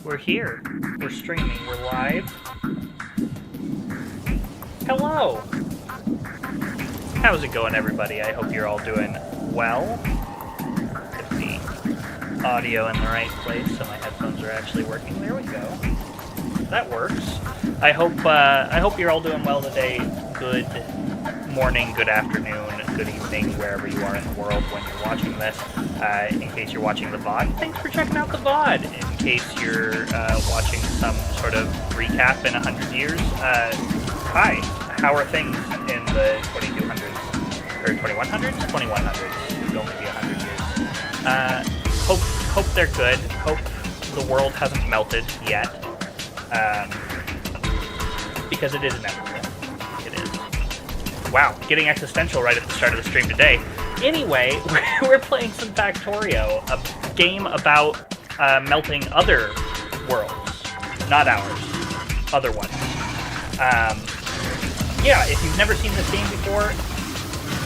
We're here. We're streaming. We're live. Hello! How's it going, everybody? I hope you're all doing well. Get the audio in the right place so my headphones are actually working. There we go. That works. I hope you're all doing well today. Good morning, good afternoon, good evening, wherever you are in the world when you're watching this. In case you're watching the VOD, thanks for checking out the VOD. In case you're watching some sort of recap in 100 years, hi. How are things in the 2200s? Or 2100s? 2100s. It would only be 100 years. Hope they're good. Hope the world hasn't melted yet. Because it is inevitable. It is. Wow, getting existential right at the start of the stream today. Anyway, we're playing some Factorio, a game about melting other worlds. Not ours. Other ones. Yeah, if you've never seen this game before,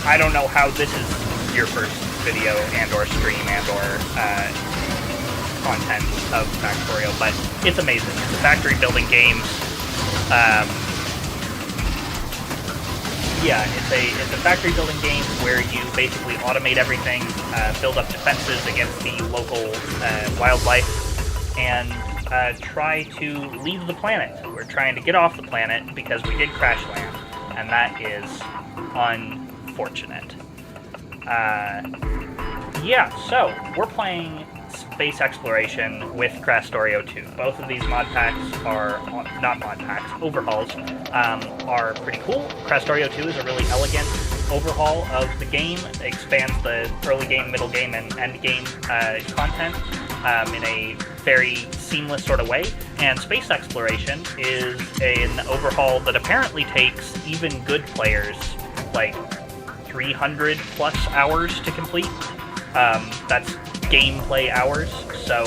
I don't know how this is your first video and or stream and or content of Factorio, but it's amazing. It's a factory building game. Yeah, it's a factory building game where you basically automate everything, build up defenses against the local wildlife, and try to leave the planet. We're trying to get off the planet because we did crash land, and that is unfortunate. Yeah, so we're playing space exploration with Krastorio 2. Both of these mod packs are, not mod packs, overhauls, are pretty cool. Krastorio 2 is a really elegant overhaul of the game. It expands the early game, middle game, and end game content in a very seamless sort of way. And space exploration is an overhaul that apparently takes even good players like 300 plus hours to complete. That's gameplay hours, so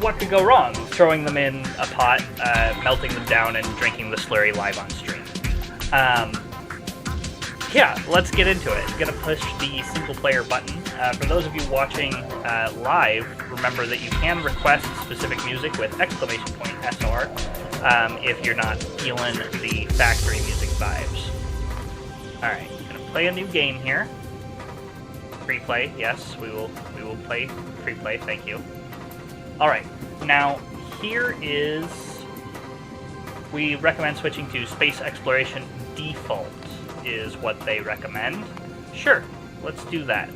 what could go wrong? Throwing them in a pot, melting them down, and drinking the slurry live on stream. Yeah, let's get into it. I'm gonna push the single player button. For those of you watching live, remember that you can request specific music with !SR if you're not feeling the factory music vibes. Alright, gonna play a new game here. Free play, yes, we will play free play, thank you. Alright, now here is... We recommend switching to Space Exploration Default, is what they recommend. Sure, let's do that.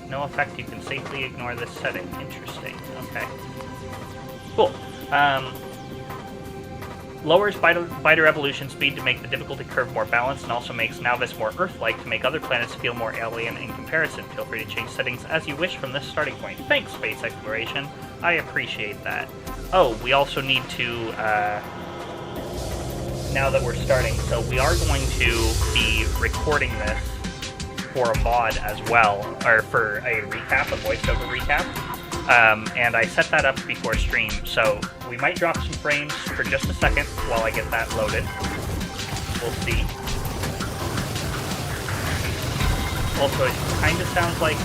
No effect, you can safely ignore this setting. Interesting, okay. Cool. Lowers biter evolution speed to make the difficulty curve more balanced, and also makes Nauvis more Earth-like to make other planets feel more alien in comparison. Feel free to change settings as you wish from this starting point. Thanks, Space Exploration. I appreciate that. Oh, we also need to, now that we're starting, so we are going to be recording this for a VOD as well, or for a recap, a voiceover recap. And I set that up before stream, so we might drop some frames for just a second while I get that loaded. We'll see. Also, it kind of sounds like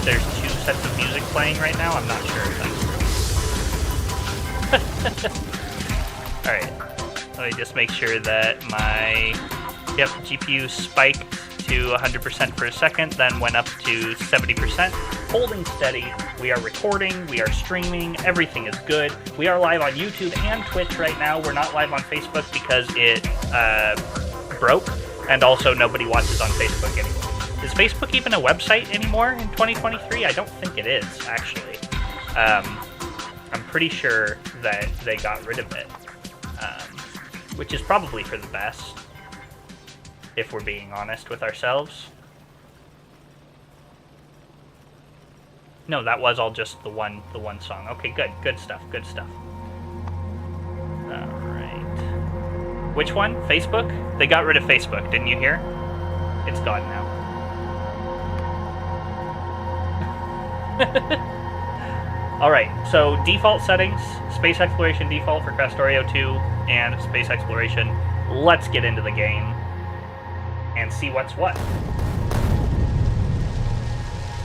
there's two sets of music playing right now. I'm not sure if that's true. Alright, let me just make sure that my GPU spiked to 100% for a second, then went up to 70%. Holding steady, we are recording, we are streaming, everything is good. We are live on YouTube and Twitch right now. We're not live on Facebook because it broke, and also nobody watches on Facebook anymore. Is Facebook even a website anymore in 2023? I don't think it is, actually. I'm pretty sure that they got rid of it, which is probably for the best, if we're being honest with ourselves. No, that was all just the one song. Okay, good stuff. All right. Which one? Facebook? They got rid of Facebook, didn't you hear? It's gone now. All right. So default settings: Space Exploration default for Krastorio 2 and Space Exploration. Let's get into the game and see what's what.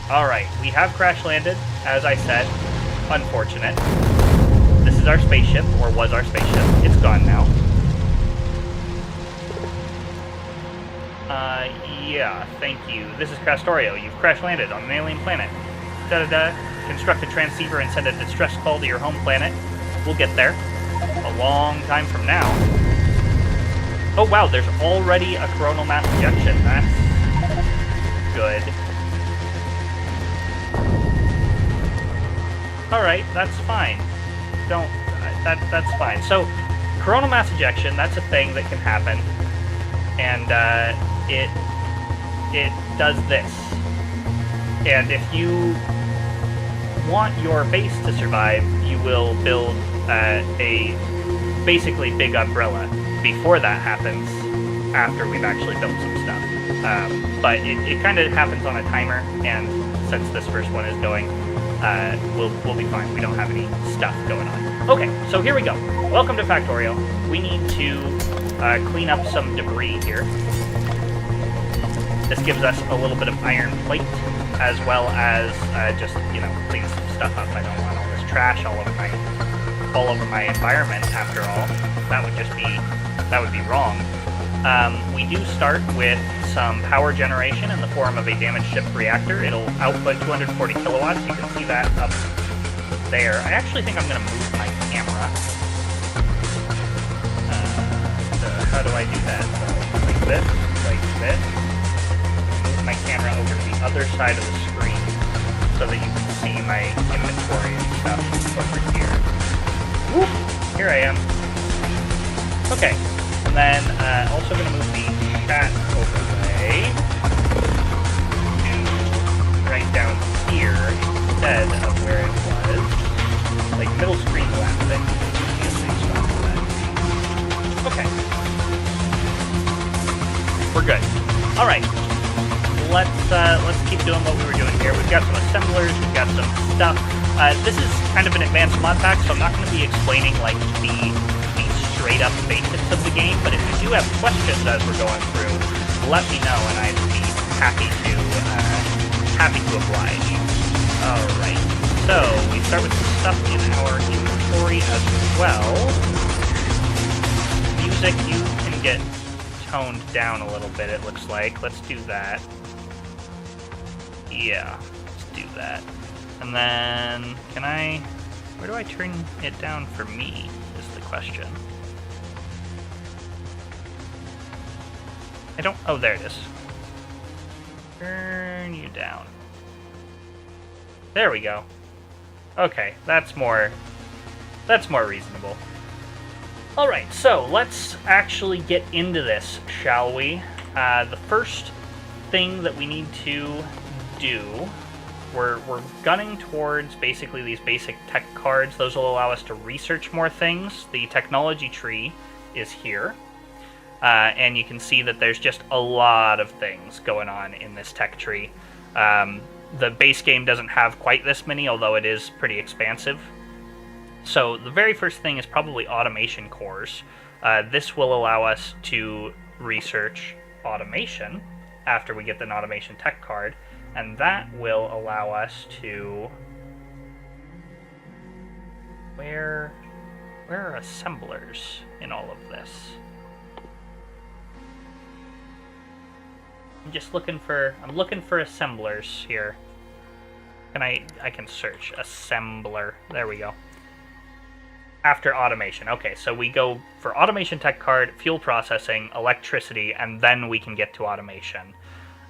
Alright, we have crash landed, as I said. Unfortunate. This is our spaceship, or was our spaceship. It's gone now. Yeah, thank you. This is Krastorio. You've crash landed on an alien planet. Da-da-da. Construct a transceiver and send a distress call to your home planet. We'll get there. A long time from now. Oh wow, there's already a coronal mass ejection. That's good. Alright, that's fine. That's fine. So, coronal mass ejection, that's a thing that can happen. And, it does this. And if you want your base to survive, you will build a basically big umbrella before that happens, after we've actually built some stuff. But it kind of happens on a timer, and since this first one is going, we'll be fine. We don't have any stuff going on. Okay, so here we go. Welcome to Factorio. We need to clean up some debris here. This gives us a little bit of iron plate, as well as just, clean some stuff up. I don't want all this trash all over my environment, after all. That would be wrong. We do start with some power generation in the form of a damaged ship reactor. It'll output 240 kilowatts. You can see that up there. I actually think I'm going to move my camera. So how do I do that? Like this, like this. Move my camera over to the other side of the screen so that you can see my inventory and stuff over here. Woo! Here I am. Okay, and then also going to move the chat overlay to right down here instead of where it was. Like middle screen left, then okay. We're good. Alright. Let's keep doing what we were doing here. We've got some assemblers, we've got some stuff. This is kind of an advanced mod pack, so I'm not going to be explaining like the straight up basics of the game, but if you do have questions as we're going through, let me know and I'd be happy to oblige. Alright, so we start with some stuff in our inventory as well. Music, you can get toned down a little bit, it looks like. Let's do that. Yeah, let's do that. And then, can I... Where do I turn it down for me, is the question. I don't... Oh, there it is. Turn you down. There we go. Okay, that's more reasonable. Alright, so let's actually get into this, shall we? The first thing that we need to do, we're gunning towards basically these basic tech cards. Those will allow us to research more things. The technology tree is here. And you can see that there's just a lot of things going on in this tech tree. The base game doesn't have quite this many, although it is pretty expansive. So the very first thing is probably automation cores. This will allow us to research automation after we get the automation tech card, and that will allow us to... Where are assemblers in all of this? I'm looking for assemblers here. I can search assembler. There we go. After automation. Okay, so we go for automation tech card, fuel processing, electricity, and then we can get to automation.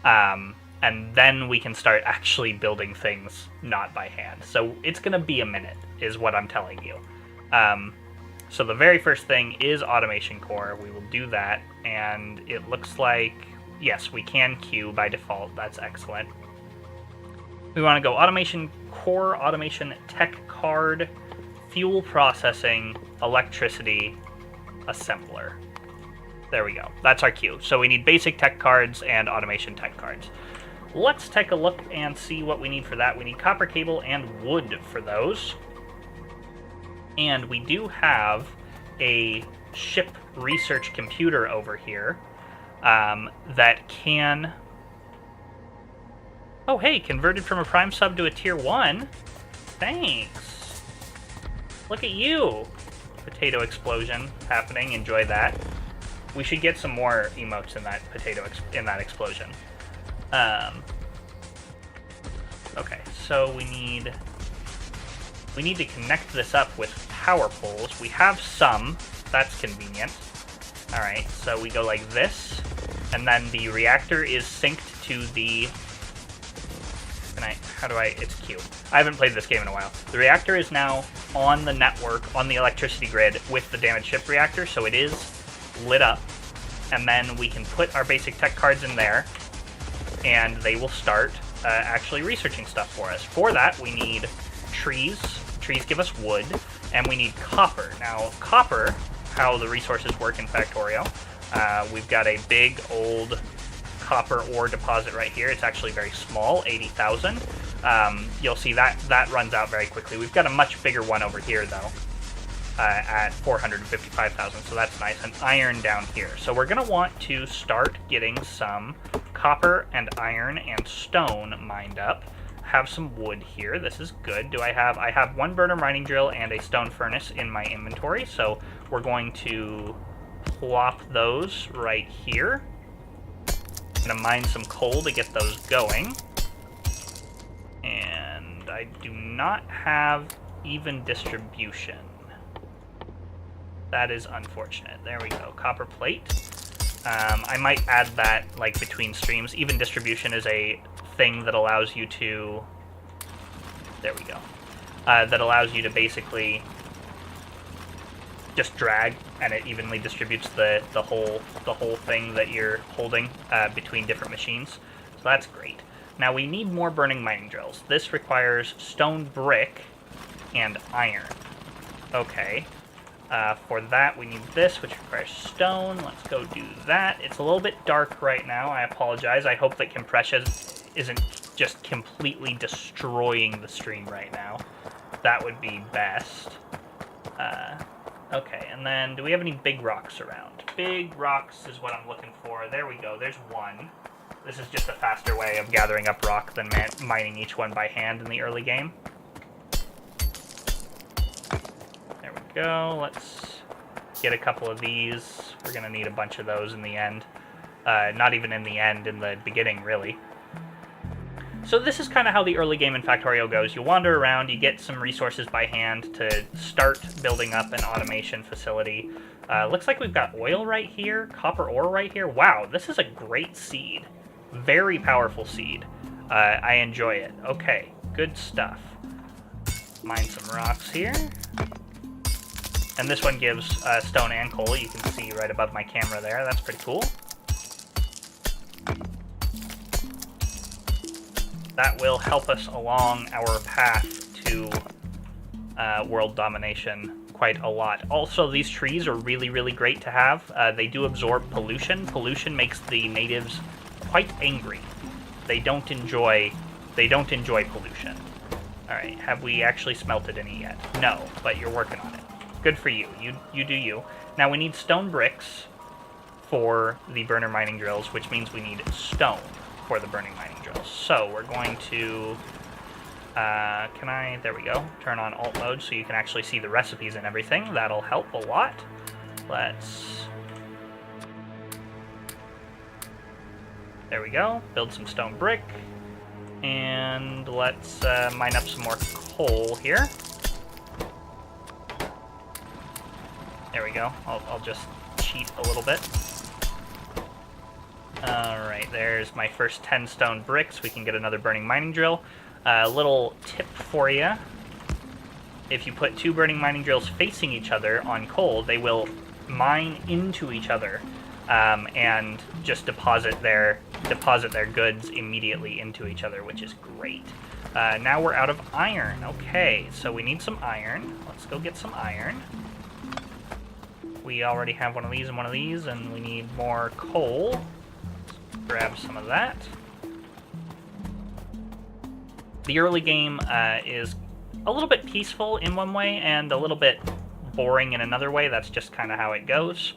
And then we can start actually building things not by hand. So it's going to be a minute, is what I'm telling you. So the very first thing is automation core. We will do that, and it looks like, yes, we can queue by default. That's excellent. We want to go automation core, automation tech card, fuel processing, electricity, assembler. There we go. That's our queue. So we need basic tech cards and automation tech cards. Let's take a look and see what we need for that. We need copper cable and wood for those. And we do have a ship research computer over here that can... Oh, hey, converted from a prime sub to a tier 1. Thanks. Look at you. Potato explosion happening. Enjoy that. We should get some more emotes in that in that explosion. Okay, so we need to connect this up with power poles. We have some. That's convenient. All right, so we go like this, and then the reactor is synced to the... It's Q. I haven't played this game in a while. The reactor is now on the network, on the electricity grid, with the damaged ship reactor, so it is lit up. And then we can put our basic tech cards in there, and they will start actually researching stuff for us. For that, we need trees. Trees give us wood, and we need copper. Now, copper, how the resources work in Factorio, we've got a big old copper ore deposit right here. It's actually very small, 80,000. You'll see that runs out very quickly. We've got a much bigger one over here, though, at 455,000, so that's nice. And iron down here. So we're going to want to start getting some copper and iron and stone mined up. Have some wood here. This is good. I have one burner mining drill and a stone furnace in my inventory, so we're going to plop those right here. I'm going to mine some coal to get those going. And I do not have even distribution. That is unfortunate. There we go. Copper plate. I might add that like between streams. Even distribution is a thing that allows you to... There we go. That allows you to basically just drag, and it evenly distributes the whole thing that you're holding between different machines. So that's great. Now we need more burning mining drills. This requires stone brick and iron. Okay. For that we need this, which requires stone. Let's go do that. It's a little bit dark right now. I apologize. I hope that compression isn't just completely destroying the stream right now. That would be best. Okay, and then do we have any big rocks around? Big rocks is what I'm looking for. There we go. There's one. This is just a faster way of gathering up rock than mining each one by hand in the early game. There we go. Let's get a couple of these. We're going to need a bunch of those in the end. Not even in the end, in the beginning, really. So this is kind of how the early game in Factorio goes. You wander around, you get some resources by hand to start building up an automation facility. Looks like we've got oil right here, copper ore right here. Wow, this is a great seed. Very powerful seed. I enjoy it. Okay, good stuff. Mine some rocks here. And this one gives stone and coal. You can see right above my camera there. That's pretty cool. That will help us along our path to world domination quite a lot. Also, these trees are really, really great to have. They do absorb pollution. Pollution makes the natives quite angry. They don't enjoy pollution. All right, have we actually smelted any yet? No, but you're working on it. Good for you. You do you. Now we need stone bricks for the burner mining drills, which means we need stone for the burning mining drills. So we're going to, there we go, turn on alt mode so you can actually see the recipes and everything. That'll help a lot. There we go, build some stone brick. And let's mine up some more coal here. There we go, I'll just cheat a little bit. Alright, there's my first 10 stone bricks. We can get another burning mining drill. A little tip for you. If you put 2 burning mining drills facing each other on coal, they will mine into each other and just deposit their goods immediately into each other, which is great. Now we're out of iron. Okay, so we need some iron. Let's go get some iron. We already have one of these and one of these, and we need more coal. Grab some of that. The early game is a little bit peaceful in one way and a little bit boring in another way. That's just kind of how it goes.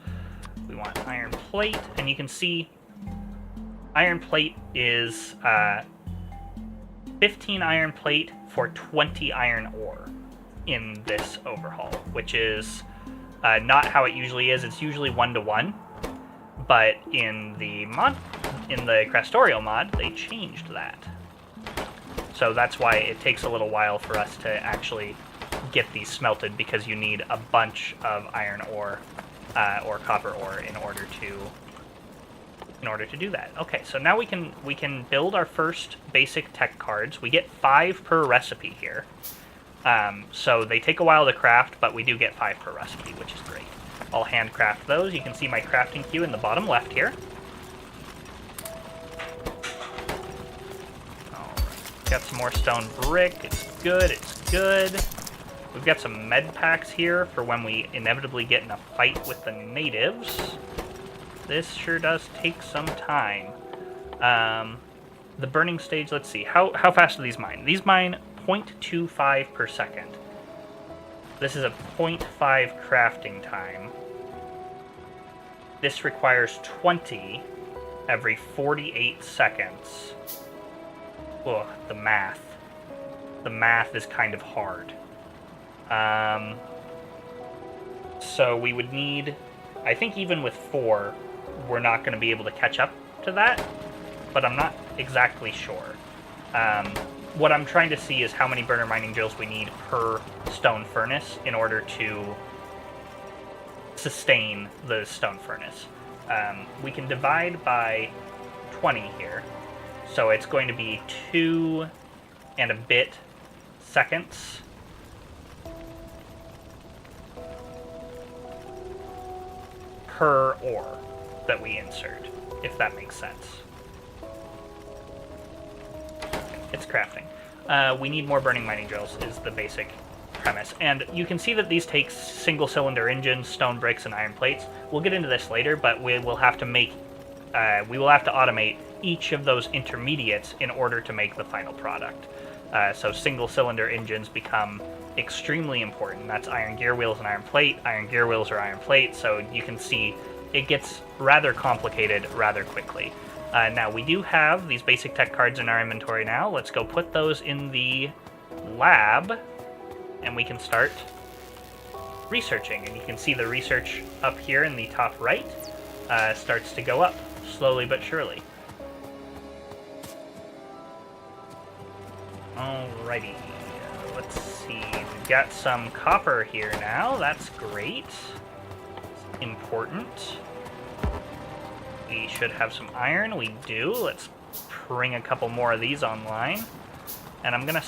We want iron plate, and you can see iron plate is 15 iron plate for 20 iron ore in this overhaul, which is not how it usually is. It's usually 1-to-1. But in the Krastorio mod, they changed that. So that's why it takes a little while for us to actually get these smelted, because you need a bunch of iron ore or copper ore in order to do that. Okay, so now we can build our first basic tech cards. We get 5 per recipe here. So they take a while to craft, but we do get 5 per recipe, which is great. I'll handcraft those. You can see my crafting queue in the bottom left here. Alright, got some more stone brick. It's good, it's good. We've got some med packs here for when we inevitably get in a fight with the natives. This sure does take some time. The burning stage, let's see. How fast do these mine? These mine 0.25 per second. This is a 0.5 crafting time. This requires 20 every 48 seconds. Ugh, the math. The math is kind of hard. So we would need, I think even with 4, we're not going to be able to catch up to that, but I'm not exactly sure. What I'm trying to see is how many burner mining drills we need per stone furnace in order to sustain the stone furnace. We can divide by 20 here, so it's going to be 2 and a bit seconds per ore that we insert, if that makes sense. It's crafting. We need more burning mining drills is the basic premise. And you can see that these take single cylinder engines, stone bricks, and iron plates. We'll get into this later, but we will have to automate each of those intermediates in order to make the final product. So single cylinder engines become extremely important. That's iron gear wheels and iron plate. Iron gear wheels are iron plate, so you can see it gets rather complicated rather quickly. Now, we do have these basic tech cards in our inventory now. Let's go put those in the lab, and we can start researching. And you can see the research up here in the top right starts to go up, slowly but surely. Alrighty. Let's see. We've got some copper here now. That's great. It's important. We should have some iron. We do. Let's bring a couple more of these online. And I'm going to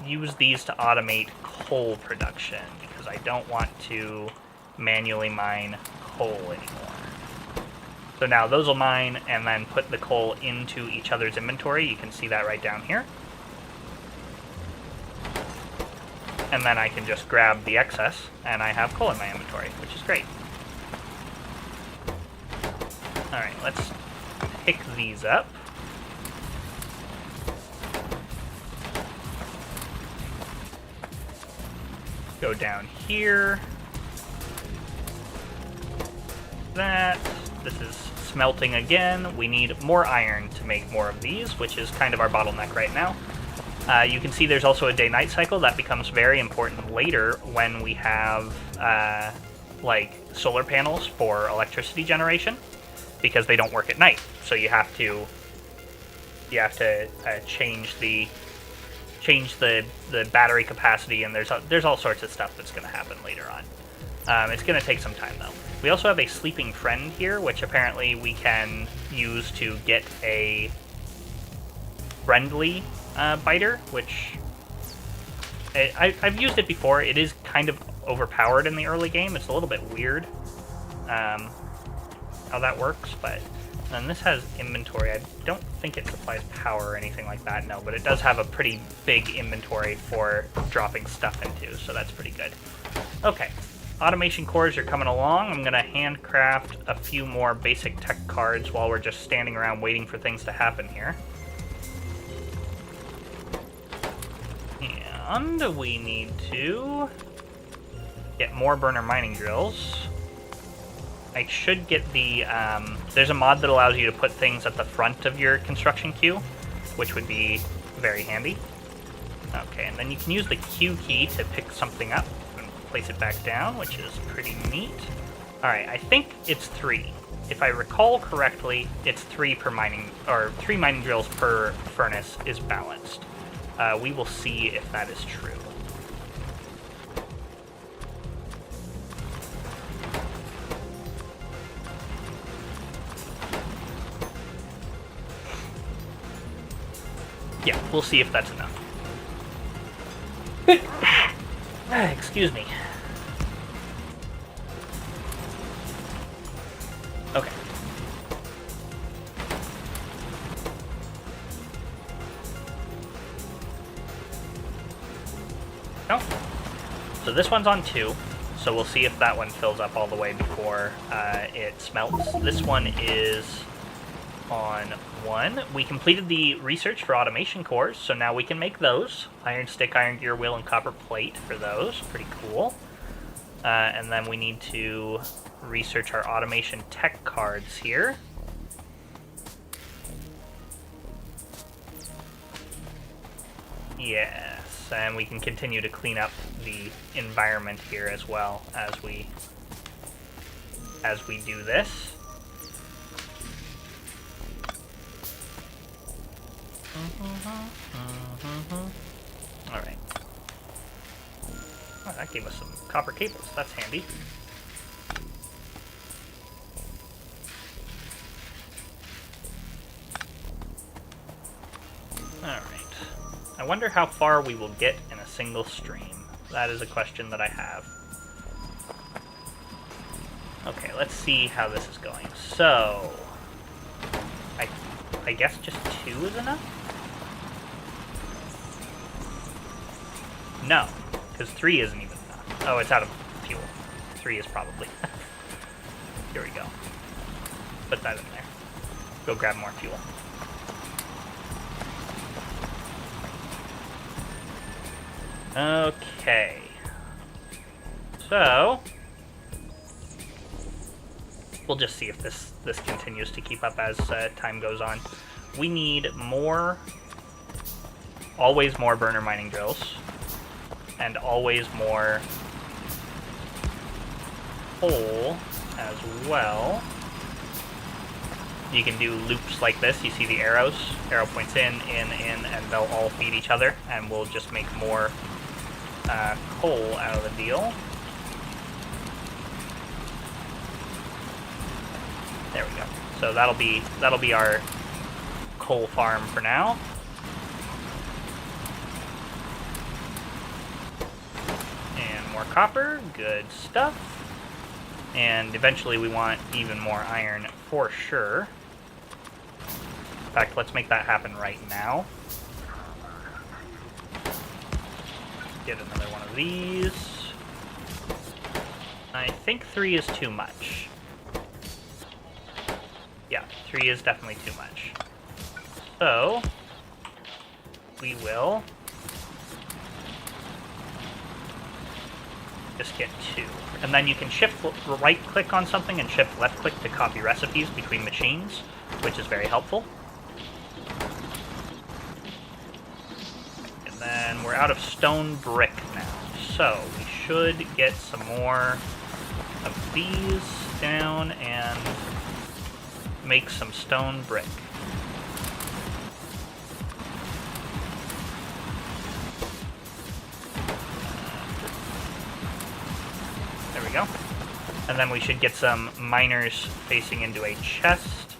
use these to automate coal production because I don't want to manually mine coal anymore. So now those will mine and then put the coal into each other's inventory. You can see that right down here. And then I can just grab the excess and I have coal in my inventory, which is great. Alright, let's pick these up. Go down here. That. This is smelting again. We need more iron to make more of these, which is kind of our bottleneck right now. You can see there's also a day-night cycle that becomes very important later when we have like solar panels for electricity generation, because they don't work at night. So you have to change the battery capacity, and there's all sorts of stuff that's going to happen later on. It's going to take some time though. We also have a sleeping friend here, which apparently we can use to get a friendly biter, which I've used it before. It is kind of overpowered in the early game. It's a little bit weird how that works, but then this has inventory. I don't think it supplies power or anything like that, no, but it does have a pretty big inventory for dropping stuff into, so that's pretty good. Okay, automation cores are coming along. I'm going to handcraft a few more basic tech cards while we're just standing around waiting for things to happen here. And we need to get more burner mining drills. I should get the, there's a mod that allows you to put things at the front of your construction queue, which would be very handy. Okay, and then you can use the Q key to pick something up and place it back down, which is pretty neat. Alright, I think it's 3. If I recall correctly, it's 3 per mining, or 3 mining drills per furnace is balanced. We will see if that is true. Yeah, we'll see if that's enough. Excuse me. Okay. No. So this one's on 2, so we'll see if that one fills up all the way before it smelts. This one is on 1. We completed the research for automation cores, so now we can make those. Iron stick, iron gear wheel, and copper plate for those. Pretty cool. And then we need to research our automation tech cards here. Yes, and we can continue to clean up the environment here as well as we do this. Alright. Oh, that gave us some copper cables. That's handy. Alright. I wonder how far we will get in a single stream. That is a question that I have. Okay, let's see how this is going. So, I guess just 2 is enough? No, because 3 isn't even enough. Oh, it's out of fuel. 3 is probably. Here we go. Put that in there. Go grab more fuel. Okay. So, we'll just see if this continues to keep up as time goes on. We need more, always more burner mining drills, and always more coal as well. You can do loops like this. You see the arrows? Arrow points in, and they'll all feed each other, and we'll just make more coal out of the deal. There we go. So that'll be our coal farm for now. And more copper, good stuff. And eventually we want even more iron for sure. In fact, let's make that happen right now. Get another one of these. I think 3 is too much. Yeah, 3 is definitely too much. So, we will just get 2. And then you can shift right-click on something and shift left-click to copy recipes between machines, which is very helpful. And then we're out of stone brick now, so we should get some more of these down and make some stone brick. There we go. And then we should get some miners facing into a chest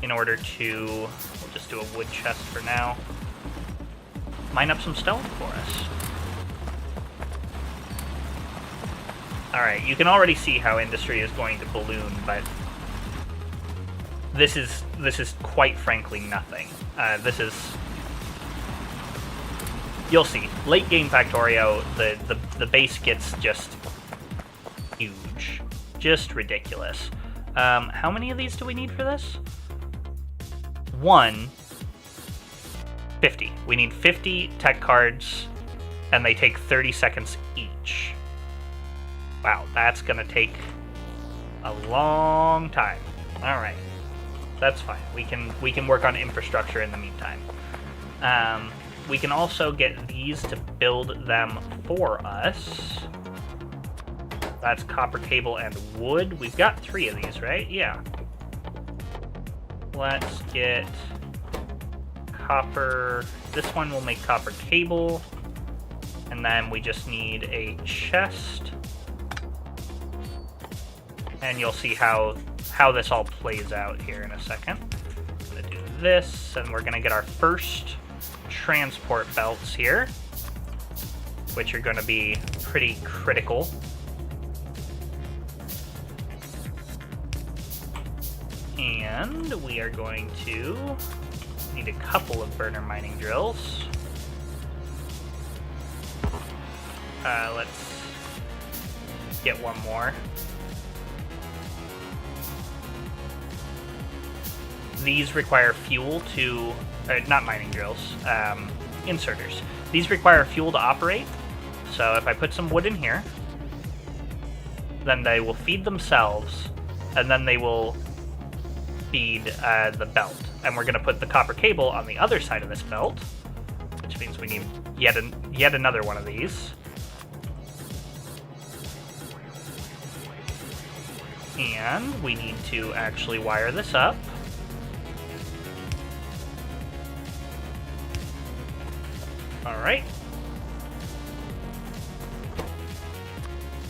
in order to, we'll just do a wood chest for now, mine up some stone for us. Alright, you can already see how industry is going to balloon, but this is quite frankly nothing. This is, you'll see, late game Factorio, the base gets just huge, just ridiculous. How many of these do we need for this? 50. We need 50 tech cards, and they take 30 seconds each. Wow, that's gonna take a long time. All right, that's fine. We can work on infrastructure in the meantime. We can also get these to build them for us. That's copper cable and wood. We've got 3 of these, right? Yeah. Let's get copper. This one will make copper cable, and then we just need a chest. And you'll see how this all plays out here in a second. I'm gonna do this, and we're gonna get our first transport belts here, which are gonna be pretty critical. And we are going to need a couple of burner mining drills. Let's get one more. These require fuel to, not mining drills, inserters. These require fuel to operate. So if I put some wood in here, then they will feed themselves, and then they will feed the belt. And we're going to put the copper cable on the other side of this belt, which means we need yet another one of these. And we need to actually wire this up. Alright.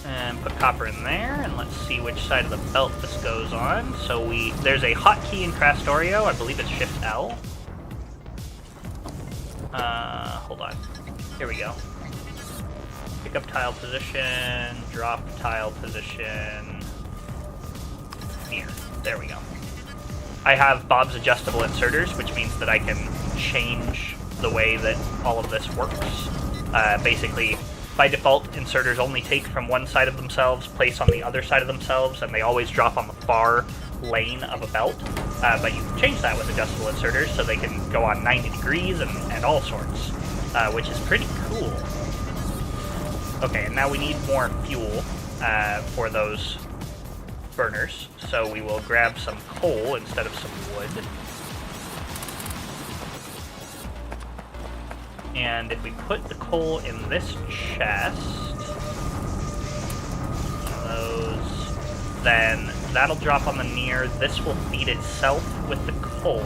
And put copper in there, and let's see which side of the belt this goes on. So there's a hotkey in Krastorio, I believe it's Shift L. Hold on. Here we go. Pick up tile position, drop tile position. Here. There we go. I have Bob's adjustable inserters, which means that I can change the way that all of this works. Basically, by default, inserters only take from one side of themselves, place on the other side of themselves, and they always drop on the far lane of a belt. But you can change that with adjustable inserters so they can go on 90 degrees and all sorts, which is pretty cool. Okay, and now we need more fuel for those burners, so we will grab some coal instead of some wood. And if we put the coal in this chest, those, then that'll drop on the near. This will feed itself with the coal.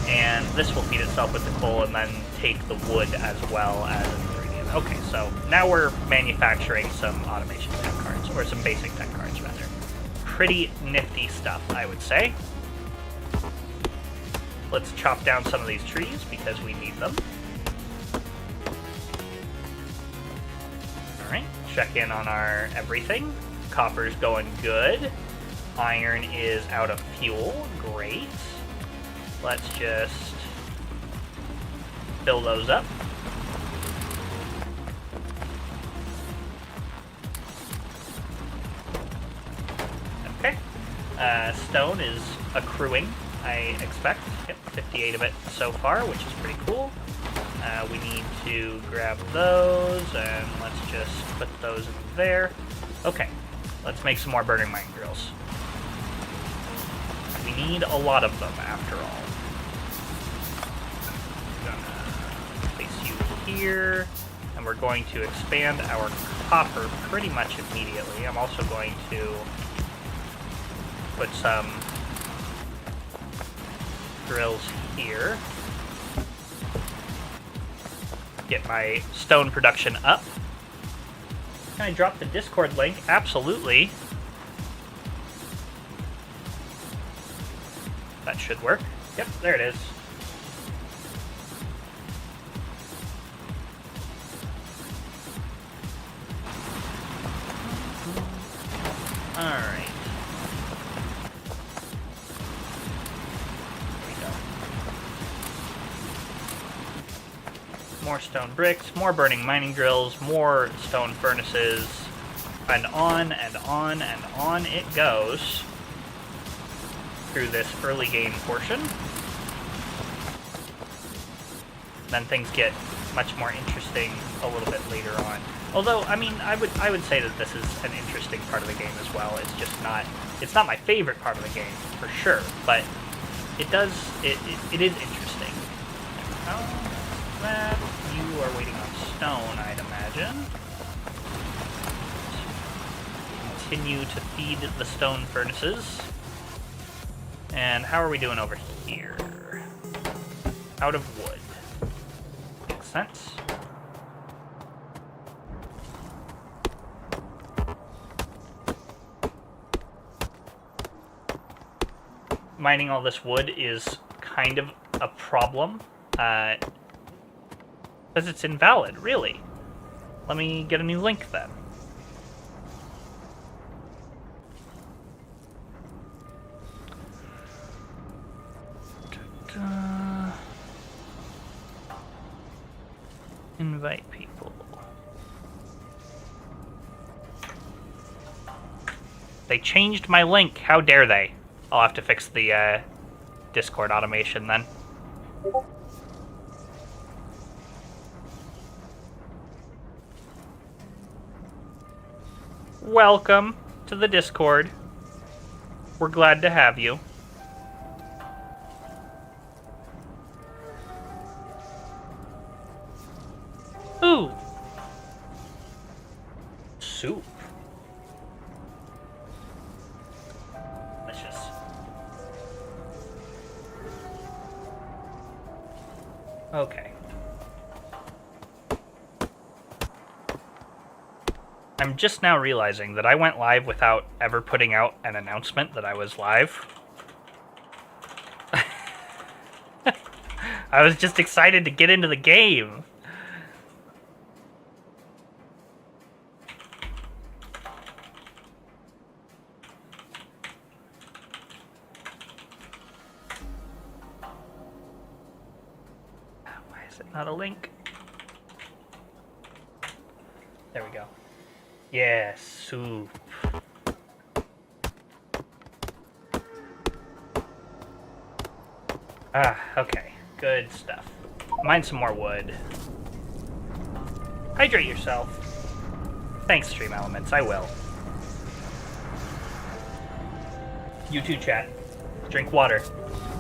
And this will feed itself with the coal and then take the wood as well as an ingredient. Okay, so now we're manufacturing some automation tech cards, or some basic tech cards, rather. Pretty nifty stuff, I would say. Let's chop down some of these trees because we need them. Alright, check in on our everything. Copper's going good. Iron is out of fuel. Great. Let's just fill those up. Okay. Stone is accruing, I expect. Yep, 58 of it so far, which is pretty cool. We need to grab those, and let's just put those in there. Okay, let's make some more burning mine drills. We need a lot of them, after all. Gonna place you here, and we're going to expand our copper pretty much immediately. I'm also going to put some drills here. Get my stone production up. Can I drop the Discord link? Absolutely. That should work. Yep, there it is. Alright. There we go. More stone bricks, more burning mining drills, more stone furnaces, and on and on and on it goes through this early game portion. Then things get much more interesting a little bit later on. Although, I mean, I would say that this is an interesting part of the game as well. It's just not, it's not my favorite part of the game, for sure, but it is interesting. That you are waiting on stone, I'd imagine. Continue to feed the stone furnaces. And how are we doing over here? Out of wood. Makes sense. Mining all this wood is kind of a problem. Because it's invalid, really. Let me get a new link then. Invite people. They changed my link. How dare they? I'll have to fix the Discord automation then. Welcome to the Discord. We're glad to have you. Ooh. Soup. Delicious. Okay. I'm just now realizing that I went live without ever putting out an announcement that I was live. I was just excited to get into the game. Why is it not a link? There we go. Yeah, soup. Ah, okay. Good stuff. Mine some more wood. Hydrate yourself. Thanks, Stream Elements. I will. You too, chat. Drink water.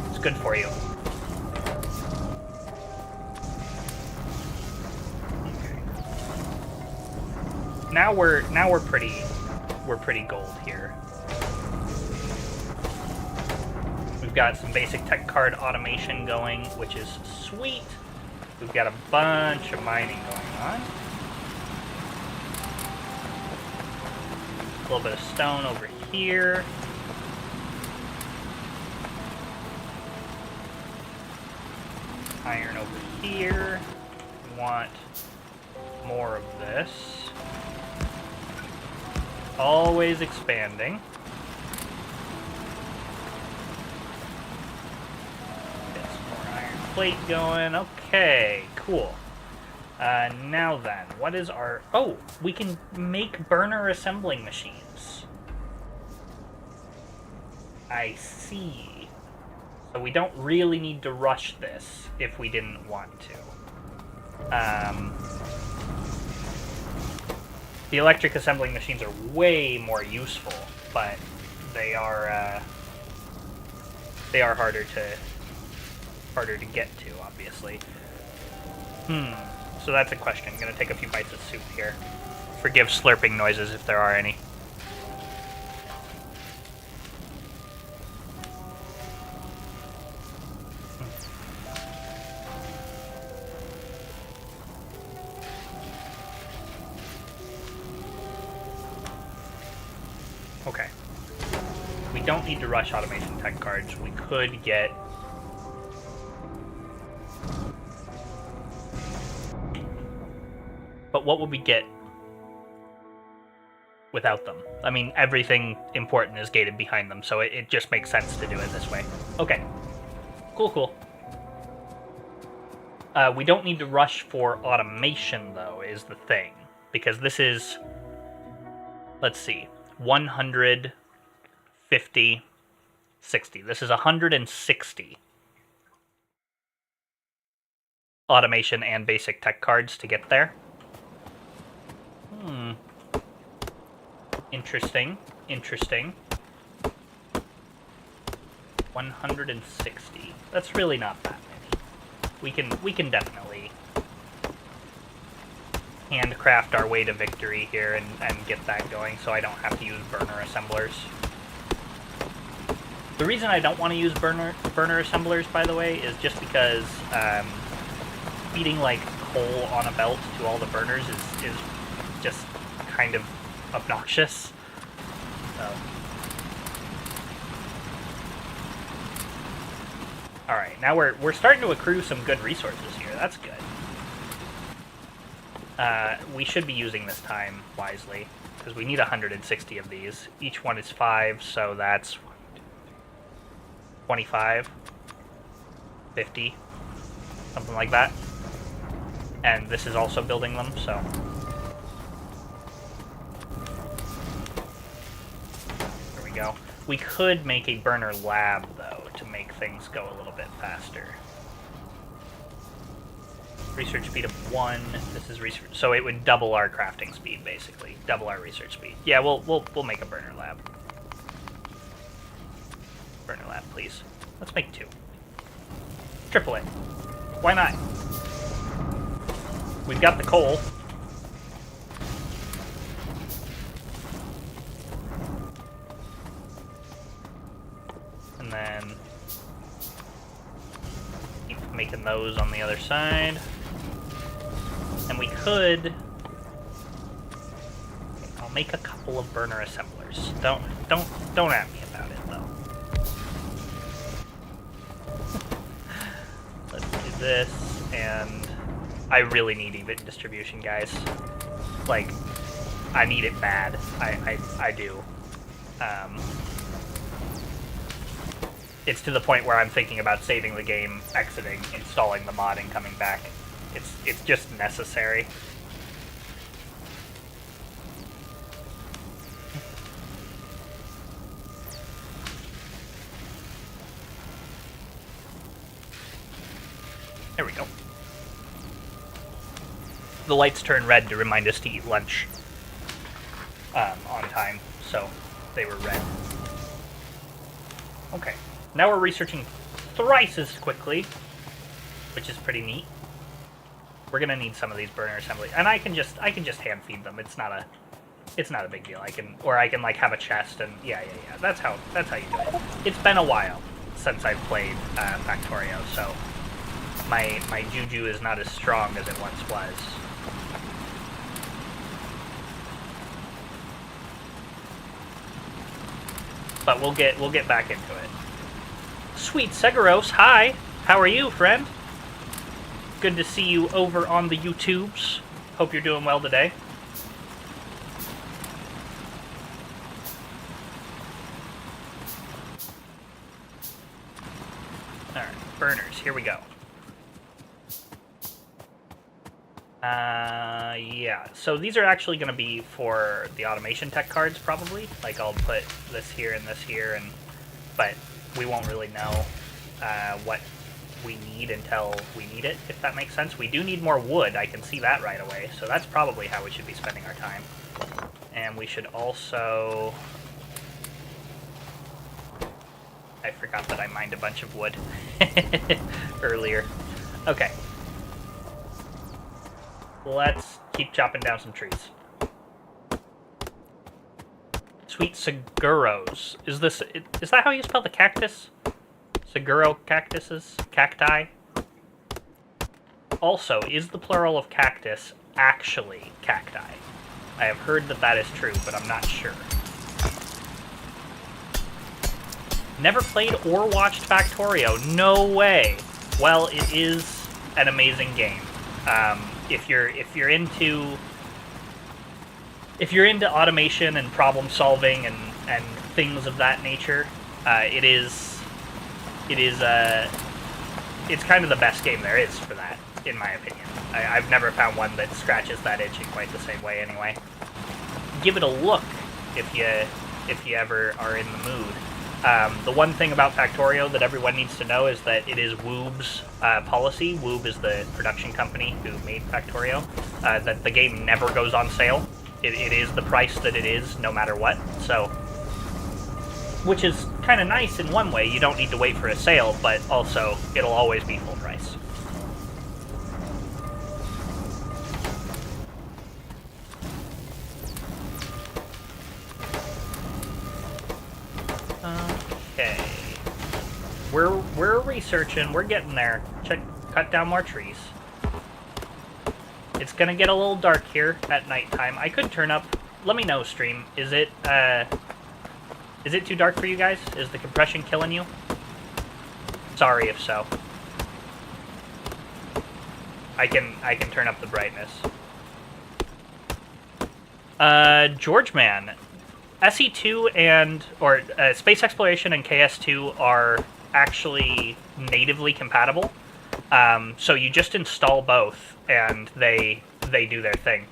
It's good for you. Now we're we're pretty gold here. We've got some basic tech card automation going, which is sweet. We've got a bunch of mining going on. A little bit of stone over here. Iron over here. We want more of this. Always expanding. Get some more iron plate going. Okay, cool. Now then, what is our... Oh, we can make burner assembling machines. I see. So we don't really need to rush this if we didn't want to. The electric assembling machines are way more useful, but they are harder to get to, obviously. So that's a question. I'm gonna take a few bites of soup here. Forgive slurping noises if there are any. Okay. We don't need to rush automation tech cards. We could get... But what would we get without them? I mean, everything important is gated behind them, so it just makes sense to do it this way. Okay. Cool, cool. We don't need to rush for automation, though, is the thing. Because this is... Let's see. 100, 50, 60. This is 160 automation and basic tech cards to get there. Interesting. Interesting. 160. That's really not that many. We can definitely handcraft our way to victory here and get that going, so I don't have to use burner assemblers. The reason I don't want to use burner assemblers, by the way, is just because feeding like coal on a belt to all the burners is just kind of obnoxious. So. Alright, now we're starting to accrue some good resources here. That's good. We should be using this time wisely, because we need 160 of these. Each one is 5, so that's 25, 50, something like that. And this is also building them, so... There we go. We could make a burner lab, though, to make things go a little bit faster. Research speed of 1. This is research, so it would double our crafting speed, basically. Double our research speed. Yeah, we'll make a burner lab. Burner lab, please. Let's make 2. Triple it. Why not? We've got the coal. And then keep making those on the other side. And we could... I'll make a couple of burner assemblers. Don't at me about it, though. Let's do this, and I really need even distribution, guys. Like, I need it bad. I do. It's to the point where I'm thinking about saving the game, exiting, installing the mod, and coming back. It's just necessary. There we go. The lights turn red to remind us to eat lunch on time, so they were red. Okay, now we're researching thrice as quickly, which is pretty neat. We're gonna need some of these burner assembly, and I can just hand feed them. It's it's not a big deal. I can like have a chest and yeah. That's how you do it. It's been a while since I've played Factorio, so my juju is not as strong as it once was. But we'll get back into it. Sweet Seguros, hi. How are you, friend? Good to see you over on the YouTubes. Hope you're doing well today. Alright, burners, here we go. Yeah, so these are actually going to be for the automation tech cards, probably. Like, I'll put this here and this here, but we won't really know what we need until we need it, if that makes sense. We do need more wood, I can see that right away, so that's probably how we should be spending our time. And we should also... I forgot that I mined a bunch of wood earlier. Okay. Let's keep chopping down some trees. Sweet Seguros. Is that how you spell the cactus? Seguro cactuses? Cacti? Also, is the plural of cactus actually cacti? I have heard that is true, but I'm not sure. Never played or watched Factorio. No way. Well, it is an amazing game. If you're into automation and problem solving and things of that nature, it's kind of the best game there is for that, in my opinion. I've never found one that scratches that itch in quite the same way. Anyway, give it a look if you ever are in the mood. The one thing about Factorio that everyone needs to know is that it is Woob's policy. Woob is the production company who made Factorio. That the game never goes on sale. It is the price that it is, no matter what. So, which is kind of nice in one way. You don't need to wait for a sale, but also it'll always be full price. Okay. We're researching. We're getting there. Cut down more trees. It's gonna get a little dark here at nighttime. I could turn up. Let me know, stream. Is it too dark for you guys? Is the compression killing you? Sorry if so. I can turn up the brightness. George Man. SE2 or Space Exploration and KS2 are actually natively compatible. So you just install both, and they do their thing,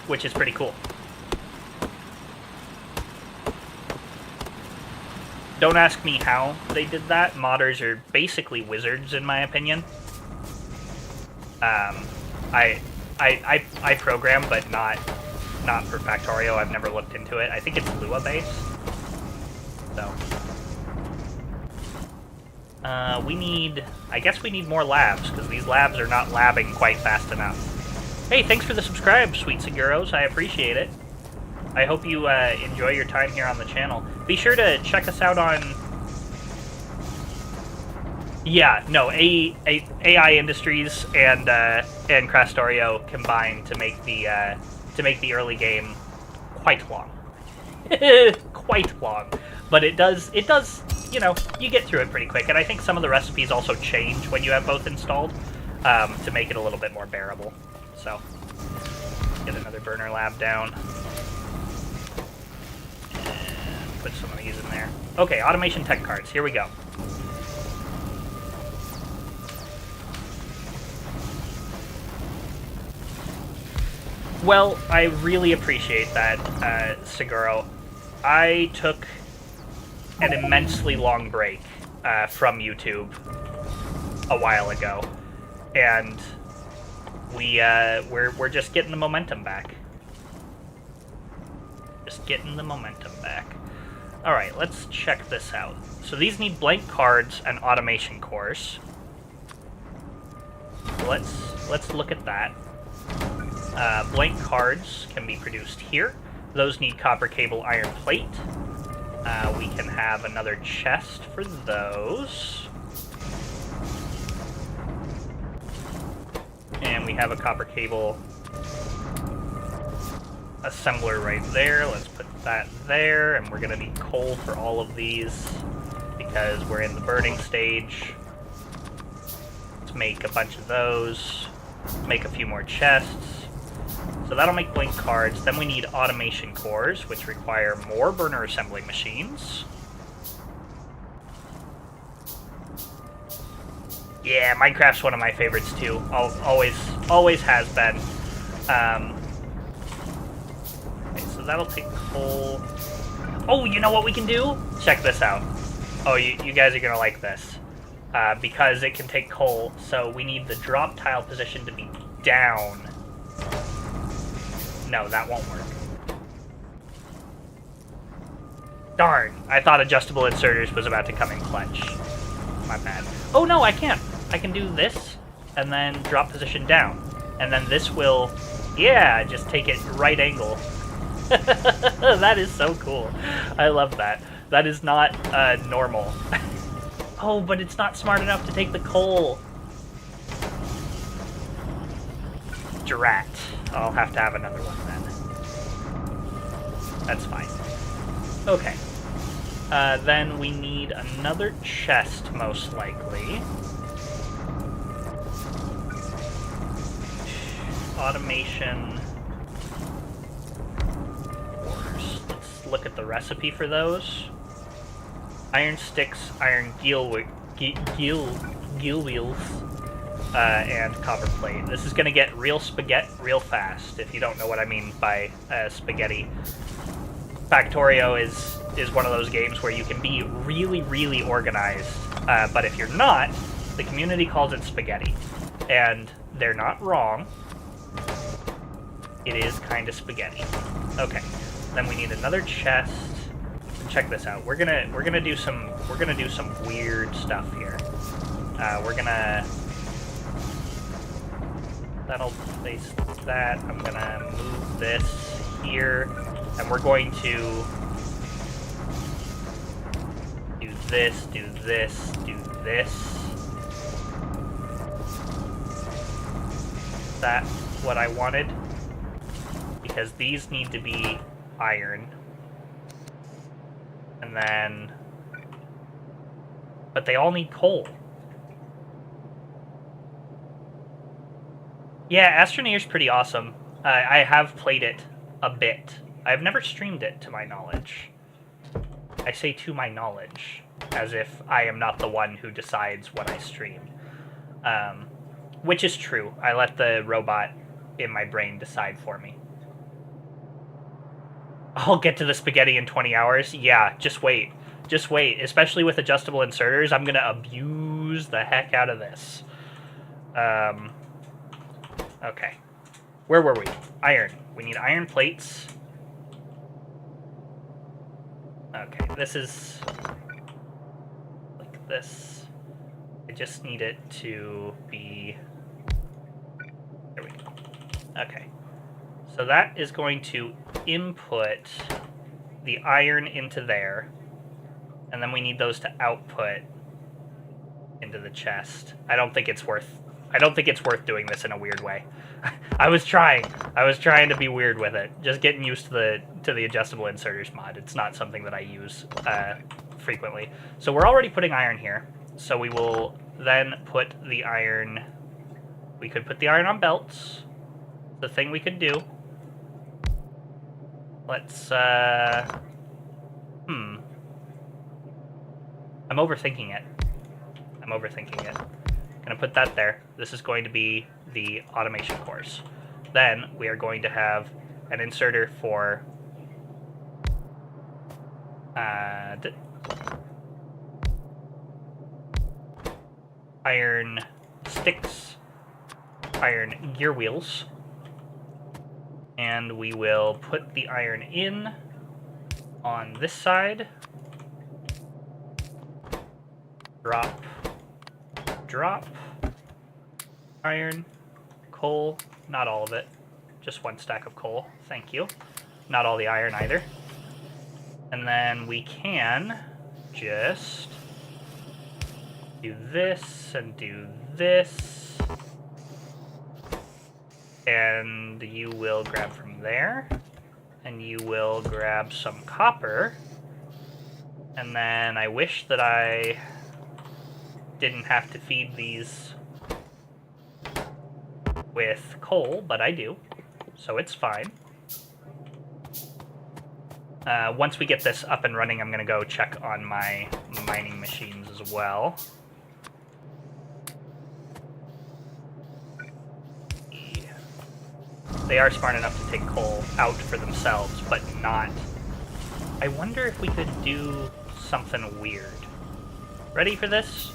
which is pretty cool. Don't ask me how they did that. Modders are basically wizards, in my opinion. I program, but not for Factorio. I've never looked into it. I think it's Lua based. So I guess we need more labs, because these labs are not labbing quite fast enough. Hey, thanks for the subscribe, Sweet Seguros. I appreciate it. I hope you enjoy your time here on the channel. Be sure to check us out on... Yeah, no, AI Industries and Krastorio combined to make the early game quite long. Quite long. But it does, you know, you get through it pretty quick. And I think some of the recipes also change when you have both installed to make it a little bit more bearable. So, get another burner lab down. And put some of these in there. Okay, automation tech cards. Here we go. Well, I really appreciate that, Seguro. I took an immensely long break from YouTube a while ago, and we're just getting the momentum back. Just getting the momentum back. All right, let's check this out. So these need blank cards and automation cores. Let's look at that. Blank cards can be produced here. Those need copper cable iron plate. We can have another chest for those. And we have a copper cable assembler right there. Let's put that there, and we're going to need coal for all of these because we're in the burning stage. Let's make a bunch of those, make a few more chests. So that'll make blank cards. Then we need automation cores, which require more burner assembly machines. Yeah, Minecraft's one of my favorites too. Always has been. Okay, so that'll take coal. Oh, you know what we can do? Check this out. Oh, you guys are gonna like this. Because it can take coal, so we need the drop tile position to be down. No, that won't work. Darn, I thought adjustable inserters was about to come in clutch. My bad. Oh no, I can. I can do this, and then drop position down. And then this will, yeah, just take it right angle. That is so cool. I love that. That is not normal. Oh, but it's not smart enough to take the coal. Drat. I'll have to have another one then. That's fine. Okay. Then we need another chest, most likely. Automation. Let's look at the recipe for those. Iron sticks, iron gill wheels, and copper plate. This is going to get real spaghetti real fast, if you don't know what I mean by spaghetti. Factorio is one of those games where you can be really, really organized, but if you're not, the community calls it spaghetti. And they're not wrong. It is kind of spaghetti. Okay, then we need another chest. Check this out. We're gonna do some weird stuff here. That'll place that. I'm gonna move this here, and we're going to do this, do this, do this. Is that what I wanted? Because these need to be iron. And then, but they all need coal. Yeah, Astroneer's pretty awesome. I have played it a bit. I've never streamed it, to my knowledge. I say to my knowledge, as if I am not the one who decides what I stream. Which is true. I let the robot in my brain decide for me. I'll get to the spaghetti in 20 hours. Yeah, just wait. Just wait. Especially with adjustable inserters, I'm going to abuse the heck out of this. Okay. Where were we? Iron. We need iron plates. Okay, this is like this. I just need it to be... There we go. Okay. So that is going to input the iron into there, and then we need those to output into the chest. I don't think it's worth doing this in a weird way. I was trying to be weird with it. Just getting used to the adjustable inserters mod. It's not something that I use frequently. So we're already putting iron here. So we will then put the iron. We could put the iron on belts. The thing we could do. Let's, I'm overthinking it. Gonna put that there. This is going to be the automation course. Then we are going to have an inserter for iron sticks, iron gear wheels. And we will put the iron in on this side. Drop, drop. Iron, coal, not all of it. Just 1 stack of coal. Thank you. Not all the iron either. And then we can just do this and do this. And you will grab from there. And you will grab some copper. And then I wish that I didn't have to feed these with coal, but I do. So it's fine. Once we get this up and running, I'm going to go check on my mining machines as well. They are smart enough to take coal out for themselves, but not... I wonder if we could do something weird. Ready for this?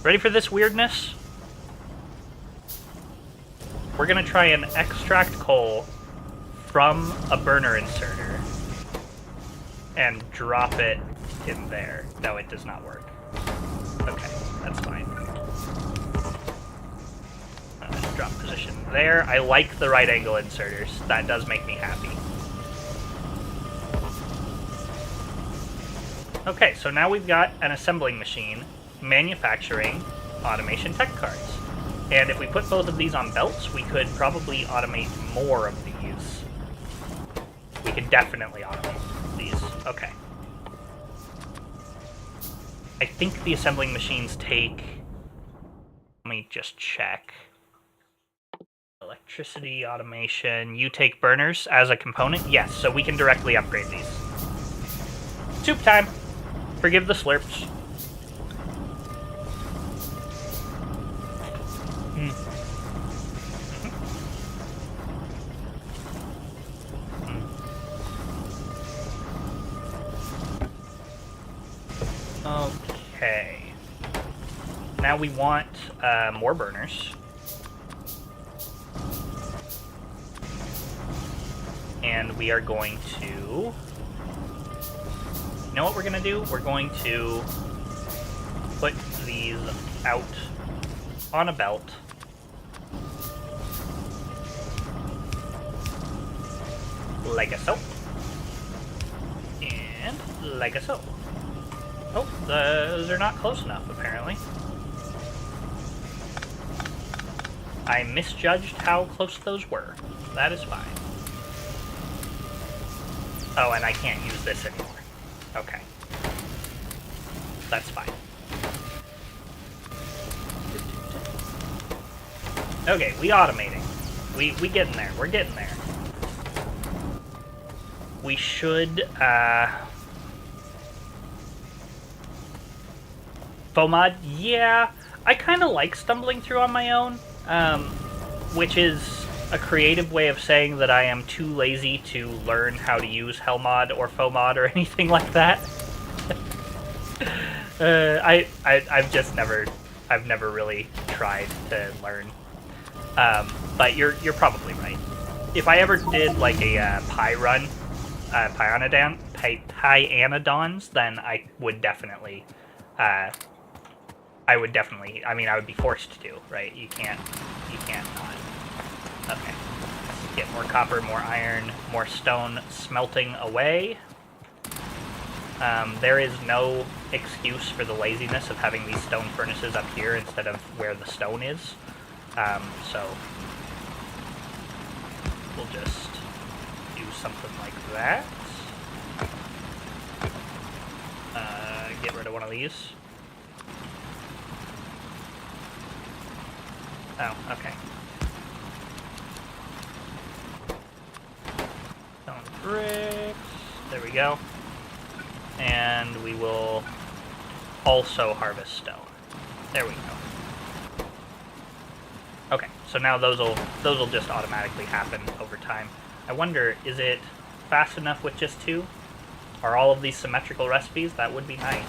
Ready for this weirdness? We're going to try and extract coal from a burner inserter and drop it in there. No, it does not work. Okay, that's fine. Drop position there. I like the right angle inserters. That does make me happy. Okay, so now we've got an assembling machine manufacturing automation tech cards. And if we put both of these on belts, we could probably automate more of these. We could definitely automate these. Okay. I think the assembling machines take... Let me just check. Electricity, automation. You take burners as a component? Yes, so we can directly upgrade these. Soup time! Forgive the slurps. Okay. Now we want more burners. And we are going to... You know what we're going to do? We're going to put these out on a belt. Like so. And like so. Oh, those are not close enough, apparently. I misjudged how close those were. That is fine. Oh, and I can't use this anymore. Okay. That's fine. Okay, we automating. We getting there. We're getting there. We should, FOMOD, yeah. I kind of like stumbling through on my own, which is a creative way of saying that I am too lazy to learn how to use Hellmod or FOMOD or anything like that. I've just never really tried to learn. But you're probably right. If I ever did like a pie run, Pyanodons, then I would definitely, I mean, I would be forced to, right? You can't not. Okay. Get more copper, more iron, more stone smelting away. There is no excuse for the laziness of having these stone furnaces up here instead of where the stone is. So we'll just do something like that. Get rid of one of these. Oh, okay. Stone bricks. There we go. And we will also harvest stone. There we go. Okay, so now those will just automatically happen over time. I wonder, is it fast enough with just 2? Are all of these symmetrical recipes? That would be nice.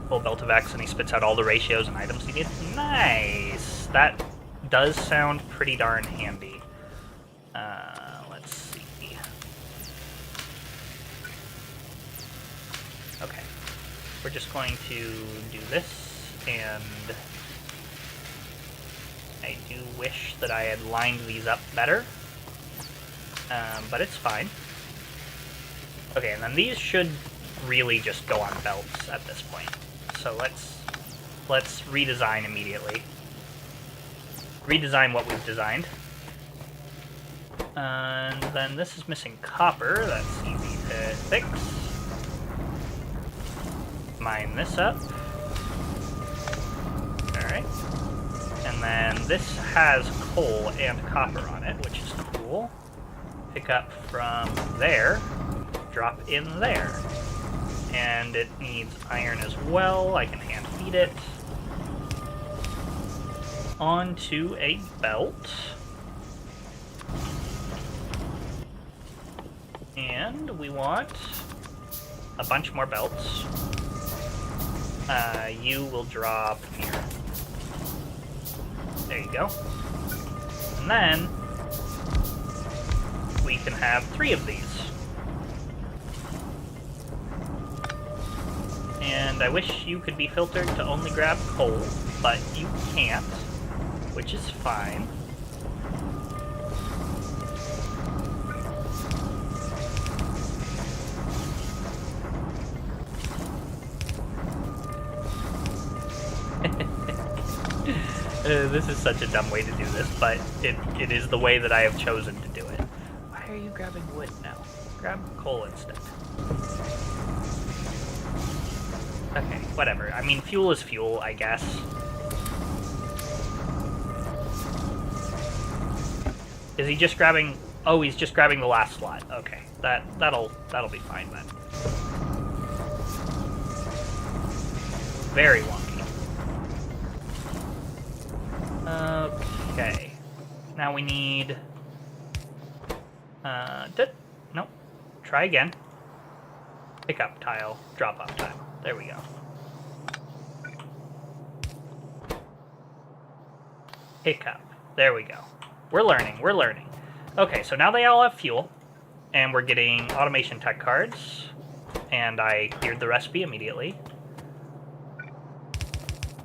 Full belt of X, and he spits out all the ratios and items he needs. Nice! That does sound pretty darn handy. Let's see. Okay. we're just going to do this, and I do wish that I had lined these up better, but it's fine. Okay, and then these should really just go on belts at this point. So let's redesign immediately. Redesign what we've designed. And then this is missing copper. That's easy to fix. Mine this up. Alright. And then this has coal and copper on it, which is cool. Pick up from there. Drop in there. And it needs iron as well. I can hand feed it. Onto a belt. And we want a bunch more belts. You will drop here. There you go. And then we can have 3 of these. And I wish you could be filtered to only grab coal, but you can't, which is fine. This is such a dumb way to do this, but it is the way that I have chosen to do it. Why are you grabbing wood now? Grab coal instead. Okay, whatever. I mean, fuel is fuel, I guess. Is he just grabbing... Oh, he's just grabbing the last slot. Okay, that'll be fine then. Very wonky. Okay. Now we need... Nope. Try again. Pick up tile, drop off tile. There we go. Pick up. There we go. We're learning, we're learning. Okay, so now they all have fuel, and we're getting automation tech cards, and I cleared the recipe immediately.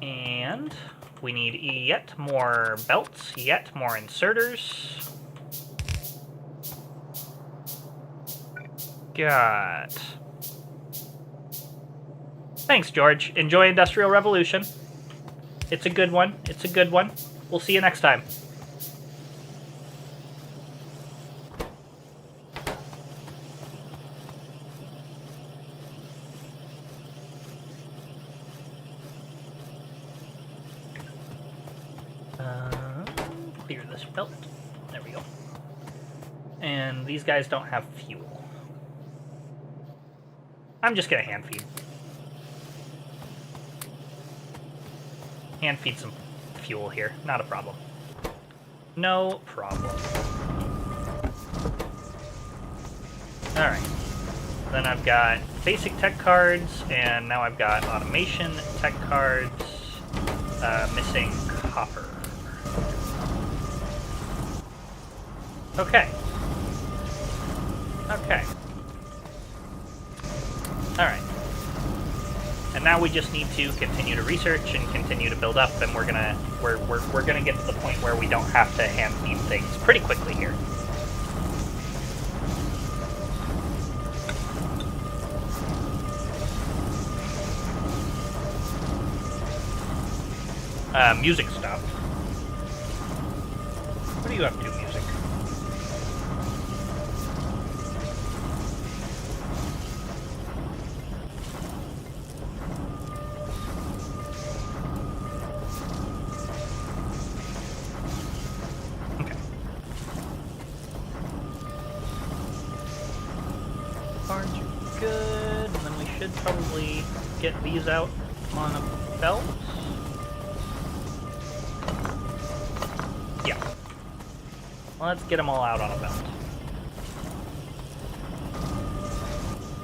And we need yet more belts, yet more inserters. Got... Thanks, George. Enjoy Industrial Revolution. It's a good one. It's a good one. We'll see you next time. Clear this belt. There we go. And these guys don't have fuel. I'm just gonna hand feed. Hand feed some fuel here. Not a problem. No problem. Alright. Then I've got basic tech cards, and now I've got automation tech cards. Missing copper. Okay. Okay. Alright. And now we just need to continue to research and continue to build up, and we're gonna get to the point where we don't have to hand feed things pretty quickly here. Music stopped. What are you up to, music? Okay. Cards are good, and then we should probably get these out on a belt. Yeah. Let's get them all out on a belt.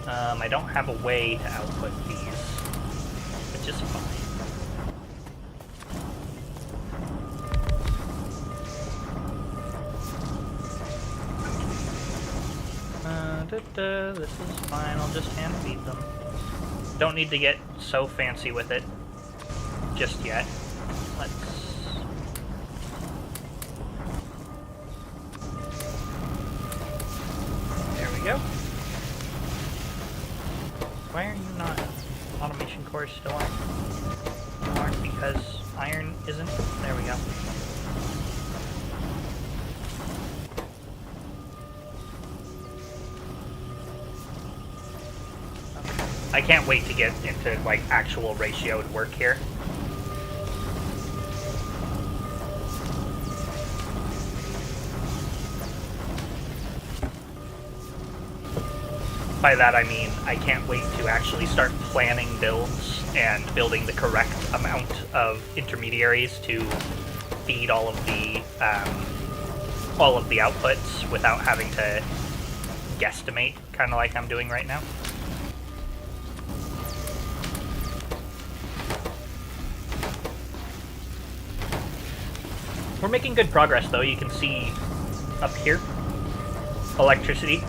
I don't have a way to output these, which is fine. This is fine, I'll just hand feed them. Don't need to get so fancy with it just yet. There we go. Why are you not? Automation core still on? You aren't because iron isn't? There we go. I can't wait to get into, like, actual ratioed work here. By that I mean, I can't wait to actually start planning builds and building the correct amount of intermediaries to feed all of the outputs without having to guesstimate, kind of like I'm doing right now. We're making good progress, though. You can see up here, electricity,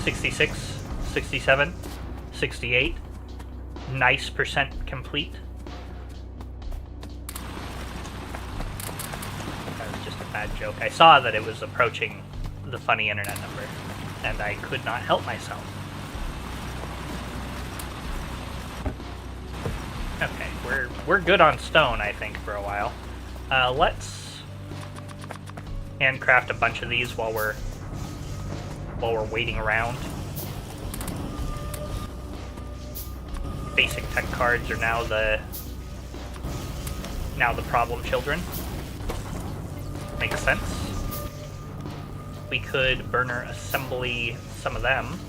66, 67, 68, nice percent complete. That was just a bad joke. I saw that it was approaching the funny internet number, and I could not help myself. Okay, we're good on stone, I think, for a while. Let's handcraft a bunch of these while we're waiting around. Basic tech cards are now the problem children. Makes sense. We could burner assembly some of them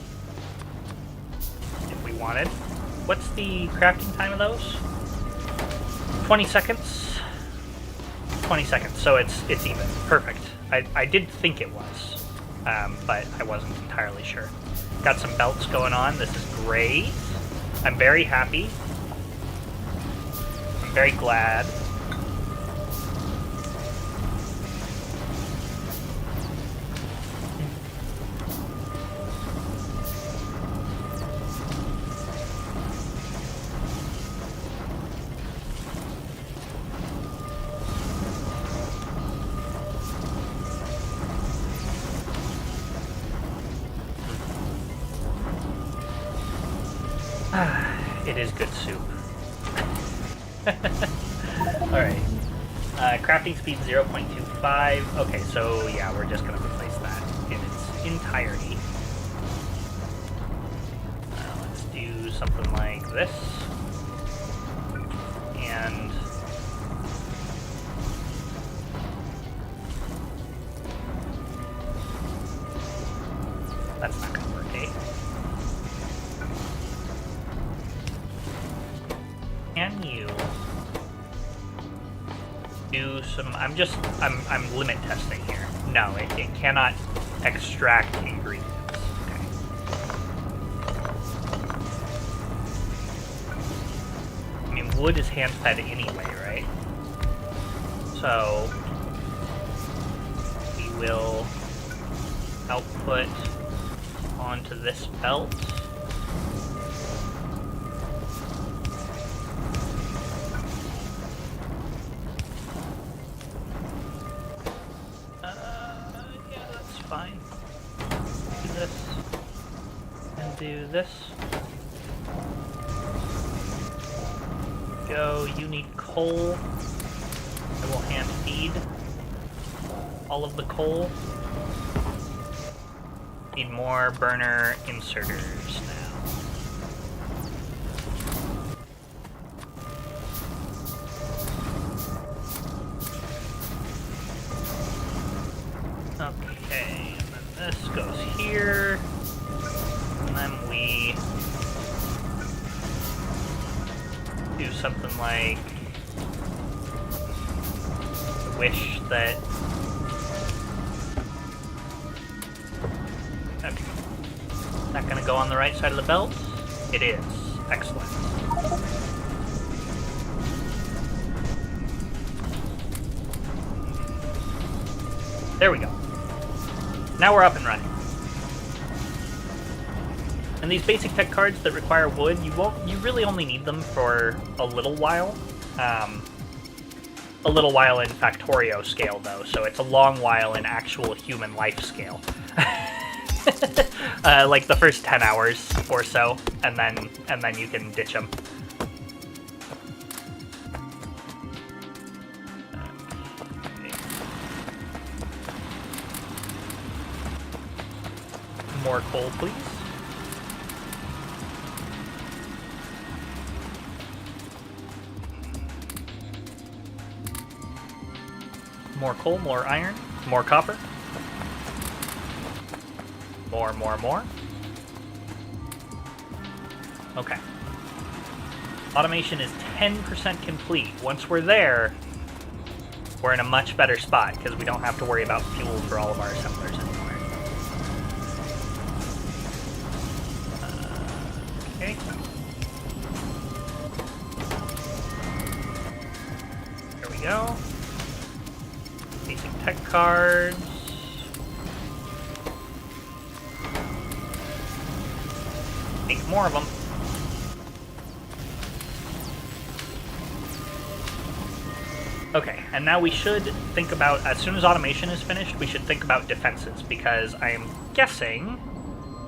if we wanted. What's the crafting time of those? 20 seconds. 20 seconds, so it's even. Perfect. I did think it was, but I wasn't entirely sure. Got some belts going on. This is great. I'm very happy. I'm very glad. It is good soup. Alright. Crafting speed 0.25. Okay, so yeah, we're just going to replace that in its entirety. Let's do something like this. And that's not going to work, eh? Can you do some... I'm limit testing here. No, it cannot extract ingredients. Okay. I mean, wood is hand-fed anyway, right? So we will output onto this belt. Fine. Do this. And do this. Go, you need coal. I will hand feed all of the coal. Need more burner inserters now. Okay, and then this goes here. And then we do something like wish that... Okay. Not gonna go on the right side of the belt? It is. Excellent. There we go. Now we're up and running. And these basic tech cards that require wood, you really only need them for a little while. A little while in Factorio scale, though, so it's a long while in actual human life scale. Like the first 10 hours or so, and then you can ditch them. Okay. More coal, please. More coal, more iron, more copper. More. Okay. Automation is 10% complete. Once we're there, we're in a much better spot because we don't have to worry about fuel for all of our assemblers anymore. Okay. There we go. Basic tech cards. Make more of them. Okay, and now we should think about, as soon as automation is finished, we should think about defenses, because I am guessing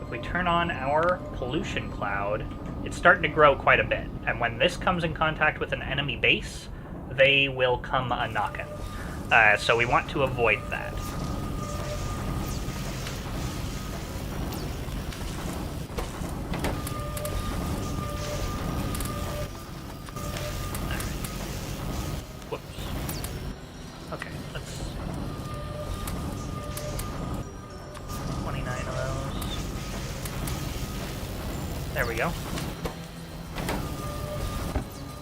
if we turn on our pollution cloud, it's starting to grow quite a bit, and when this comes in contact with an enemy base, they will come a-knockin'. So we want to avoid that. Okay, let's... 29 of those. There we go.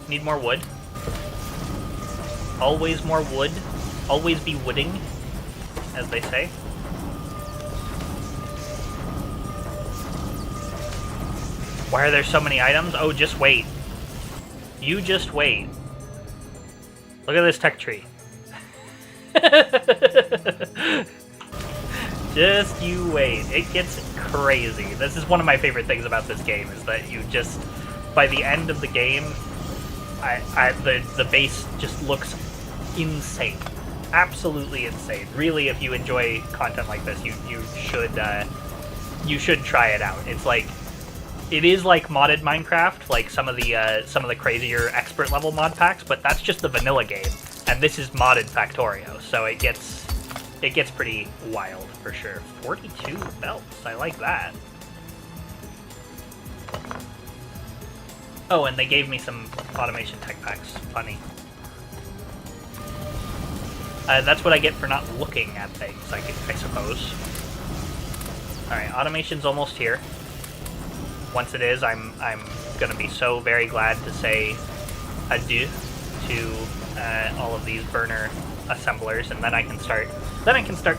Need more wood. Always more wood. Always be wooding, as they say. Why are there so many items? Oh, just wait. You just wait. Look at this tech tree. Just you wait. It gets crazy. This is one of my favorite things about this game, is that you just, by the end of the game, the base just looks insane. Absolutely insane. Really, if you enjoy content like this, you should try it out. It's like, it is like modded Minecraft, like some of the crazier expert level mod packs, but that's just the vanilla game, and this is modded Factorio, so it gets pretty wild for sure. 42 belts, I like that. Oh, and they gave me some automation tech packs. Funny. That's what I get for not looking at things, I suppose. Alright, automation's almost here. Once it is, I'm gonna be so very glad to say adieu to all of these burner assemblers, and then I can start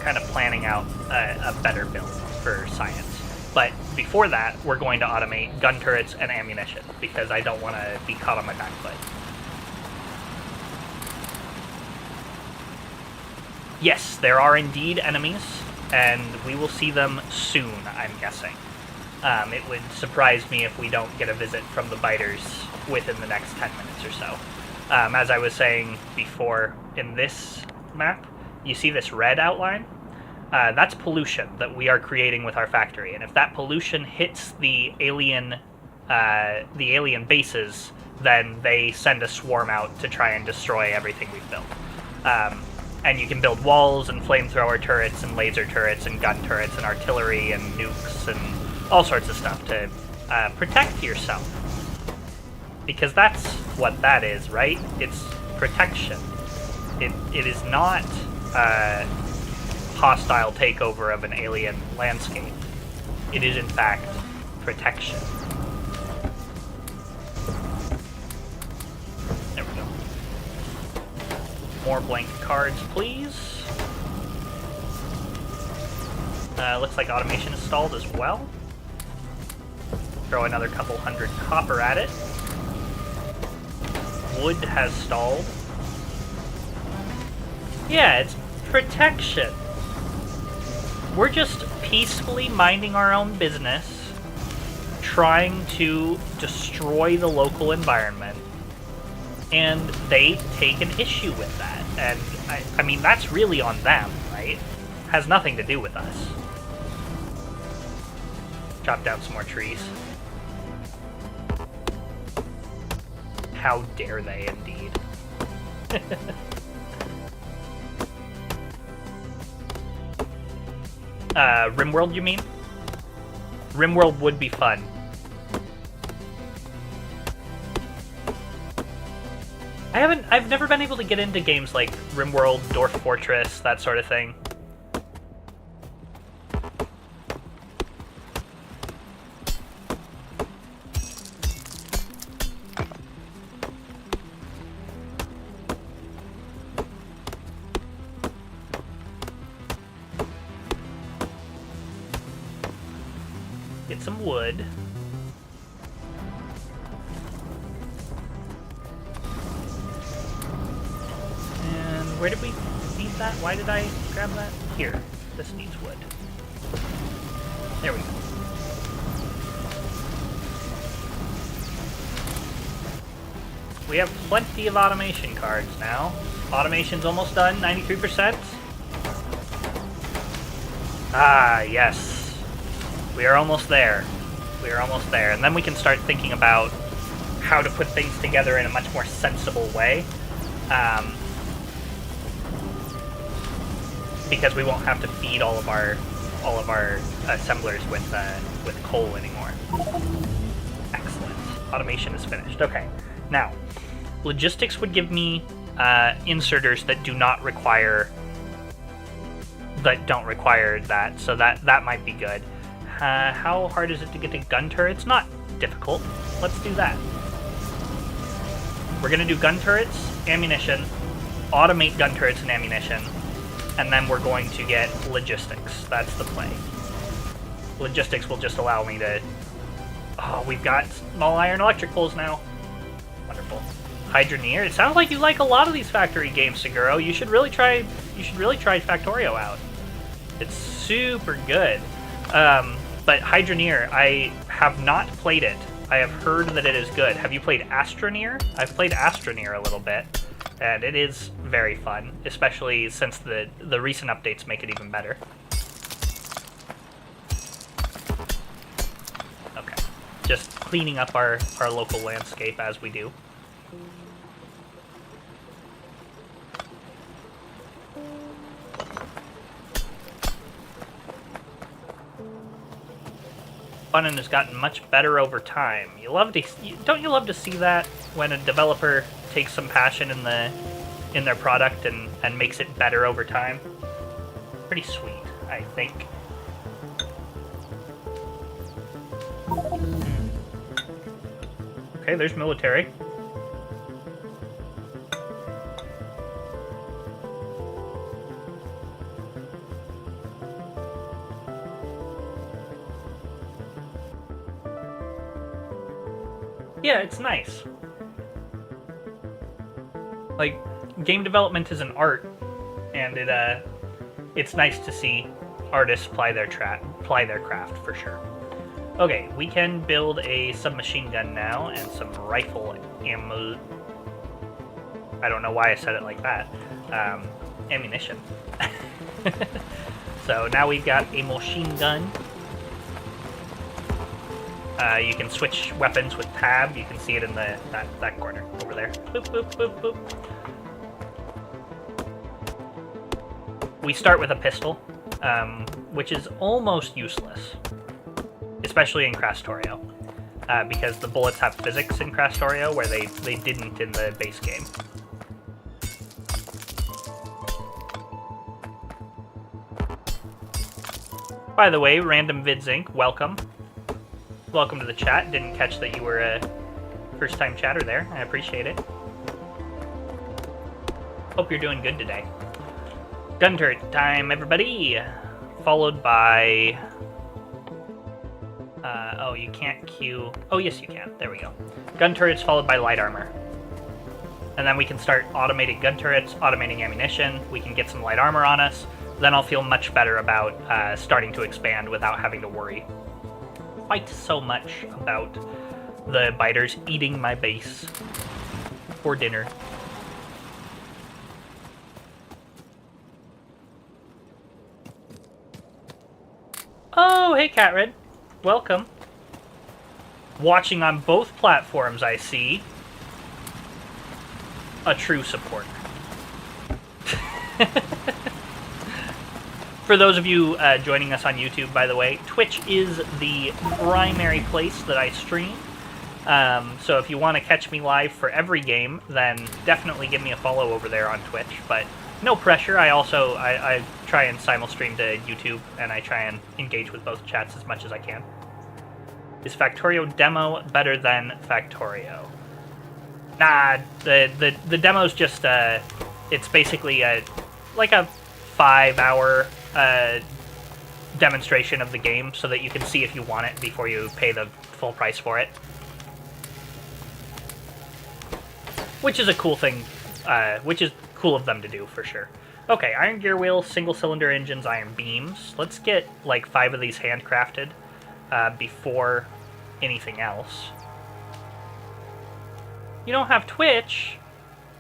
kind of planning out a better build for science. But before that, we're going to automate gun turrets and ammunition, because I don't want to be caught on my back foot. Yes, there are indeed enemies, and we will see them soon, I'm guessing. It would surprise me if we don't get a visit from the biters within the next 10 minutes or so. As I was saying before, in this map, you see this red outline? That's pollution that we are creating with our factory, and if that pollution hits the alien bases, then they send a swarm out to try and destroy everything we've built. And you can build walls and flamethrower turrets and laser turrets and gun turrets and artillery and nukes and all sorts of stuff to protect yourself. Because that's what that is, right? It's protection. It is not hostile takeover of an alien landscape. It is, in fact, protection. There we go. More blank cards, please. Looks like automation is stalled as well. Throw another couple hundred copper at it. Wood has stalled. Yeah, it's protection. We're just peacefully minding our own business, trying to destroy the local environment, and they take an issue with that. And I mean, that's really on them, right? Has nothing to do with us. Chop down some more trees. How dare they, indeed. RimWorld, you mean? RimWorld would be fun. I've never been able to get into games like RimWorld, Dwarf Fortress, that sort of thing. Get some wood. And where did we need that? Why did I grab that? Here. This needs wood. There we go. We have plenty of automation cards now. Automation's almost done, 93%. Ah, yes. We are almost there. We are almost there. And then we can start thinking about how to put things together in a much more sensible way. Because we won't have to feed all of our assemblers with coal anymore. Excellent. Automation is finished. Okay. Now, logistics would give me inserters that don't require that, so that might be good. How hard is it to get to gun turrets? Not difficult. Let's do that. We're going to do gun turrets, ammunition, automate gun turrets and ammunition, and then we're going to get logistics. That's the play. Logistics will just allow me to... Oh, we've got small iron electric poles now. Wonderful. Hydroneer. It sounds like you like a lot of these factory games, Seguro. You should really try Factorio out. It's super good. But Hydroneer, I have not played it. I have heard that it is good. Have you played Astroneer? I've played Astroneer a little bit, and it is very fun, especially since the recent updates make it even better. Okay, just cleaning up our local landscape as we do. Fun has gotten much better over time. Don't you love to see that when a developer takes some passion in their product and makes it better over time? Pretty sweet, I think. Okay, there's military. Yeah, it's nice. Like, game development is an art, and it's nice to see artists ply their craft for sure. Okay, we can build a submachine gun now and some rifle ammo. I don't know why I said it like that. Ammunition. So now we've got a machine gun. You can switch weapons with tab. You can see it in that corner over there. Boop, boop, boop, boop. We start with a pistol, which is almost useless, especially in Krastorio, because the bullets have physics in Krastorio where they didn't in the base game. By the way, Random Vids Inc., welcome. Welcome to the chat. Didn't catch that you were a first-time chatter there. I appreciate it. Hope you're doing good today. Gun turret time, everybody! Followed by... oh, you can't queue... Oh, yes, you can. There we go. Gun turrets followed by light armor. And then we can start automating gun turrets, automating ammunition. We can get some light armor on us. Then I'll feel much better about starting to expand without having to worry. quite so much about the biters eating my base for dinner. Oh, hey Catred. Welcome. Watching on both platforms, I see. A true supporter. For those of you joining us on YouTube, by the way, Twitch is the primary place that I stream. So if you want to catch me live for every game, then definitely give me a follow over there on Twitch. But no pressure. I try and simul-stream to YouTube, and I try and engage with both chats as much as I can. Is Factorio demo better than Factorio? Nah, the demo's just it's basically like a 5-hour demonstration of the game, so that you can see if you want it before you pay the full price for it. Which is a cool thing, which is cool of them to do, for sure. Okay, iron gear wheels, single-cylinder engines, iron beams. Let's get, like, 5 of these handcrafted before anything else. You don't have Twitch?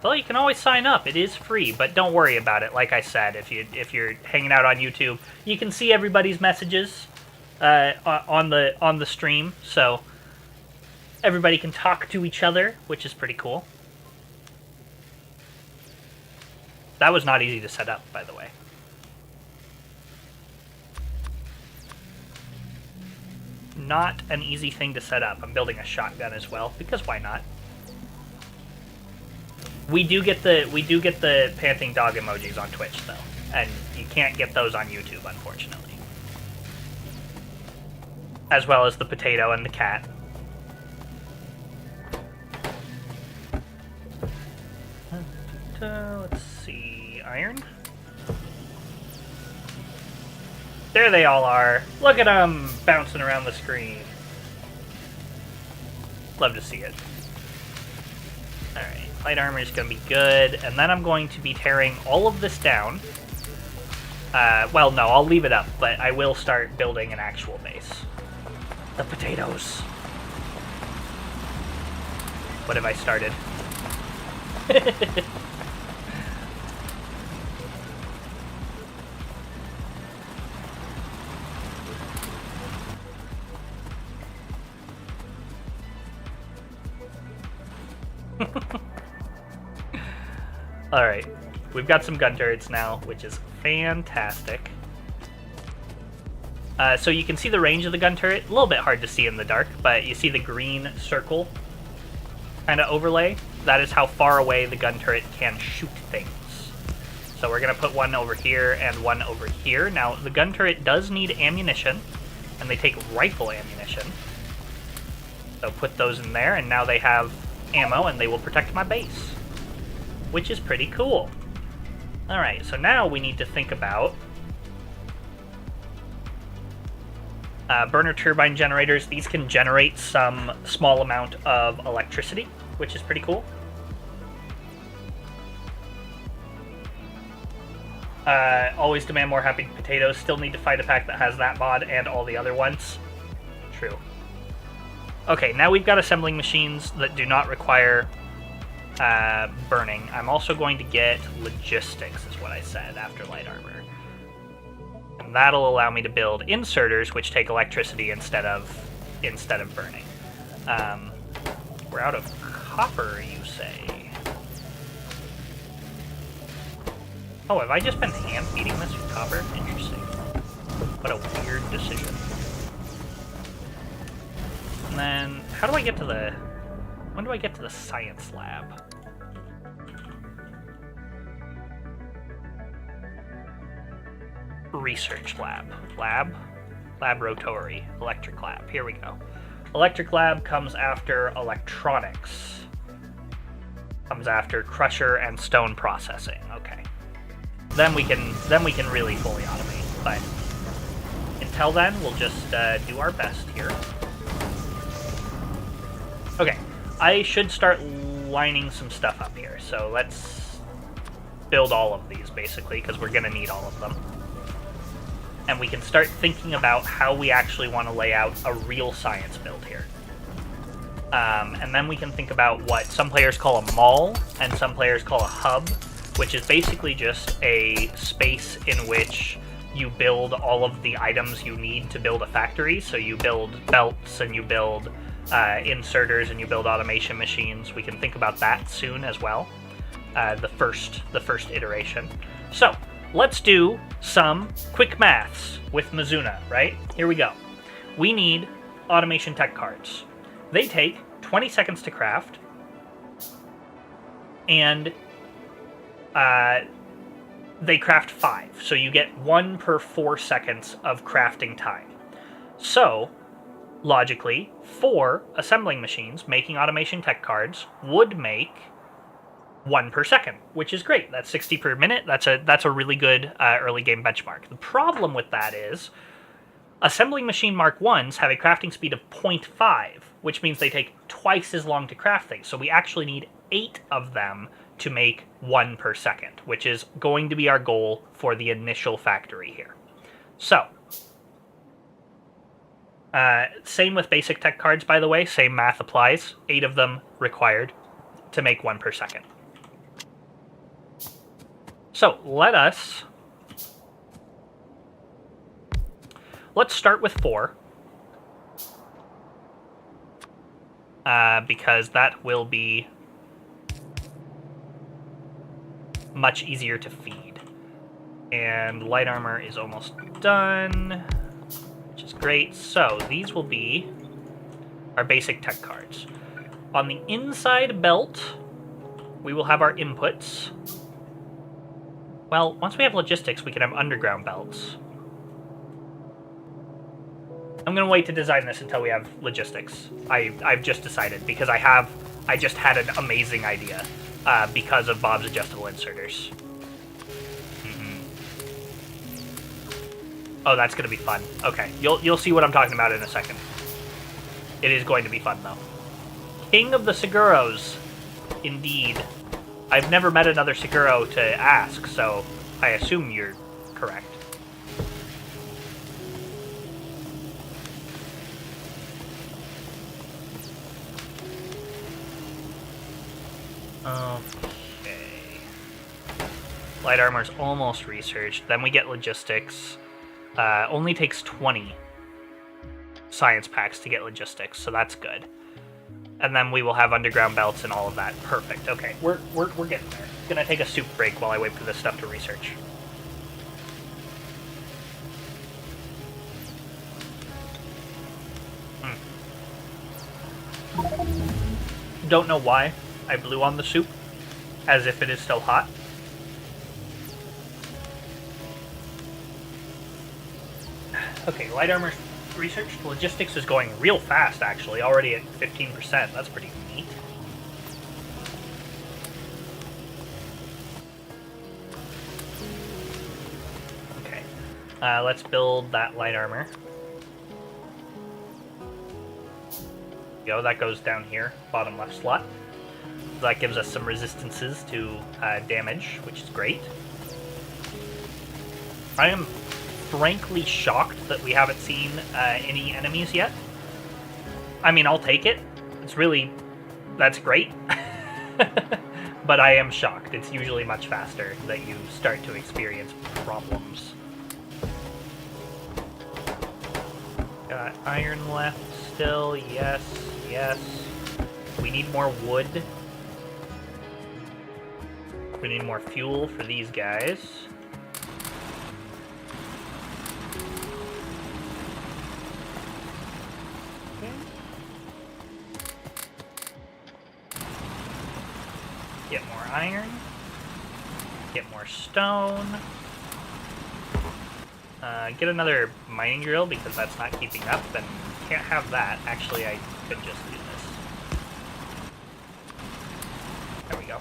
Well, you can always sign up. It is free, but don't worry about it. Like I said, if you're hanging out on YouTube, you can see everybody's messages on the stream, so everybody can talk to each other, which is pretty cool. That was not easy to set up, by the way. Not an easy thing to set up. I'm building a shotgun as well, because why not? We do get the panting dog emojis on Twitch, though, and you can't get those on YouTube, unfortunately. As well as the potato and the cat. Let's see, iron. There they all are. Look at them bouncing around the screen. Love to see it. Alright, light armor is going to be good, and then I'm going to be tearing all of this down. Well, no, I'll leave it up, but I will start building an actual base. The potatoes. What have I started? Alright, we've got some gun turrets now, which is fantastic. So you can see the range of the gun turret. A little bit hard to see in the dark, but you see the green circle kind of overlay. That is how far away the gun turret can shoot things. So we're going to put one over here and one over here. Now, the gun turret does need ammunition, and they take rifle ammunition. So put those in there, and now they have ammo, and they will protect my base, which is pretty cool. Alright, so now we need to think about burner turbine generators. These can generate some small amount of electricity, which is pretty cool. Always demand more happy potatoes. Still need to fight a pack that has that mod and all the other ones. True. Okay, now we've got assembling machines that do not require burning. I'm also going to get logistics, is what I said, after light armor. And that'll allow me to build inserters, which take electricity instead of burning. We're out of copper, you say? Oh, have I just been hand feeding this with copper? Interesting. What a weird decision. And then, how do I get to the... When do I get to the science lab? Research lab. Laboratory. Electric lab. Here we go. Electric lab comes after electronics. Comes after crusher and stone processing. Okay. Then we can really fully automate. But until then, we'll just do our best here. Okay. I should start lining some stuff up here. So let's build all of these, basically, because we're going to need all of them. and we can start thinking about how we actually want to lay out a real science build here. And then we can think about what some players call a mall and some players call a hub, which is basically just a space in which you build all of the items you need to build a factory. So you build belts and you build inserters and you build automation machines. We can think about that soon as well. The first iteration. So let's do some quick maths with Mizuna, right? Here we go. We need automation tech cards. They take 20 seconds to craft, and they craft 5. So you get 1 per 4 seconds of crafting time. So, logically, 4 assembling machines making automation tech cards would make 1 per second, which is great. That's 60 per minute. That's a really good early game benchmark. The problem with that is assembling machine Mark 1s have a crafting speed of 0.5, which means they take twice as long to craft things. So we actually need 8 of them to make 1 per second, which is going to be our goal for the initial factory here. So, same with basic tech cards, by the way. Same math applies. 8 of them required to make 1 per second. So, let's start with 4. Because that will be much easier to feed. And light armor is almost done, which is great. So these will be our basic tech cards. On the inside belt, we will have our inputs. Well, once we have logistics, we can have underground belts. I'm going to wait to design this until we have logistics. I've just decided, because I just had an amazing idea because of Bob's adjustable inserters. Oh, that's going to be fun. Okay, you'll see what I'm talking about in a second. It is going to be fun, though. King of the Seguros. Indeed. I've never met another Seguro to ask, so I assume you're correct. Okay. Light armor's almost researched. Then we get logistics. Only takes 20 science packs to get logistics, so that's good. And then we will have underground belts and all of that. Perfect. Okay, we're getting there. Gonna take a soup break while I wait for this stuff to research. Don't know why I blew on the soup, as if it is still hot. Okay, light armor research. Logistics is going real fast, actually. Already at 15%. That's pretty neat. Okay. Let's build that light armor. Go, that goes down here, bottom left slot. That gives us some resistances to damage, which is great. I am frankly shocked that we haven't seen any enemies yet. I mean, I'll take it. That's great. But I am shocked. It's usually much faster that you start to experience problems. Got iron left still, yes. We need more wood. We need more fuel for these guys. Okay. Get more iron. Get more stone. Get another mining drill because that's not keeping up, and can't have that. Actually, I could just do this. There we go.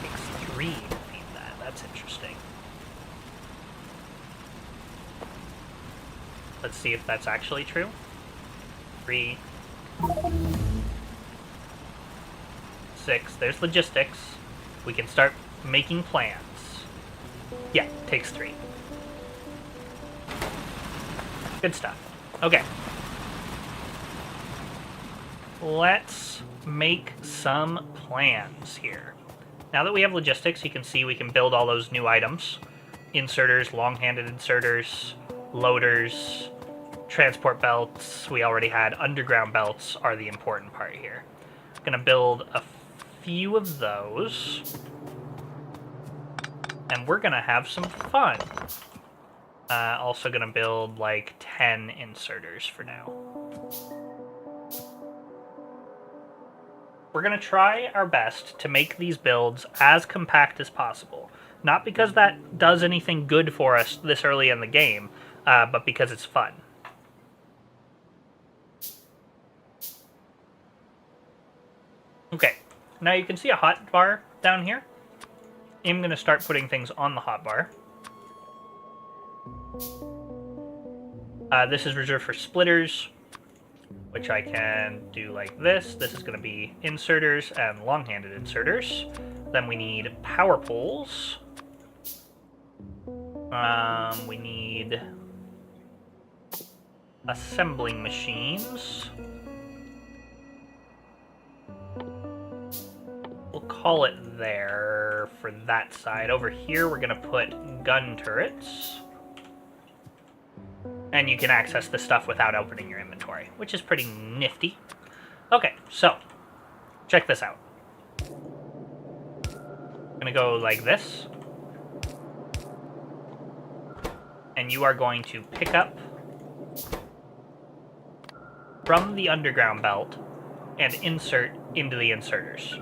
Takes 3 to feed that. That's interesting. Let's see if that's actually true. 3. 6. There's logistics. We can start making plans. Yeah, takes 3. Good stuff. Okay. Let's make some plans here. Now that we have logistics, you can see we can build all those new items. Inserters, long-handed inserters, loaders, transport belts. We already had underground belts are the important part here. Gonna build a few of those. And we're gonna have some fun. Also gonna build like 10 inserters for now. We're gonna try our best to make these builds as compact as possible. Not because that does anything good for us this early in the game, but because it's fun. Okay, now you can see a hotbar down here. I'm gonna start putting things on the hotbar. This is reserved for splitters, which I can do like this. This is going to be inserters and long-handed inserters. Then we need power poles. We need assembling machines. We'll call it there for that side. Over here, we're going to put gun turrets. And you can access this stuff without opening your inventory, which is pretty nifty. Okay, so, check this out. I'm gonna go like this. And you are going to pick up from the underground belt and insert into the inserters.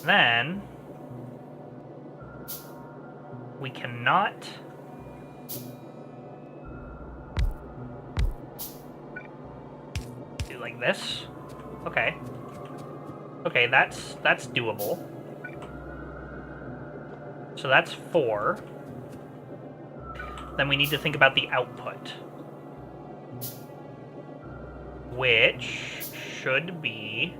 Then, we cannot... like this. Okay. Okay, that's doable. So that's 4. Then we need to think about the output, which should be...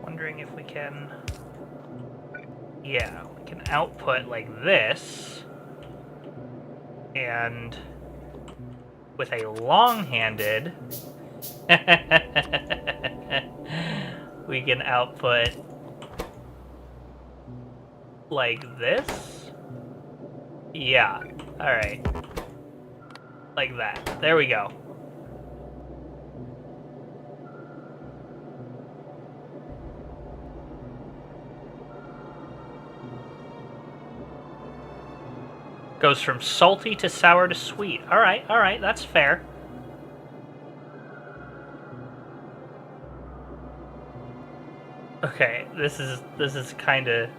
Wondering if we can... Yeah, we can output like this, and with a long-handed, we can output like this. Yeah, alright. Like that. There we go. Goes from salty to sour to sweet. Alright, that's fair. Okay, this is kinda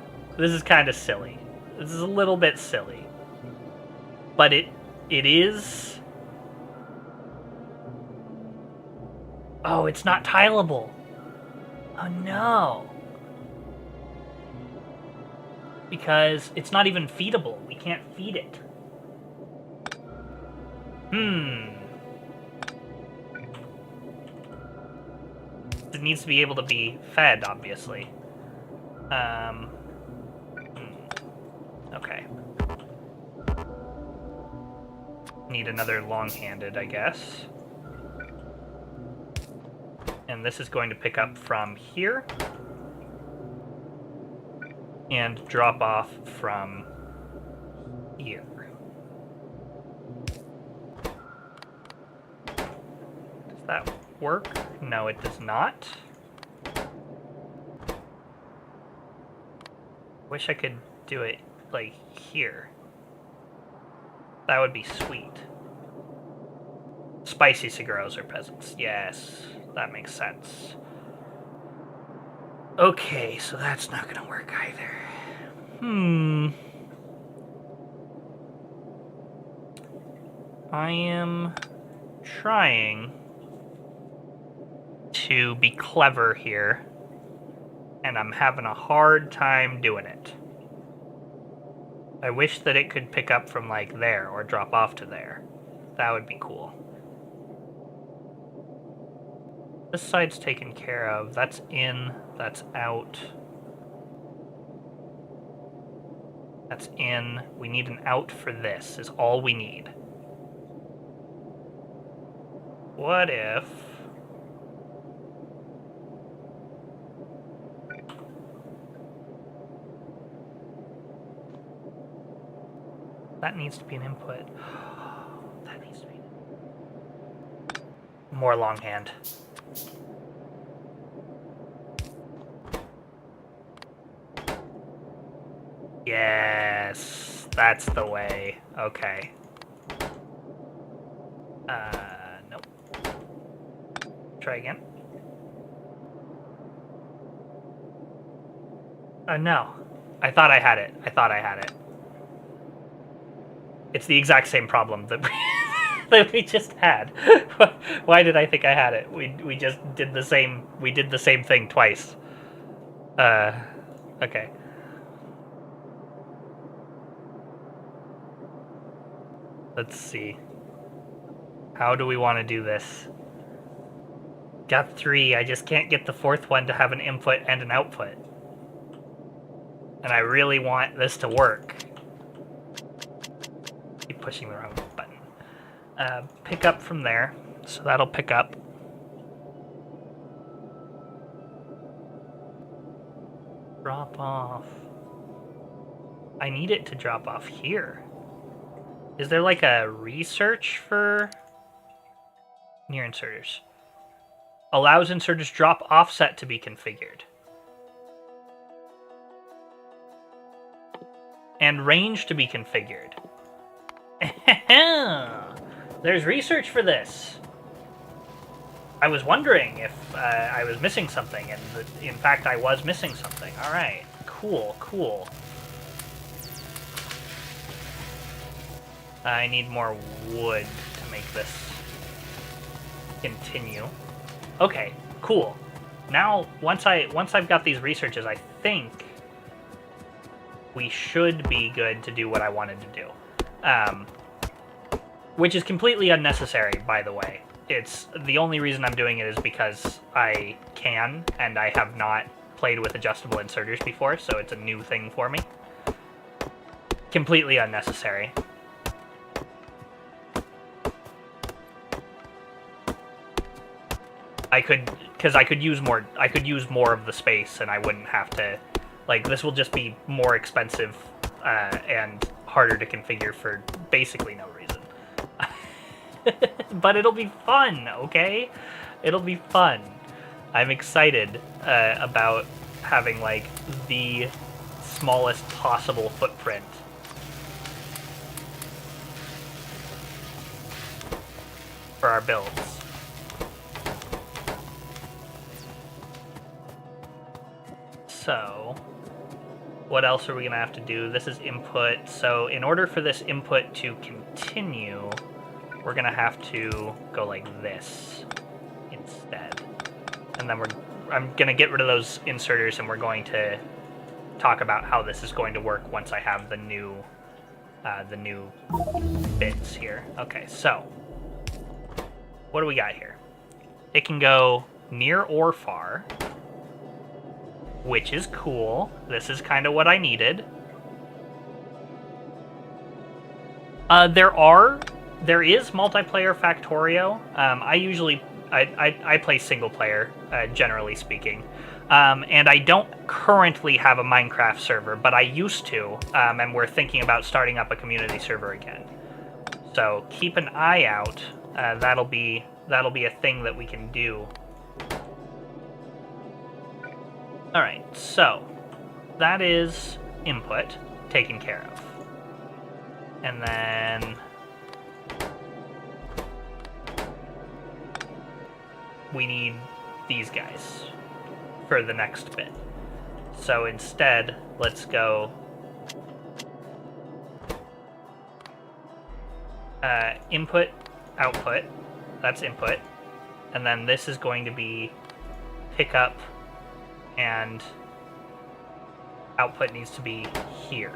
silly. This is a little bit silly. But it is... Oh, it's not tileable. Oh no. Because it's not even feedable. We can't feed it. It needs to be able to be fed, obviously. Okay. Need another long-handed, I guess. And this is going to pick up from here. And drop off from here. Does that work? No, it does not. Wish I could do it, like, here. That would be sweet. Spicy cigaros are peasants. Yes, that makes sense. Okay, so that's not gonna work either. I am trying to be clever here, and I'm having a hard time doing it. I wish that it could pick up from, like, there or drop off to there. That would be cool. This side's taken care of. That's in, that's out. That's in. We need an out for this, is all we need. What if... that needs to be an input. That needs to be... more longhand. Yes, that's the way. Okay. Nope. Try again. No. I thought I had it. I thought I had it. It's the exact same problem that that we just had. Why did I think I had it? We just did the same. We did the same thing twice. Okay. Let's see. How do we want to do this? Got 3. I just can't get the 4th one to have an input and an output. And I really want this to work. Keep pushing the wrong button. Pick up from there. So that'll pick up. Drop off. I need it to drop off here. Is there like a research for near inserters? Allows inserters drop offset to be configured. And range to be configured. There's research for this. I was wondering if I was missing something, and in fact I was missing something. Alright, cool, cool. I need more wood to make this continue. Okay, cool. Now, once I've got these researches, I think we should be good to do what I wanted to do. Which is completely unnecessary, by the way. It's the only reason I'm doing it is because I can, and I have not played with adjustable inserters before, so it's a new thing for me. Completely unnecessary. I could use more of the space, and I wouldn't have to, like, this will just be more expensive and harder to configure for basically no reason. But it'll be fun, okay? It'll be fun. I'm excited about having, like, the smallest possible footprint for our builds. So, what else are we going to have to do? This is input. So, in order for this input to continue, we're going to have to go like this instead. And then I'm going to get rid of those inserters, and we're going to talk about how this is going to work once I have the new bits here. Okay, so what do we got here? It can go near or far, which is cool. This is kind of what I needed. There is multiplayer Factorio. I play single player, generally speaking. And I don't currently have a Minecraft server, but I used to, and we're thinking about starting up a community server again. So keep an eye out. That'll be a thing that we can do. Alright, so that is input taken care of. And then we need these guys for the next bit. So instead, let's go input, output. That's input. And then this is going to be pickup, and output needs to be here.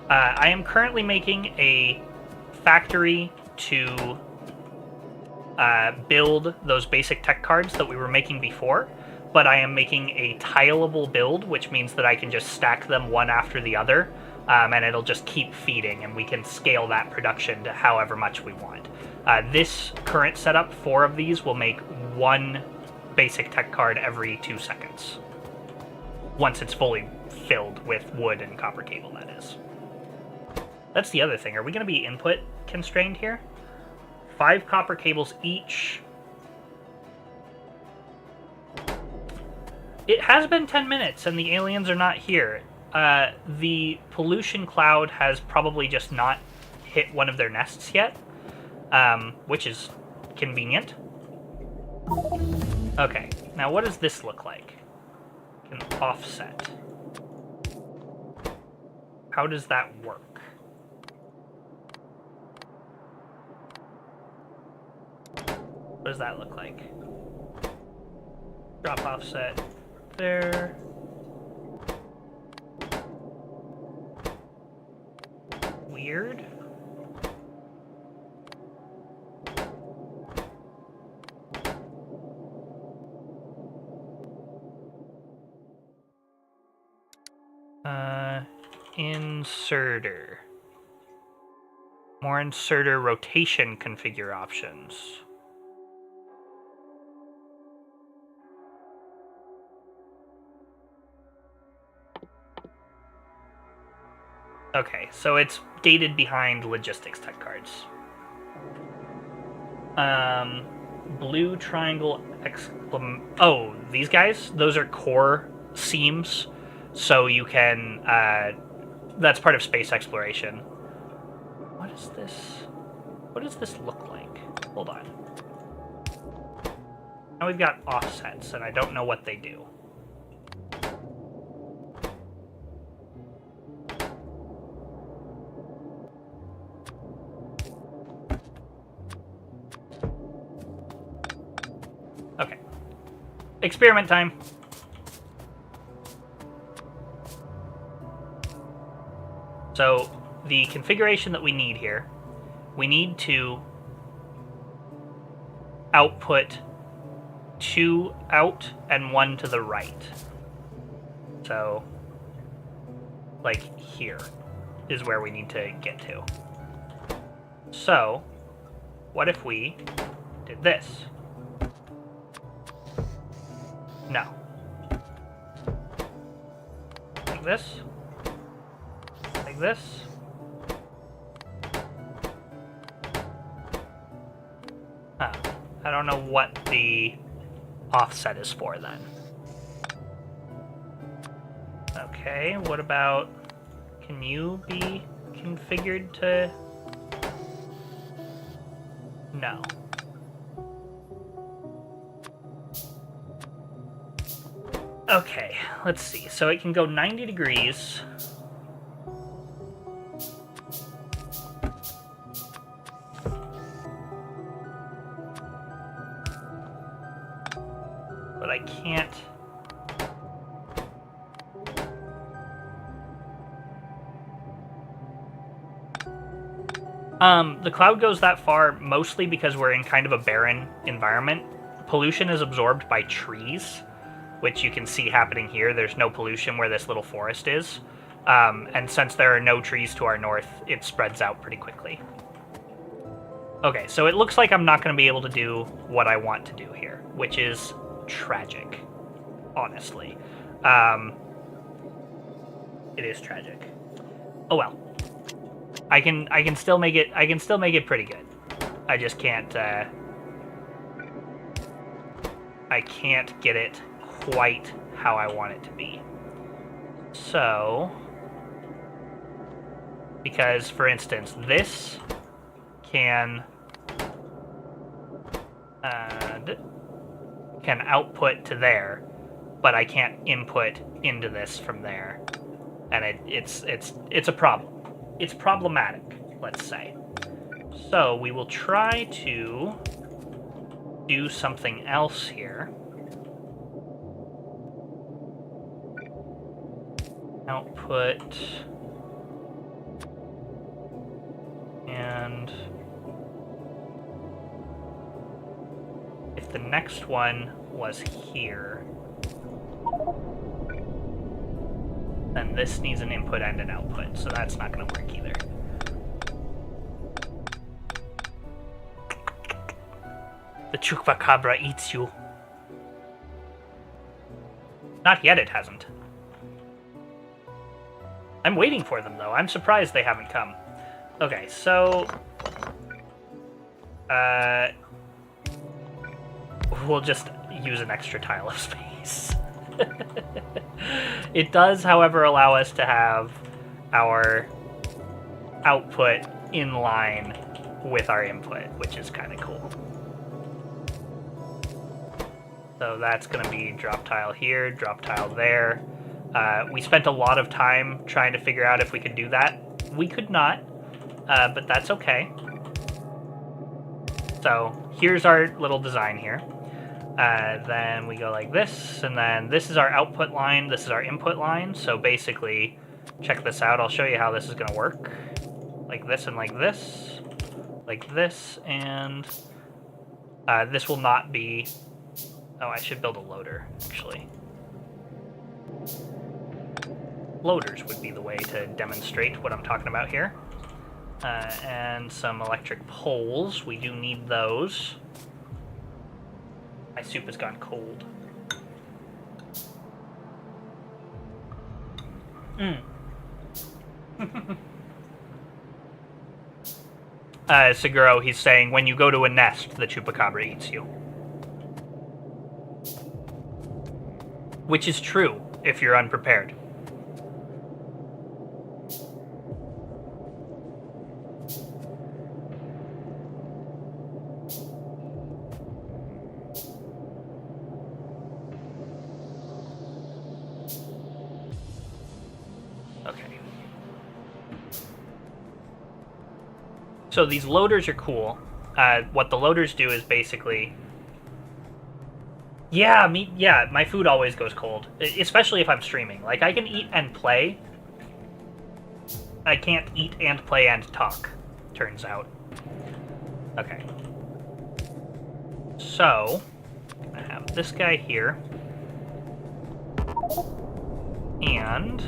I am currently making a factory to build those basic tech cards that we were making before, but I am making a tileable build, which means that I can just stack them one after the other, and it'll just keep feeding, and we can scale that production to however much we want. This current setup, 4 of these, will make 1 basic tech card every 2 seconds. Once it's fully filled with wood and copper cable, that is. That's the other thing. Are we going to be input constrained here? 5 copper cables each. It has been 10 minutes and the aliens are not here. The pollution cloud has probably just not hit one of their nests yet, which is convenient. Okay, now what does this look like? Can offset. How does that work? What does that look like? Drop offset there. Weird. Inserter. More inserter rotation configure options. Okay, so it's gated behind logistics tech cards. Blue triangle Oh, these guys? Those are core seams, so you can, that's part of space exploration. What is this? What does this look like? Hold on. Now we've got offsets, and I don't know what they do. Okay. Experiment time. So, the configuration that we need here, we need to output 2 out and 1 to the right. So, like here is where we need to get to. So, what if we did this? No. Like this. Like this. Oh, I don't know what the offset is for then. Okay, what about... Can you be configured to... No. Okay, let's see. So it can go 90 degrees. But I can't... The cloud goes that far mostly because we're in kind of a barren environment. Pollution is absorbed by trees, which you can see happening here. There's no pollution where this little forest is. And since there are no trees to our north, it spreads out pretty quickly. Okay, so it looks like I'm not going to be able to do what I want to do here, which is tragic, honestly. It is tragic. Oh well. I can still make it pretty good. I just can't I can't get it quite how I want it to be. So, because for instance, this can output to there, but I can't input into this from there, and it's a problem. It's problematic, let's say. So we will try to do something else here. Output And if the next one was here, then this needs an input and an output, so that's not going to work either. The chupacabra eats you. Not yet, it hasn't. I'm waiting for them, though. I'm surprised they haven't come. Okay, so... we'll just use an extra tile of space. It does, however, allow us to have our output in line with our input, which is kind of cool. So that's going to be drop tile here, drop tile there. We spent a lot of time trying to figure out if we could do that. We could not, but that's okay. So here's our little design here. Then we go like this, and then this is our output line, this is our input line. So basically, check this out, I'll show you how this is going to work. Like this and like this, and this will not be... Oh, I should build a loader, actually. Loaders would be the way to demonstrate what I'm talking about here. And some electric poles, we do need those. My soup has gone cold. Seguro, he's saying, when you go to a nest, the chupacabra eats you. Which is true, if you're unprepared. Okay. So these loaders are cool. What the loaders do is basically... Yeah, my food always goes cold, especially if I'm streaming. Like, I can eat and play. I can't eat and play and talk, turns out. Okay. So, I have this guy here. And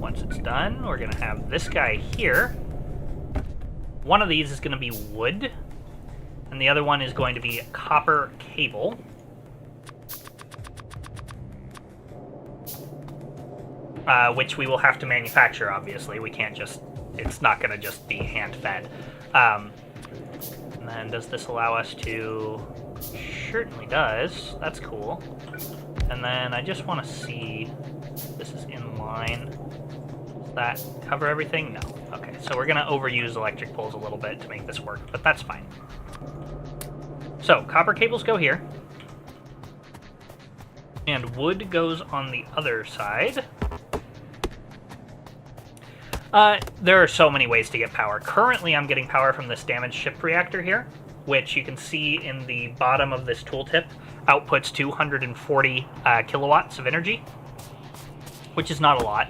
once it's done, we're going to have this guy here. One of these is going to be wood, and the other one is going to be copper cable. Which we will have to manufacture, obviously. We can't just... It's not going to just be hand-fed. And then does this allow us to... Certainly does. That's cool. And then I just want to see if this is in line. Does that cover everything? No. Okay, so we're going to overuse electric poles a little bit to make this work, but that's fine. So, copper cables go here. And wood goes on the other side. There are so many ways to get power. Currently, I'm getting power from this damaged ship reactor here, which you can see in the bottom of this tooltip outputs 240 kilowatts of energy, which is not a lot.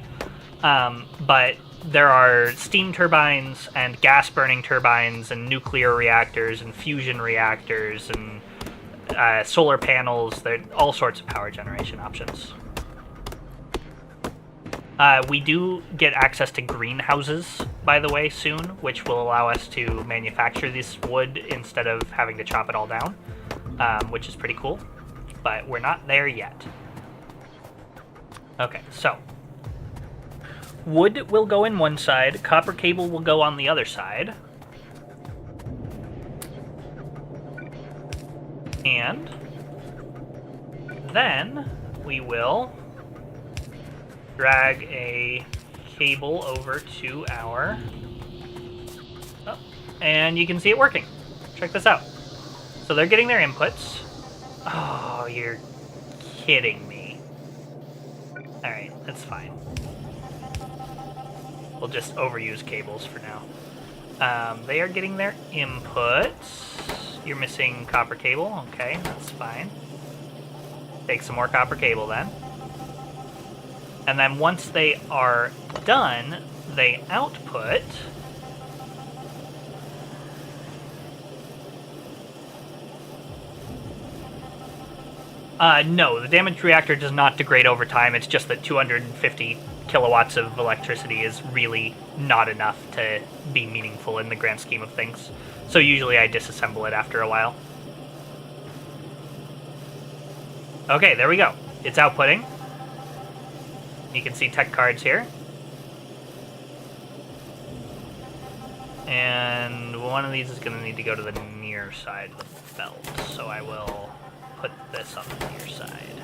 But there are steam turbines and gas-burning turbines and nuclear reactors and fusion reactors and solar panels. There are all sorts of power generation options. We do get access to greenhouses, by the way, soon, which will allow us to manufacture this wood instead of having to chop it all down, which is pretty cool, but we're not there yet. Okay, so wood will go in one side, copper cable will go on the other side, and then we will drag a cable over to our... Oh, and you can see it working. Check this out. So they're getting their inputs. Oh, you're kidding me. Alright, that's fine. We'll just overuse cables for now. They are getting their inputs. You're missing copper cable. Okay, that's fine. Take some more copper cable then. And then once they are done, they output No, the damaged reactor does not degrade over time. It's just that 250 kilowatts of electricity is really not enough to be meaningful in the grand scheme of things. So usually I disassemble it after a while. Okay, there we go. It's outputting. You can see tech cards here. And one of these is going to need to go to the near side of the belt, so I will put this on the near side.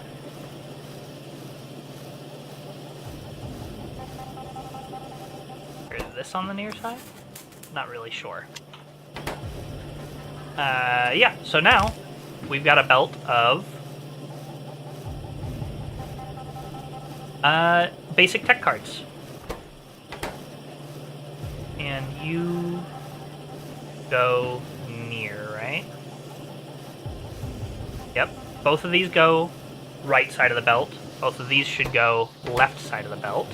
Or is this on the near side? Not really sure. Yeah, so now we've got a belt of basic tech cards. And you go near, right? Yep. Both of these go right side of the belt. Both of these should go left side of the belt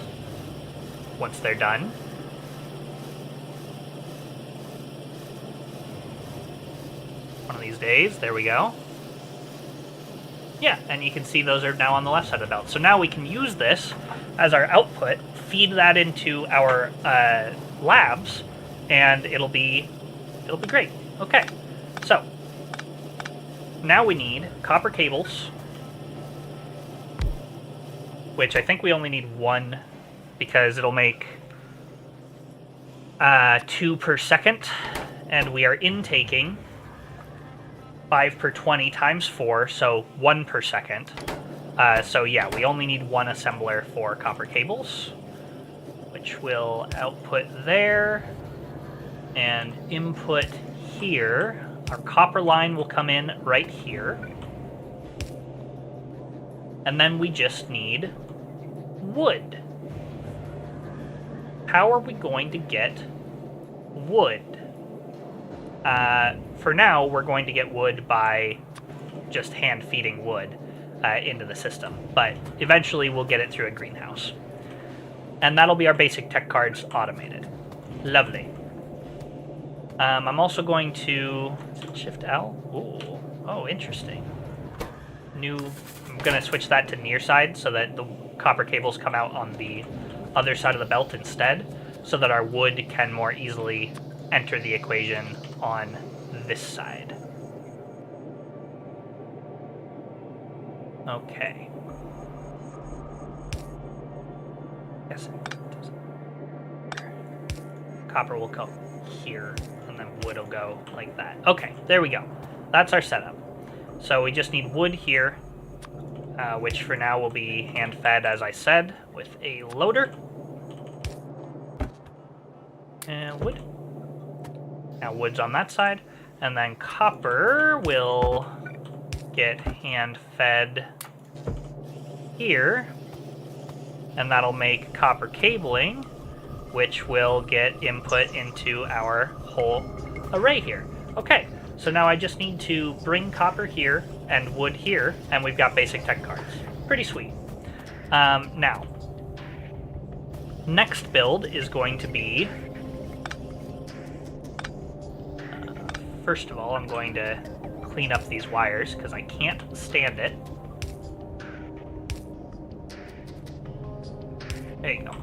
once they're done. One of these days. There we go. Yeah, and you can see those are now on the left side of the belt. So now we can use this as our output, feed that into our labs, and it'll be great. Okay, so now we need copper cables, which I think we only need one because it'll make 2 per second, and we are intaking 5 per 20 times 4, so 1 per second. So yeah, we only need one assembler for copper cables, which will output there and input here. Our copper line will come in right here. And then we just need wood. How are we going to get wood? For now, we're going to get wood by just hand feeding wood into the system, but eventually we'll get it through a greenhouse. And that'll be our basic tech cards automated. Lovely. I'm also going to Shift L. Ooh. Oh, interesting. I'm going to switch that to near side so that the copper cables come out on the other side of the belt instead, so that our wood can more easily enter the equation on this side. Okay. Yes, it doesn't. Copper will go here, and then wood will go like that. Okay, there we go. That's our setup. So we just need wood here, which for now will be hand-fed, as I said, with a loader. And wood. Now wood's on that side, and then copper will get hand-fed here, and that'll make copper cabling, which will get input into our whole array here. Okay, so now I just need to bring copper here and wood here, and we've got basic tech cards. Pretty sweet. Now, next build is going to be... first of all, I'm going to clean up these wires, because I can't stand it. There you go.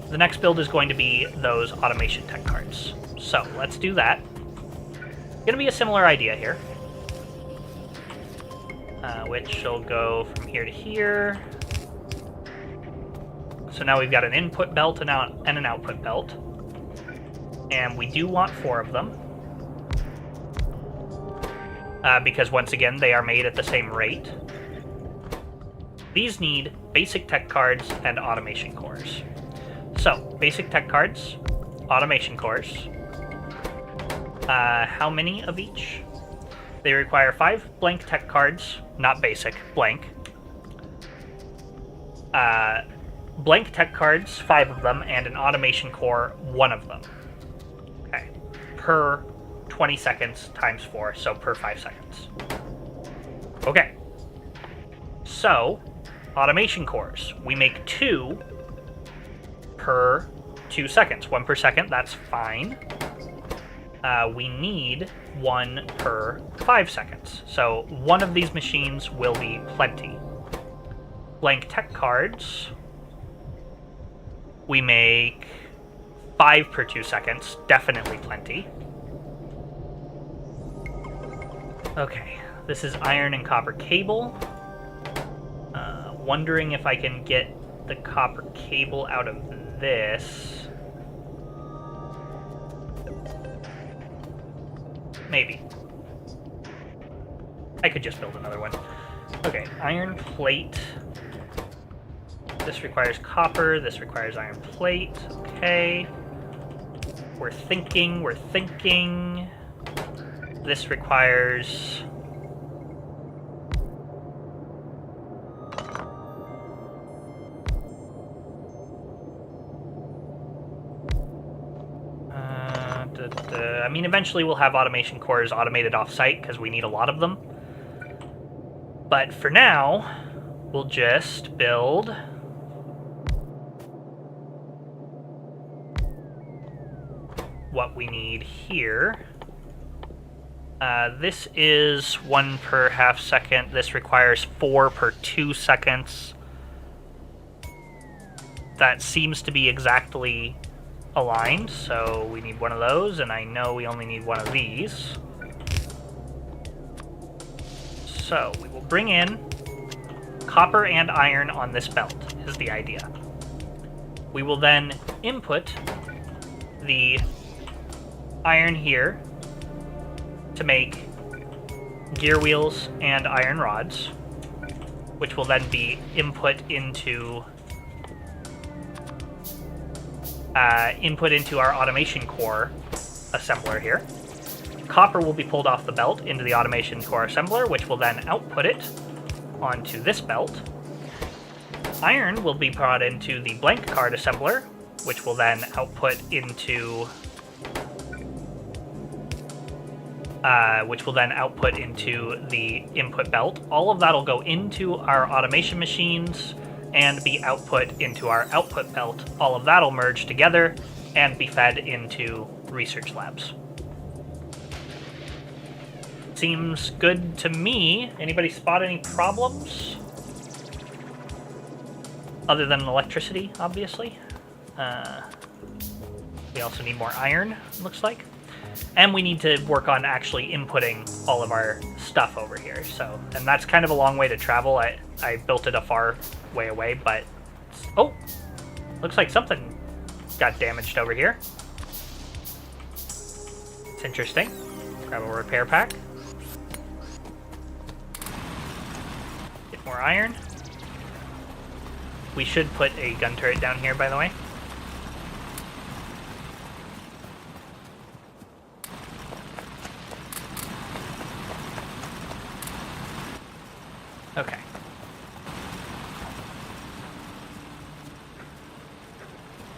The next build is going to be those automation tech cards. So let's do that. Going to be a similar idea here, which will go from here to here. So now we've got an input belt and an output belt, and we do want 4 of them because once again they are made at the same rate. These need basic tech cards and automation cores. So, basic tech cards, automation cores. How many of each? They require 5 blank tech cards, not basic, blank. Blank tech cards, 5 of them, and an automation core, 1 of them. Okay, per 20 seconds times 4, so per 5 seconds. Okay, so automation cores, we make 2 per 2 seconds. 1 per second, that's fine. we need 1 per 5 seconds. So one of these machines will be plenty. Blank tech cards, we make 5 per 2 seconds, definitely plenty. Okay, this is iron and copper cable. Wondering if I can get the copper cable out of this. Maybe. I could just build another one. Okay, iron plate. This requires copper, this requires iron plate. Okay. We're thinking. This requires... I mean, eventually we'll have automation cores automated off-site because we need a lot of them. But for now, we'll just build what we need here. This is 1 per half second. This requires 4 per 2 seconds. That seems to be exactly aligned, so we need one of those, and I know we only need one of these. So we will bring in copper and iron on this belt, is the idea. We will then input the iron here to make gear wheels and iron rods, which will then be input into our automation core assembler here. Copper will be pulled off the belt into the automation core assembler, which will then output it onto this belt. Iron will be brought into the blank card assembler, which will then output into the input belt. All of that will go into our automation machines and be output into our output belt. All of that will merge together and be fed into research labs. Seems good to me. Anybody spot any problems? Other than electricity, obviously. We also need more iron, looks like. And we need to work on actually inputting all of our stuff over here. So, and that's kind of a long way to travel. I built it a far way away, but... Oh! Looks like something got damaged over here. It's interesting. Grab a repair pack. Get more iron. We should put a gun turret down here, by the way. Okay.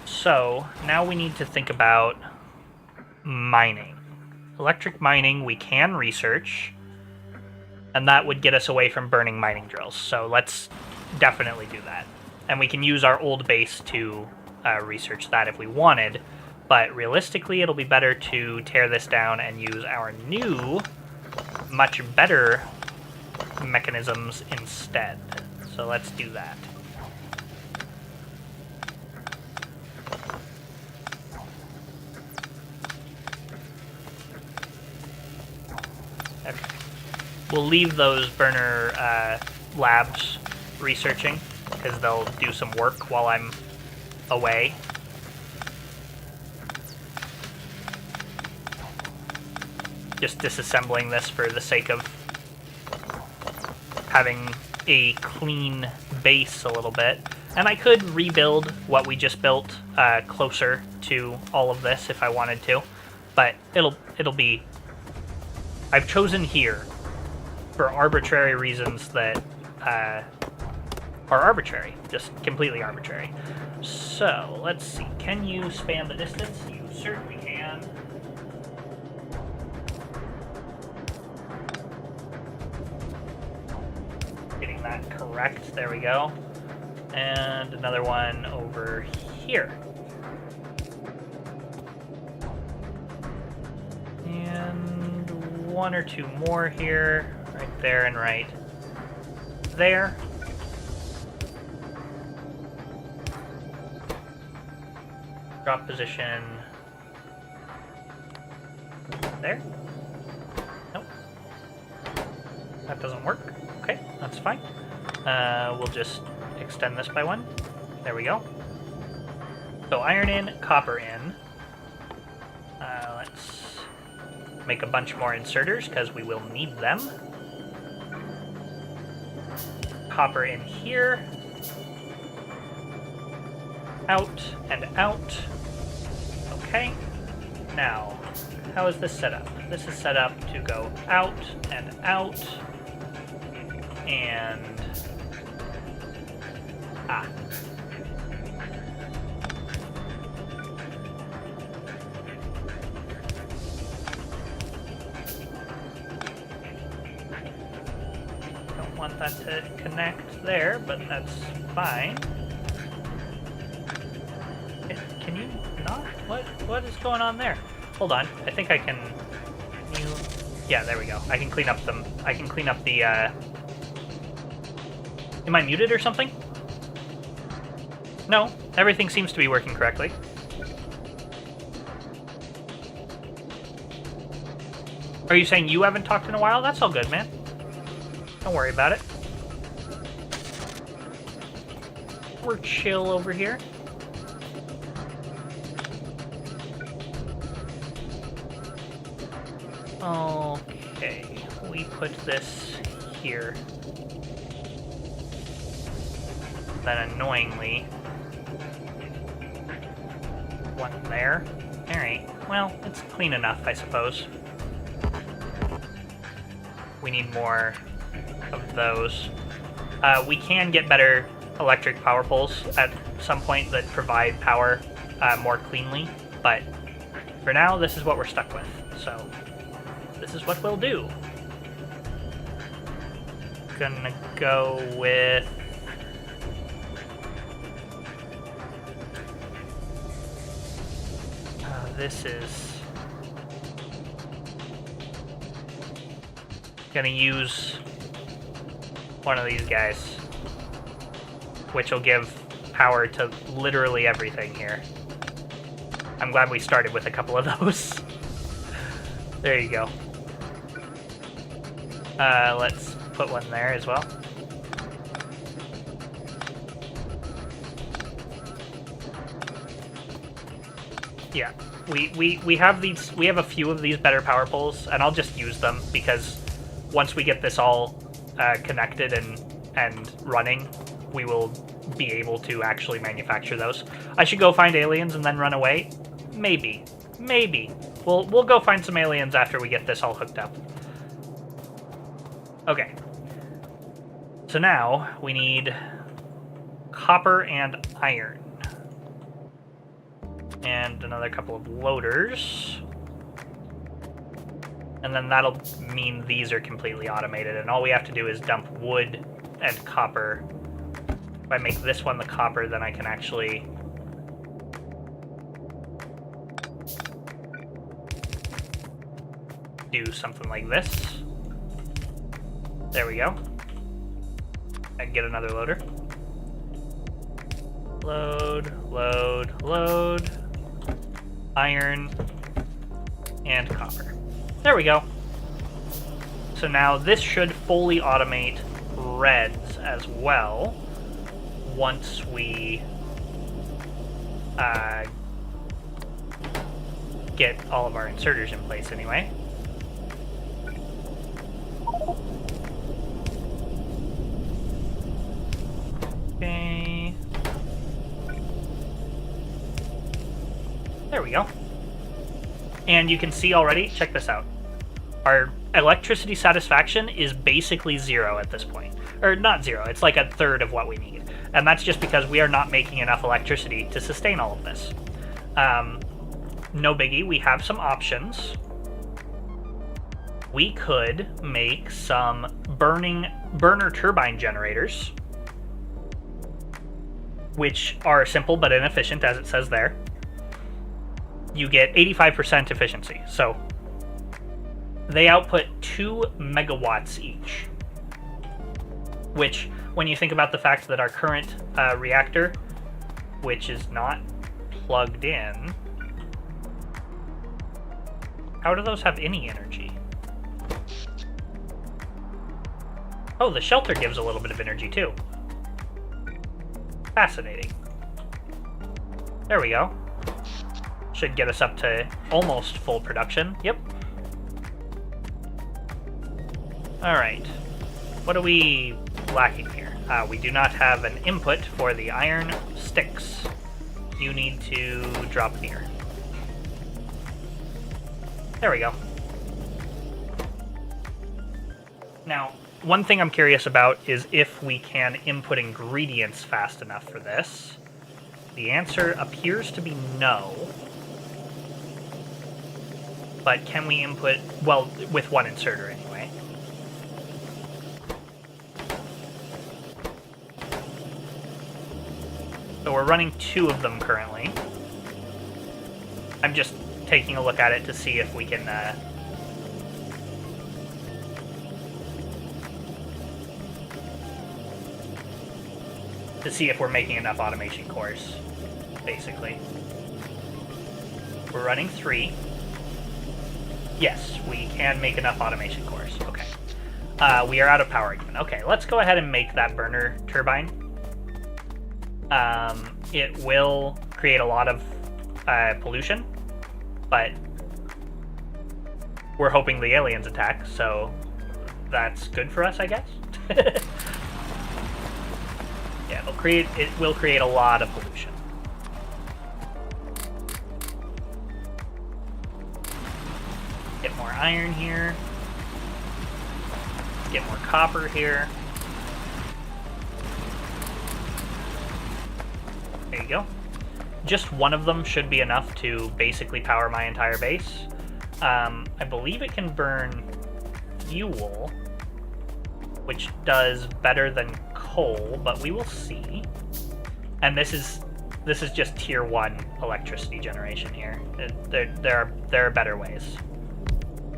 So, now we need to think about mining. Electric mining we can research, and that would get us away from burning mining drills. So let's definitely do that. And we can use our old base to research that if we wanted, but realistically it'll be better to tear this down and use our new, much better mechanisms instead. So let's do that. Okay. We'll leave those burner labs researching, because they'll do some work while I'm away. Just disassembling this for the sake of having a clean base a little bit. And I could rebuild what we just built closer to all of this if I wanted to, but it'll be... I've chosen here for arbitrary reasons that are arbitrary, just completely arbitrary. So, let's see, can you span the distance? You certainly can. Getting that correct, there we go. And another one over here. one or two more here, right there and right there. Drop position there. Nope. That doesn't work. Okay, that's fine. We'll just extend this by one. There we go. So iron in, copper in. Let's make a bunch more inserters because we will need them. Copper in here. Out and out. Okay. Now, how is this set up? This is set up to go out and out. And... ah. Don't want that to connect there, but that's fine. Can you not? What is going on there? Hold on. I think I can... yeah, there we go. I can clean up some... I can clean up the, Am I muted or something? No. Everything seems to be working correctly. Are you saying you haven't talked in a while? That's all good, man. Don't worry about it. We're chill over here. Okay, we put this here. Then annoyingly, one there. Alright, well, it's clean enough, I suppose. We need more of those. We can get better electric power poles at some point that provide power more cleanly, but for now, this is what we're stuck with, so this is what we'll do. Gonna go with... this is... gonna use one of these guys, which will give power to literally everything here. I'm glad we started with a couple of those. There you go. Let's put one there as well. Yeah, we have these. We have a few of these better power poles, and I'll just use them because once we get this all connected and running, we will be able to actually manufacture those. I should go find aliens and then run away. Maybe. We'll go find some aliens after we get this all hooked up. Okay. So now we need copper and iron. And another couple of loaders. And then that'll mean these are completely automated, and all we have to do is dump wood and copper. If I make this one the copper, then I can actually... do something like this. There we go. I can get another loader. Load. Iron and copper. There we go. So now this should fully automate reds as well once we get all of our inserters in place anyway. Okay. There we go. And you can see already, check this out. Our electricity satisfaction is basically 0 at this point. Or not 0, it's like a third of what we need. And that's just because we are not making enough electricity to sustain all of this. No biggie, we have some options. We could make some burner turbine generators, which are simple but inefficient, as it says there. You get 85% efficiency, so They output 2 megawatts each. Which, when you think about the fact that our current reactor, which is not plugged in... How do those have any energy? Oh, the shelter gives a little bit of energy too. Fascinating. There we go. Should get us up to almost full production. Yep. Alright. What are we lacking here? We do not have an input for the iron sticks. You need to drop near. There we go. Now, one thing I'm curious about is if we can input ingredients fast enough for this. The answer appears to be no. But can we input, well, with one inserter anyway. So we're running 2 of them currently. I'm just taking a look at it to see if we can to see if we're making enough automation cores, basically. We're running 3. Yes, we can make enough automation cores. Okay. We are out of power again. Okay, let's go ahead and make that burner turbine. It will create a lot of pollution, but we're hoping the aliens attack, so that's good for us, I guess. Yeah, it will create a lot of pollution. Get more iron here. Get more copper here. There you go. Just one of them should be enough to basically power my entire base. I believe it can burn fuel, which does better than coal, but we will see. And this is just tier 1 electricity generation here. There are better ways.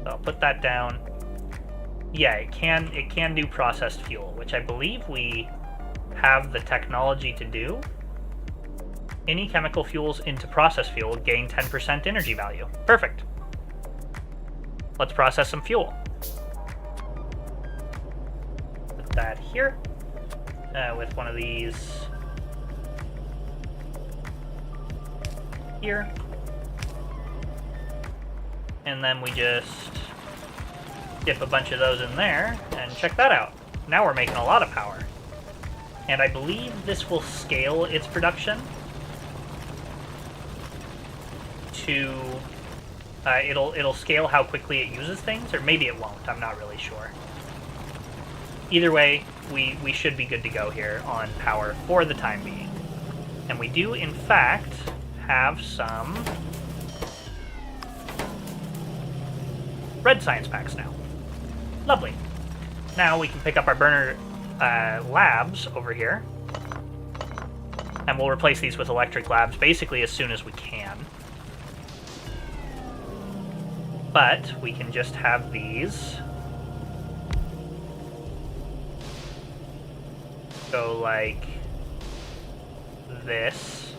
So I'll put that down. Yeah, it can do processed fuel, which I believe we have the technology to do. Any chemical fuels into processed fuel gain 10% energy value. Perfect. Let's process some fuel. Put that here with one of these here. And then we just dip a bunch of those in there and check that out. Now we're making a lot of power. And I believe this will scale its production to it'll scale how quickly it uses things, or maybe it won't. I'm not really sure. Either way, we should be good to go here on power for the time being. And we do, in fact, have some red science packs now. Lovely. Now we can pick up our burner labs over here, and we'll replace these with electric labs basically as soon as we can. But we can just have these go like this.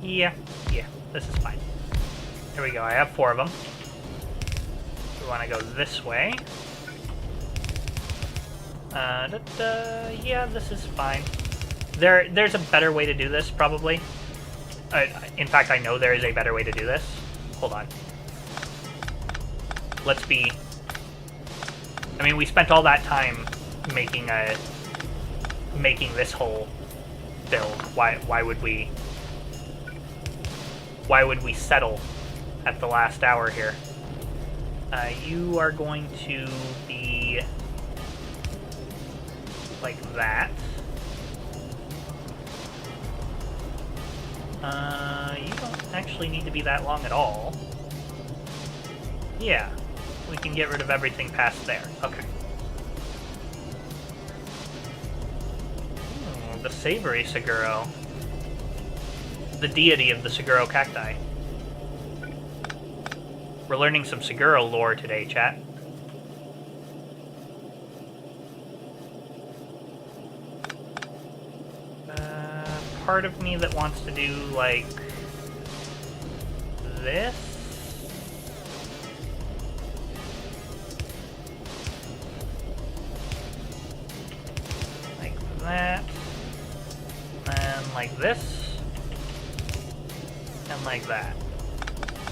Yeah, this is fine. There we go, I have 4 of them. We want to go this way. Yeah, this is fine. There's a better way to do this, probably. In fact, I know there is a better way to do this. Hold on. Let's be... I mean, we spent all that time making this whole build. Why would we settle at the last hour here? You are going to be like that. You don't actually need to be that long at all. Yeah, we can get rid of everything past there. Okay. The savory Seguro. The deity of the Seguro cacti. We're learning some Seguro lore today, chat. Part of me that wants to do, like, this. Like that. And like this. And like that.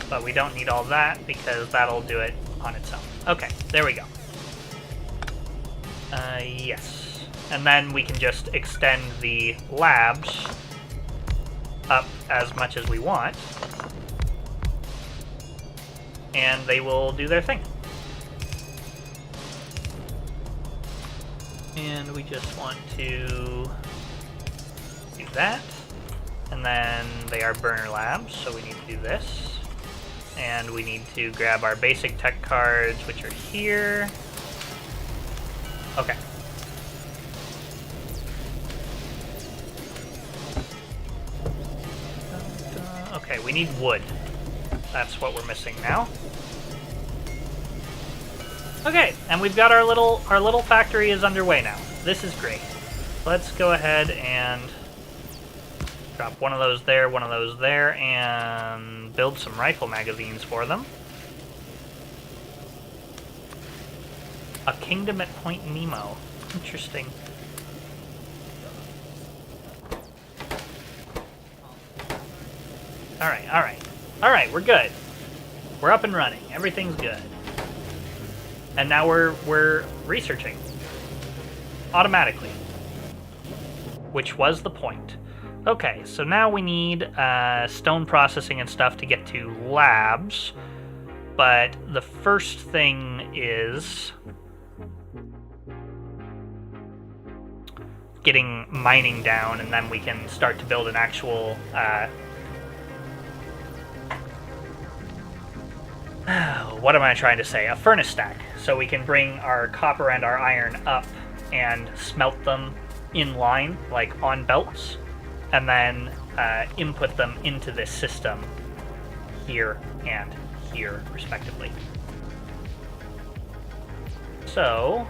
But we don't need all that because that'll do it on its own. Okay, there we go. Yes. And then we can just extend the labs up as much as we want. And they will do their thing. And we just want to do that. And then they are burner labs, so we need to do this. And we need to grab our basic tech cards, which are here. Okay. Okay, we need wood. That's what we're missing now. Okay, and we've got our little factory is underway now. This is great. Let's go ahead and drop one of those there, and build some rifle magazines for them. A kingdom at Point Nemo. Interesting. Alright, we're good. We're up and running. Everything's good. And now we're researching. Automatically. Which was the point. Okay, so now we need stone processing and stuff to get to labs. But the first thing is getting mining down, and then we can start to build an actual what am I trying to say? A furnace stack. So we can bring our copper and our iron up and smelt them in line, like on belts, and then input them into this system here and here, respectively. So,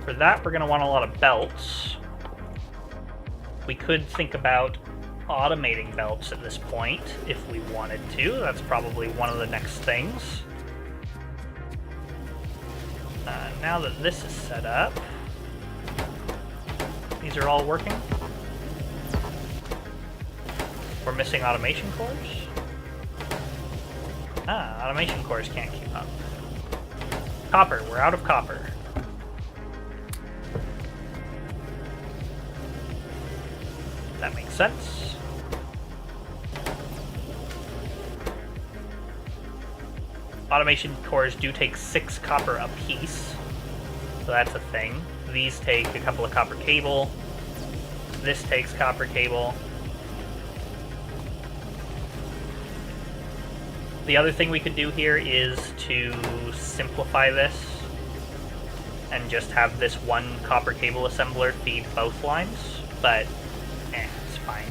for that, we're going to want a lot of belts. We could think about automating belts at this point if we wanted to. That's probably one of the next things. Now that this is set up, these are all working. We're missing automation cores. Automation cores can't keep up. Copper, we're out of copper. That makes sense. Automation cores do take 6 copper apiece, so that's a thing. These take a couple of copper cable. This takes copper cable. The other thing we could do here is to simplify this and just have this one copper cable assembler feed both lines, but it's fine.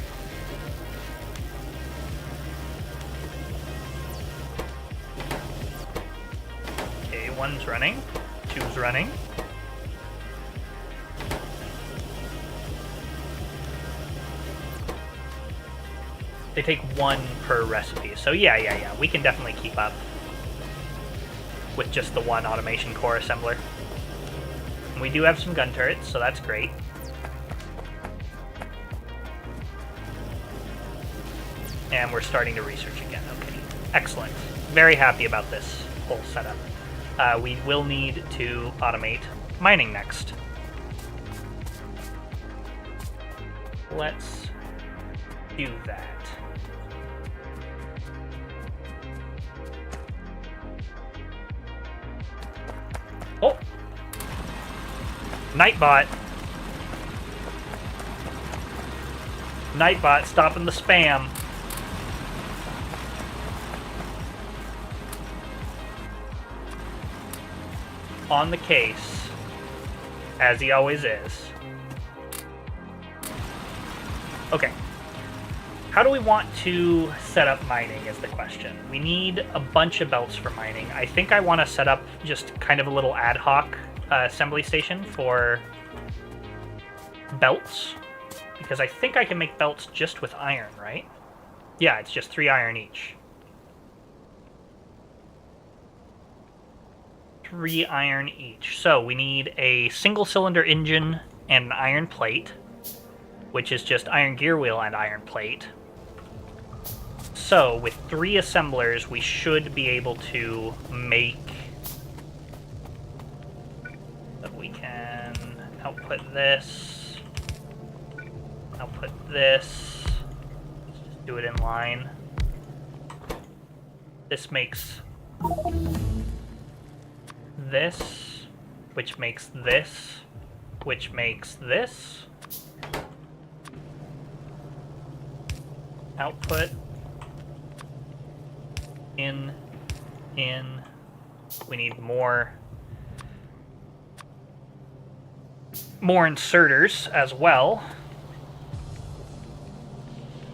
Okay, 1's running, 2's running. They take 1 per recipe, so yeah, we can definitely keep up with just the 1 automation core assembler. And we do have some gun turrets, so that's great. And we're starting to research again. Okay, excellent. Very happy about this whole setup. We will need to automate mining next. Let's do that. Oh! Nightbot! Nightbot stopping the spam. On the case, as he always is. Okay. how do we want to set up mining is the question. We need a bunch of belts for mining. I think I want to set up just kind of a little ad hoc assembly station for belts, because I think I can make belts just with iron, right? Yeah, it's just 3 iron each. 3 iron each. So we need a single cylinder engine and an iron plate, which is just iron gear wheel and iron plate. So with 3 assemblers, we should be able to make... We can output this, output this. Let's just do it in line. This makes this, which makes this, which makes this. Output. In. We need more inserters as well.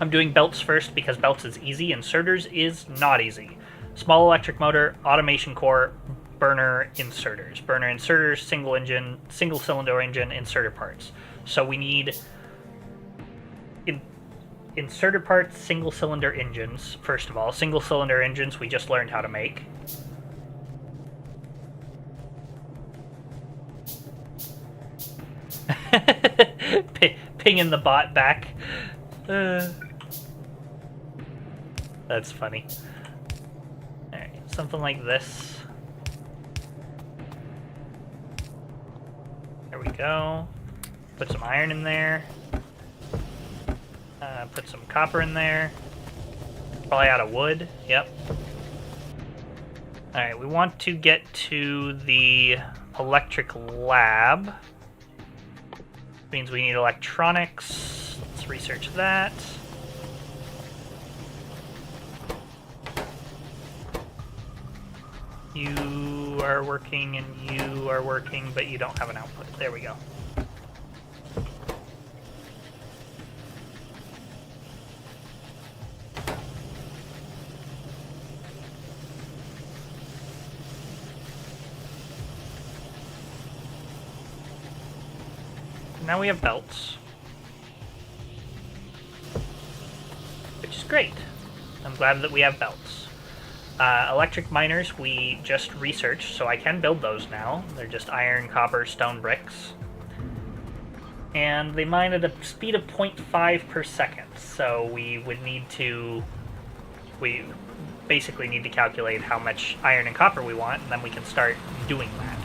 I'm doing belts first because belts is easy. Inserters is not easy. Small electric motor, automation core, burner inserters. Burner inserters, single engine, single cylinder engine, inserter parts. So we need inserter parts, single cylinder engines, first of all. Single cylinder engines we just learned how to make. Pinging the bot back. That's funny. Alright, something like this. There we go. Put some iron in there. Put some copper in there. Probably out of wood. Yep. Alright, we want to get to the electric lab. Means we need electronics. Let's research that. You are working and you are working, but you don't have an output. There we go. Now we have belts, which is great. I'm glad that we have belts. Electric miners we just researched, so I can build those now. They're just iron, copper, stone bricks. And they mine at a speed of 0.5 per second, so we basically need to calculate how much iron and copper we want, and then we can start doing that.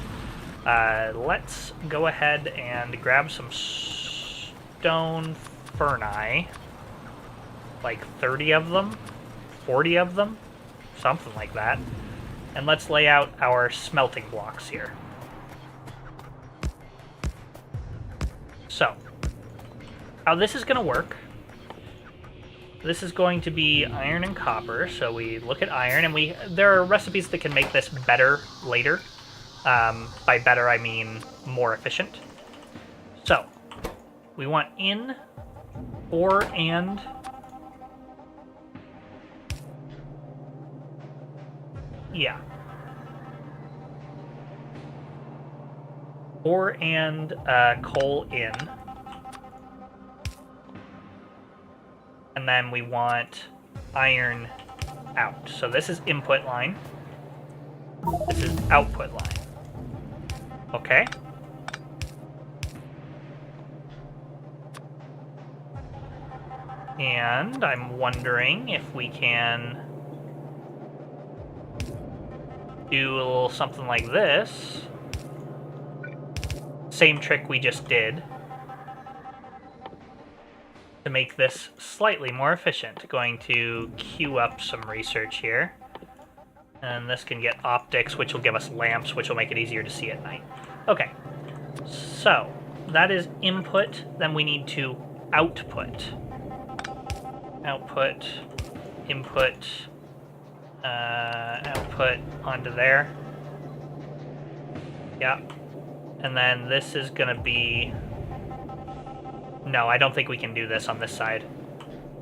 Let's go ahead and grab some stone ferni, like 30 of them, 40 of them, something like that, and let's lay out our smelting blocks here. So, how this is going to work, this is going to be iron and copper, so we look at iron, and there are recipes that can make this better later. By better, I mean more efficient. So, we want in, or, and. Yeah. Or, and, coal in. And then we want iron out. So this is input line. This is output line. Okay. And I'm wondering if we can do a little something like this. Same trick we just did. To make this slightly more efficient. Going to queue up some research here. And this can get optics, which will give us lamps, which will make it easier to see at night. Okay, so that is input. Then we need to output. Output, input, output onto there. Yeah. And then this is going to be... No, I don't think we can do this on this side.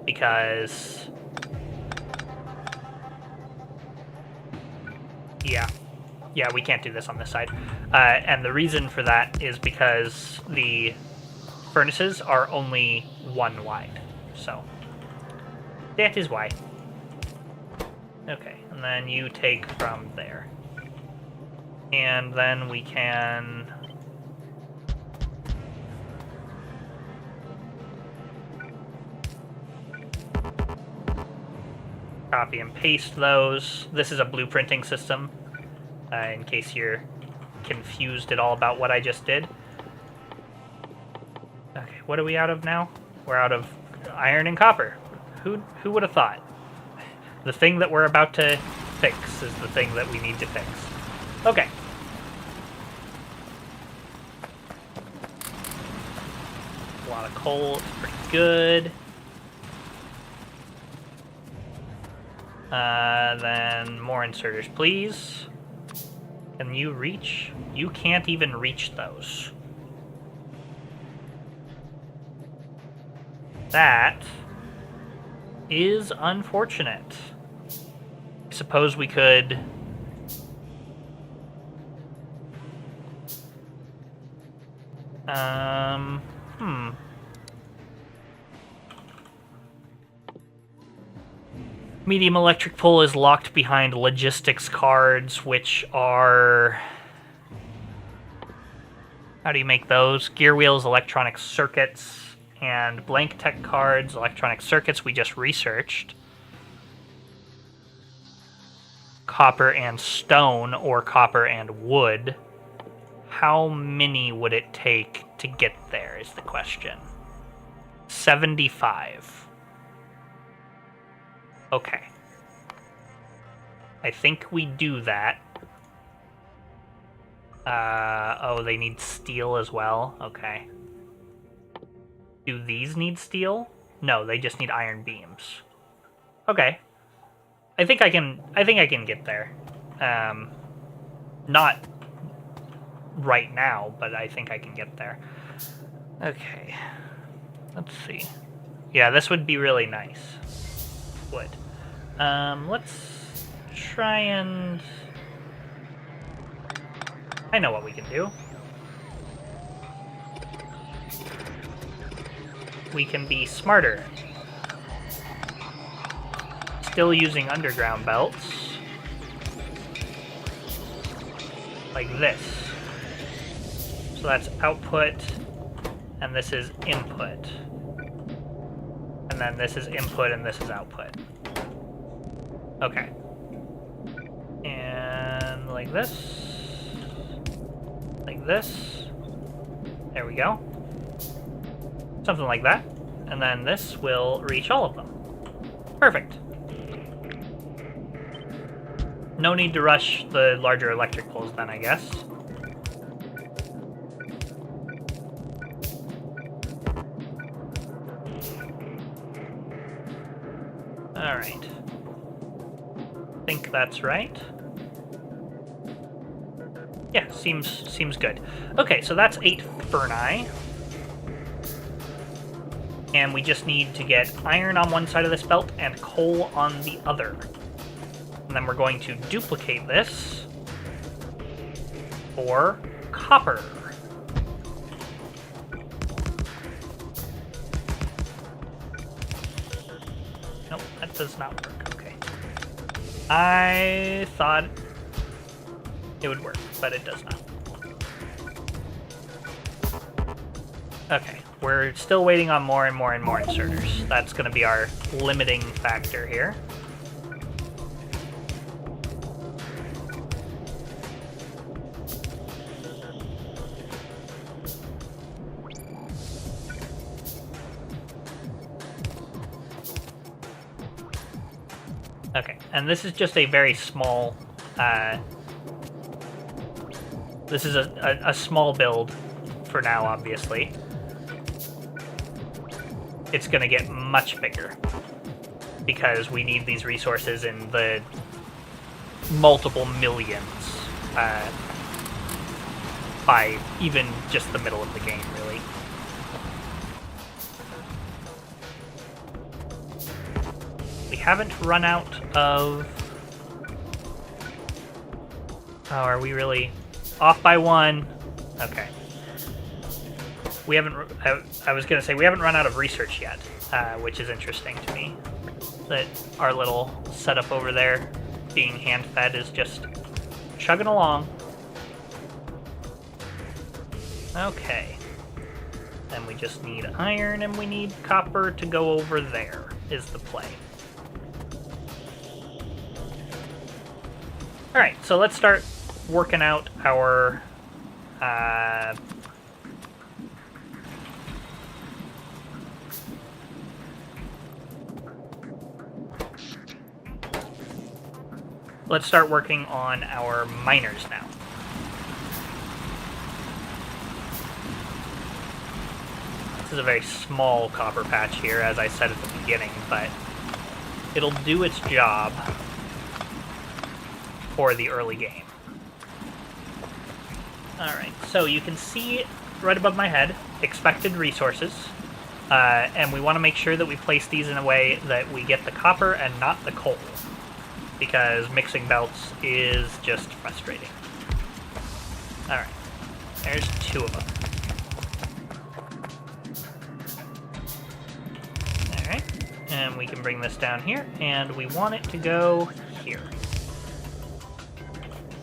because... Yeah, we can't do this on this side. And the reason for that is because the furnaces are only 1 wide. So, that is why. Okay, and then you take from there. And then we can... copy and paste those. This is a blueprinting system, in case you're confused at all about what I just did. Okay, what are we out of now? We're out of iron and copper. Who would have thought? The thing that we're about to fix is the thing that we need to fix. Okay. A lot of coal, it's pretty good. Then more inserters, please. Can you reach? You can't even reach those. That is unfortunate. I suppose we could... Medium electric pull is locked behind logistics cards, which are... How do you make those? Gear wheels, electronic circuits, and blank tech cards, electronic circuits we just researched. Copper and stone, or copper and wood. How many would it take to get there is the question. 75. Okay. I think we do that. Oh, they need steel as well? Okay. Do these need steel? No, they just need iron beams. Okay. I think I can get there. Not right now, but I think I can get there. Okay. Let's see. Yeah, this would be really nice. Would. Let's try and... I know what we can do. We can be smarter. Still using underground belts. Like this. So that's output, and this is input. And then this is input, and this is output. Okay. And like this. Like this. There we go. Something like that. And then this will reach all of them. Perfect. No need to rush the larger electric poles then, I guess. Alright. I think that's right. Yeah, seems good. Okay, so that's 8 Ferni. And we just need to get iron on one side of this belt and coal on the other. And then we're going to duplicate this for copper. Nope, that does not work. Okay. I thought it would work, but it does not. Okay, we're still waiting on more and more and more inserters. That's going to be our limiting factor here. Okay, and this is just a very small, this is a small build for now, obviously. It's going to get much bigger because we need these resources in the multiple millions by even just the middle of the game, really. haven't run out of... Oh, are we really off by one? Okay. We haven't... I was going to say, we haven't run out of research yet, which is interesting to me. That our little setup over there, being hand-fed, is just chugging along. Okay. Then we just need iron and we need copper to go over there, is the play. Alright, so let's start working out our... let's start working on our miners now. This is a very small copper patch here, as I said at the beginning, but it'll do its job for the early game. Alright, so you can see right above my head, expected resources, and we want to make sure that we place these in a way that we get the copper and not the coal, because mixing belts is just frustrating. Alright, there's 2 of them. Alright, and we can bring this down here, and we want it to go here.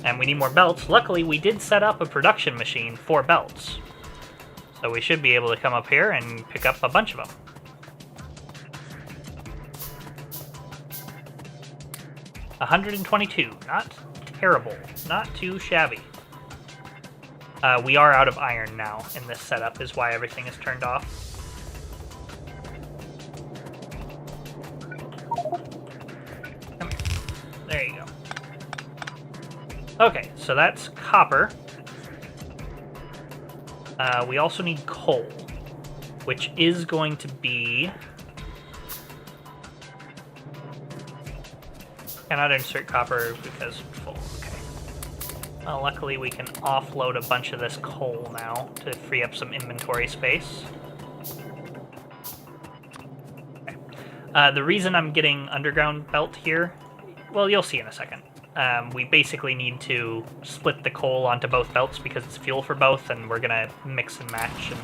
And we need more belts. Luckily, we did set up a production machine for belts. So we should be able to come up here and pick up a bunch of them. $122. Not terrible. Not too shabby. We are out of iron now in this setup, is why everything is turned off. Come here. There you go. Okay, so that's copper. We also need coal, which is going to be... Cannot insert copper because full. Okay. Well, luckily we can offload a bunch of this coal now to free up some inventory space. Okay. The reason I'm getting underground belt here, well, you'll see in a second. We basically need to split the coal onto both belts because it's fuel for both, and we're gonna mix and match and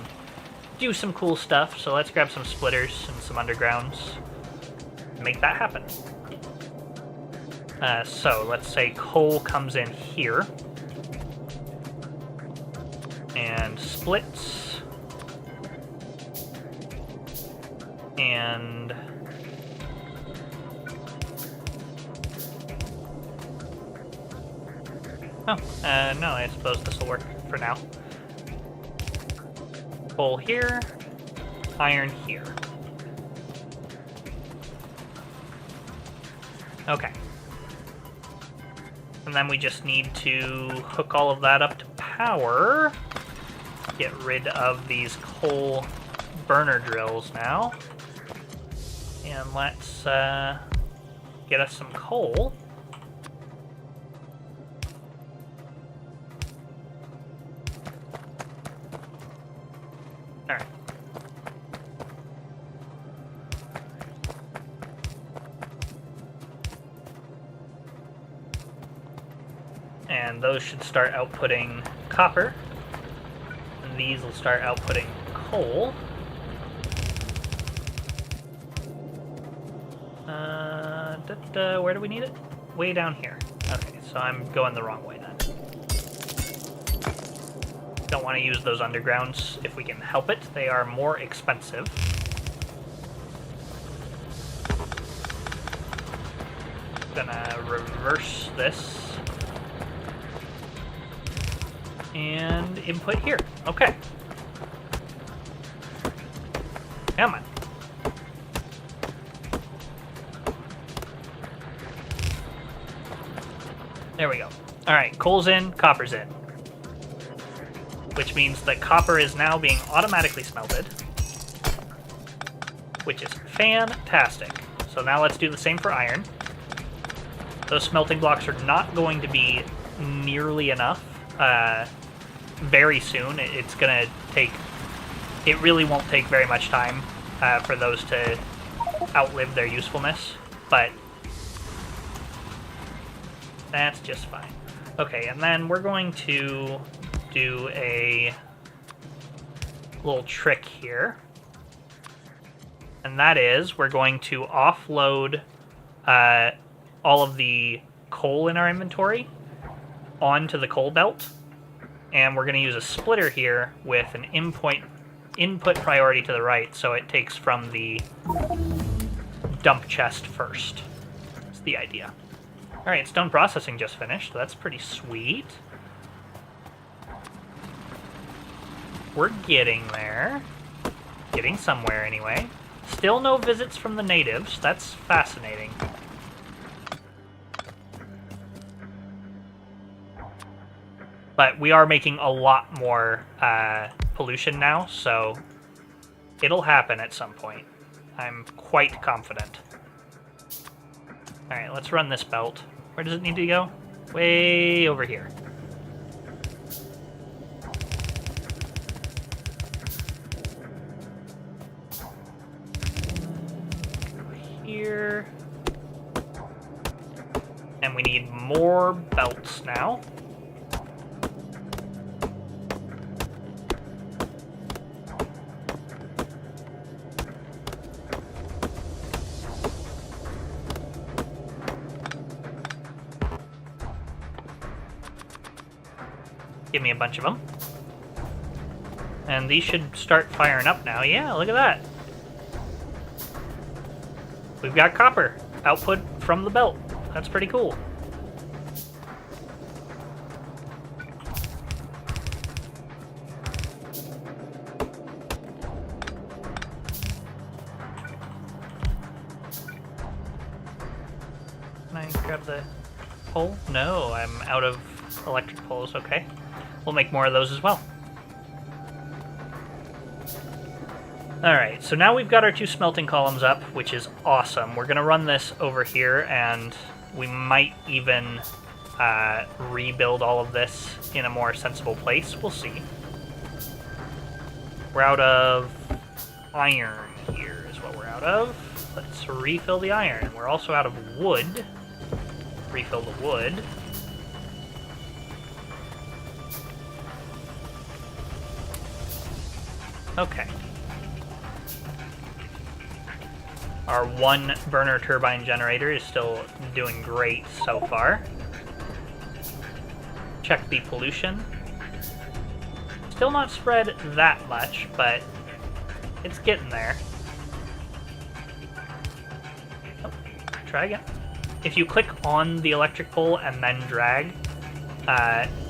do some cool stuff. So let's grab some splitters and some undergrounds and make that happen. So let's say coal comes in here and splits, and no, I suppose this will work for now. Coal here, iron here. Okay. And then we just need to hook all of that up to power. Get rid of these coal burner drills now. And let's get us some coal. Alright. And those should start outputting copper. And these will start outputting coal. Where do we need it? Way down here. Okay, so I'm going the wrong way then. Don't want to use those undergrounds if we can help it. They are more expensive. Gonna reverse this. And input here. Okay. Come on. There we go. Alright, coal's in, copper's in. Which means that copper is now being automatically smelted. Which is fantastic. So now let's do the same for iron. Those smelting blocks are not going to be nearly enough. Very soon. It's gonna take... It really won't take very much time for those to outlive their usefulness. but that's just fine. Okay, and then we're going to do a little trick here. And that is, we're going to offload all of the coal in our inventory onto the coal belt. And we're going to use a splitter here with an input priority to the right, so it takes from the dump chest first. That's the idea. Alright, stone processing just finished. That's pretty sweet. We're getting there. Getting somewhere, anyway. Still no visits from the natives. That's fascinating. But we are making a lot more pollution now, so it'll happen at some point. I'm quite confident. Alright, let's run this belt. Where does it need to go? Way over here. Here. And we need more belts now. Give me a bunch of them. And these should start firing up now. Yeah, look at that. We've got copper output from the belt. That's pretty cool. Can I grab the pole? No, I'm out of electric poles. Okay. We'll make more of those as well. Alright, so now we've got our 2 smelting columns up, which is awesome. We're going to run this over here, and we might even rebuild all of this in a more sensible place. We'll see. We're out of iron here is what we're out of. Let's refill the iron. We're also out of wood. Refill the wood. Okay. Our 1 burner turbine generator is still doing great so far. Check the pollution. Still not spread that much, but it's getting there. Oh, try again. If you click on the electric pole and then drag,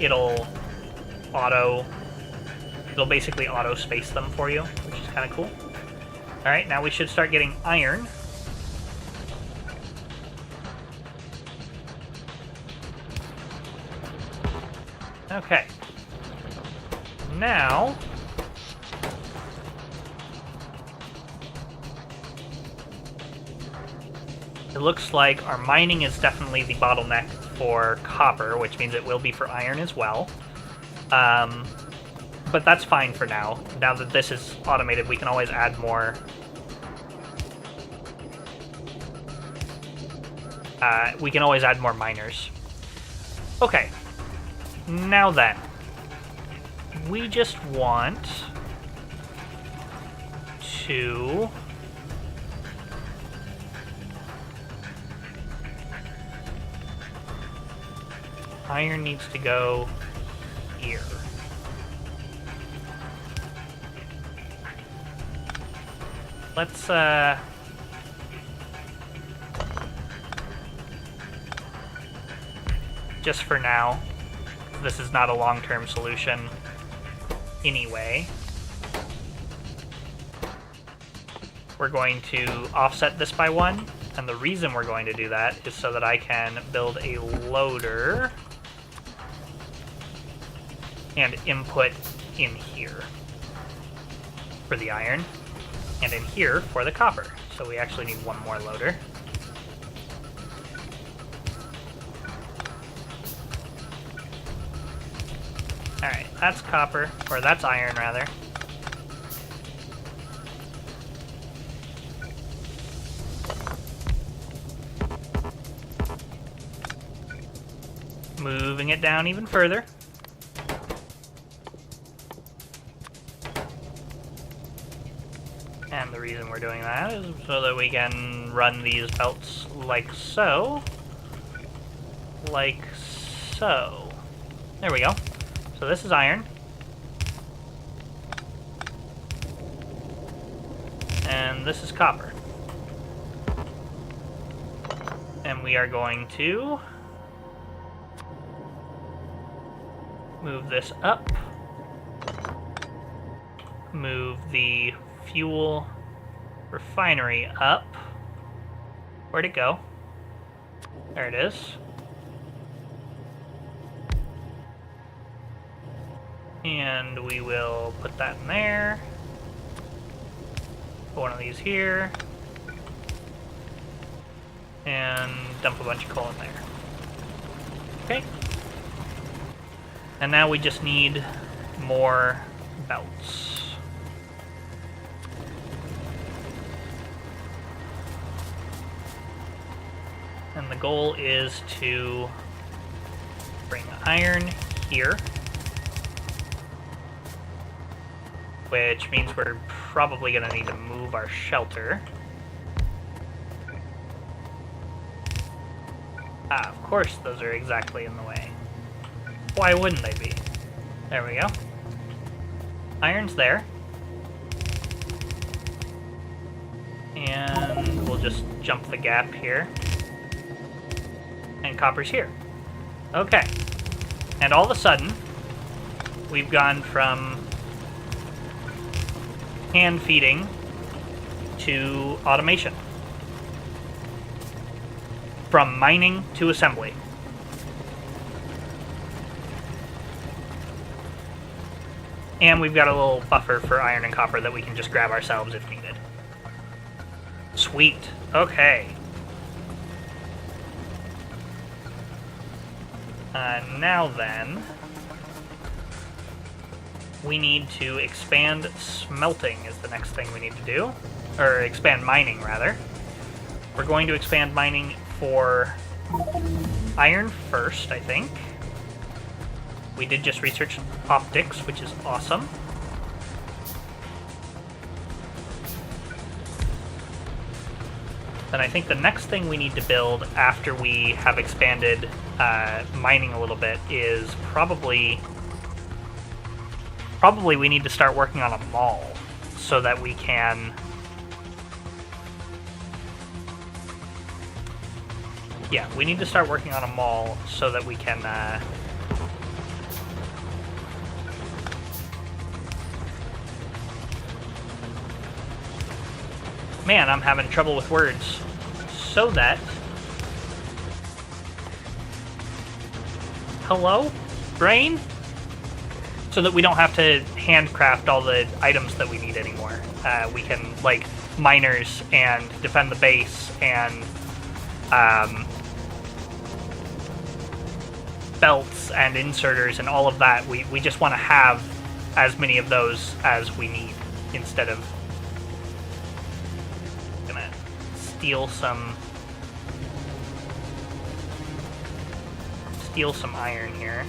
it'll basically auto space them for you, which is kind of cool. Alright, now we should start getting iron. Okay. Now, it looks like our mining is definitely the bottleneck for copper, which means it will be for iron as well. But that's fine for now. Now that this is automated, we can always add more. We can always add more miners. Okay. Now then. We just want to iron needs to go here. Let's just for now, this is not a long-term solution anyway. We're going to offset this by 1, and the reason we're going to do that is so that I can build a loader and input in here for the iron, and in here for the copper. So we actually need 1 more loader. Alright, that's copper, or that's iron rather. bring it down even further. And the reason we're doing that is so that we can run these belts like so. Like so. There we go. So this is iron. And this is copper. And we are going to move this up. Move the fuel refinery up. Where'd it go? There it is. And we will put that in there. Put one of these here. And dump a bunch of coal in there. Okay. And now we just need more belts. And the goal is to bring iron here. Which means we're probably going to need to move our shelter. Ah, of course those are exactly in the way. Why wouldn't they be? There we go. Iron's there. And we'll just jump the gap here. And copper's here. Okay. And all of a sudden, we've gone from hand feeding to automation. From mining to assembly. And we've got a little buffer for iron and copper that we can just grab ourselves if needed. Sweet. Okay. Now then, we need to expand smelting is the next thing we need to do. Or expand mining, rather. We're going to expand mining for iron first, I think. We did just research optics, which is awesome. Then I think the next thing we need to build after we have expanded mining a little bit is probably we need to start working on a mall so that we can we need to start working on a mall so that we can man, I'm having trouble with words. So that hello, brain? So that we don't have to handcraft all the items that we need anymore. We can, like, miners and defend the base and belts and inserters and all of that. We just want to have as many of those as we need instead of gonna steal some iron here.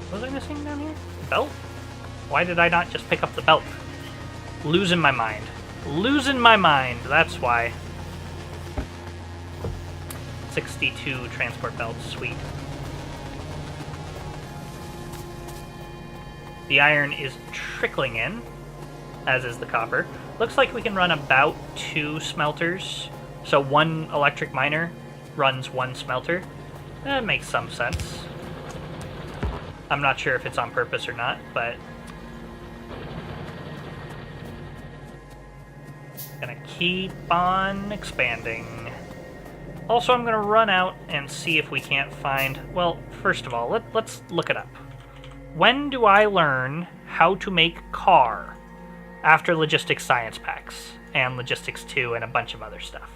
What was I missing down here? Belt? Why did I not just pick up the belt? Losing my mind. Losing my mind, that's why. 62 transport belts, sweet. The iron is trickling in, as is the copper. Looks like we can run about 2 smelters. So 1 electric miner runs 1 smelter. That makes some sense. I'm not sure if it's on purpose or not, but gonna keep on expanding. Also, I'm gonna run out and see if we can't find, well, first of all, let's look it up. When do I learn how to make car? After Logistics Science Packs and Logistics 2 and a bunch of other stuff.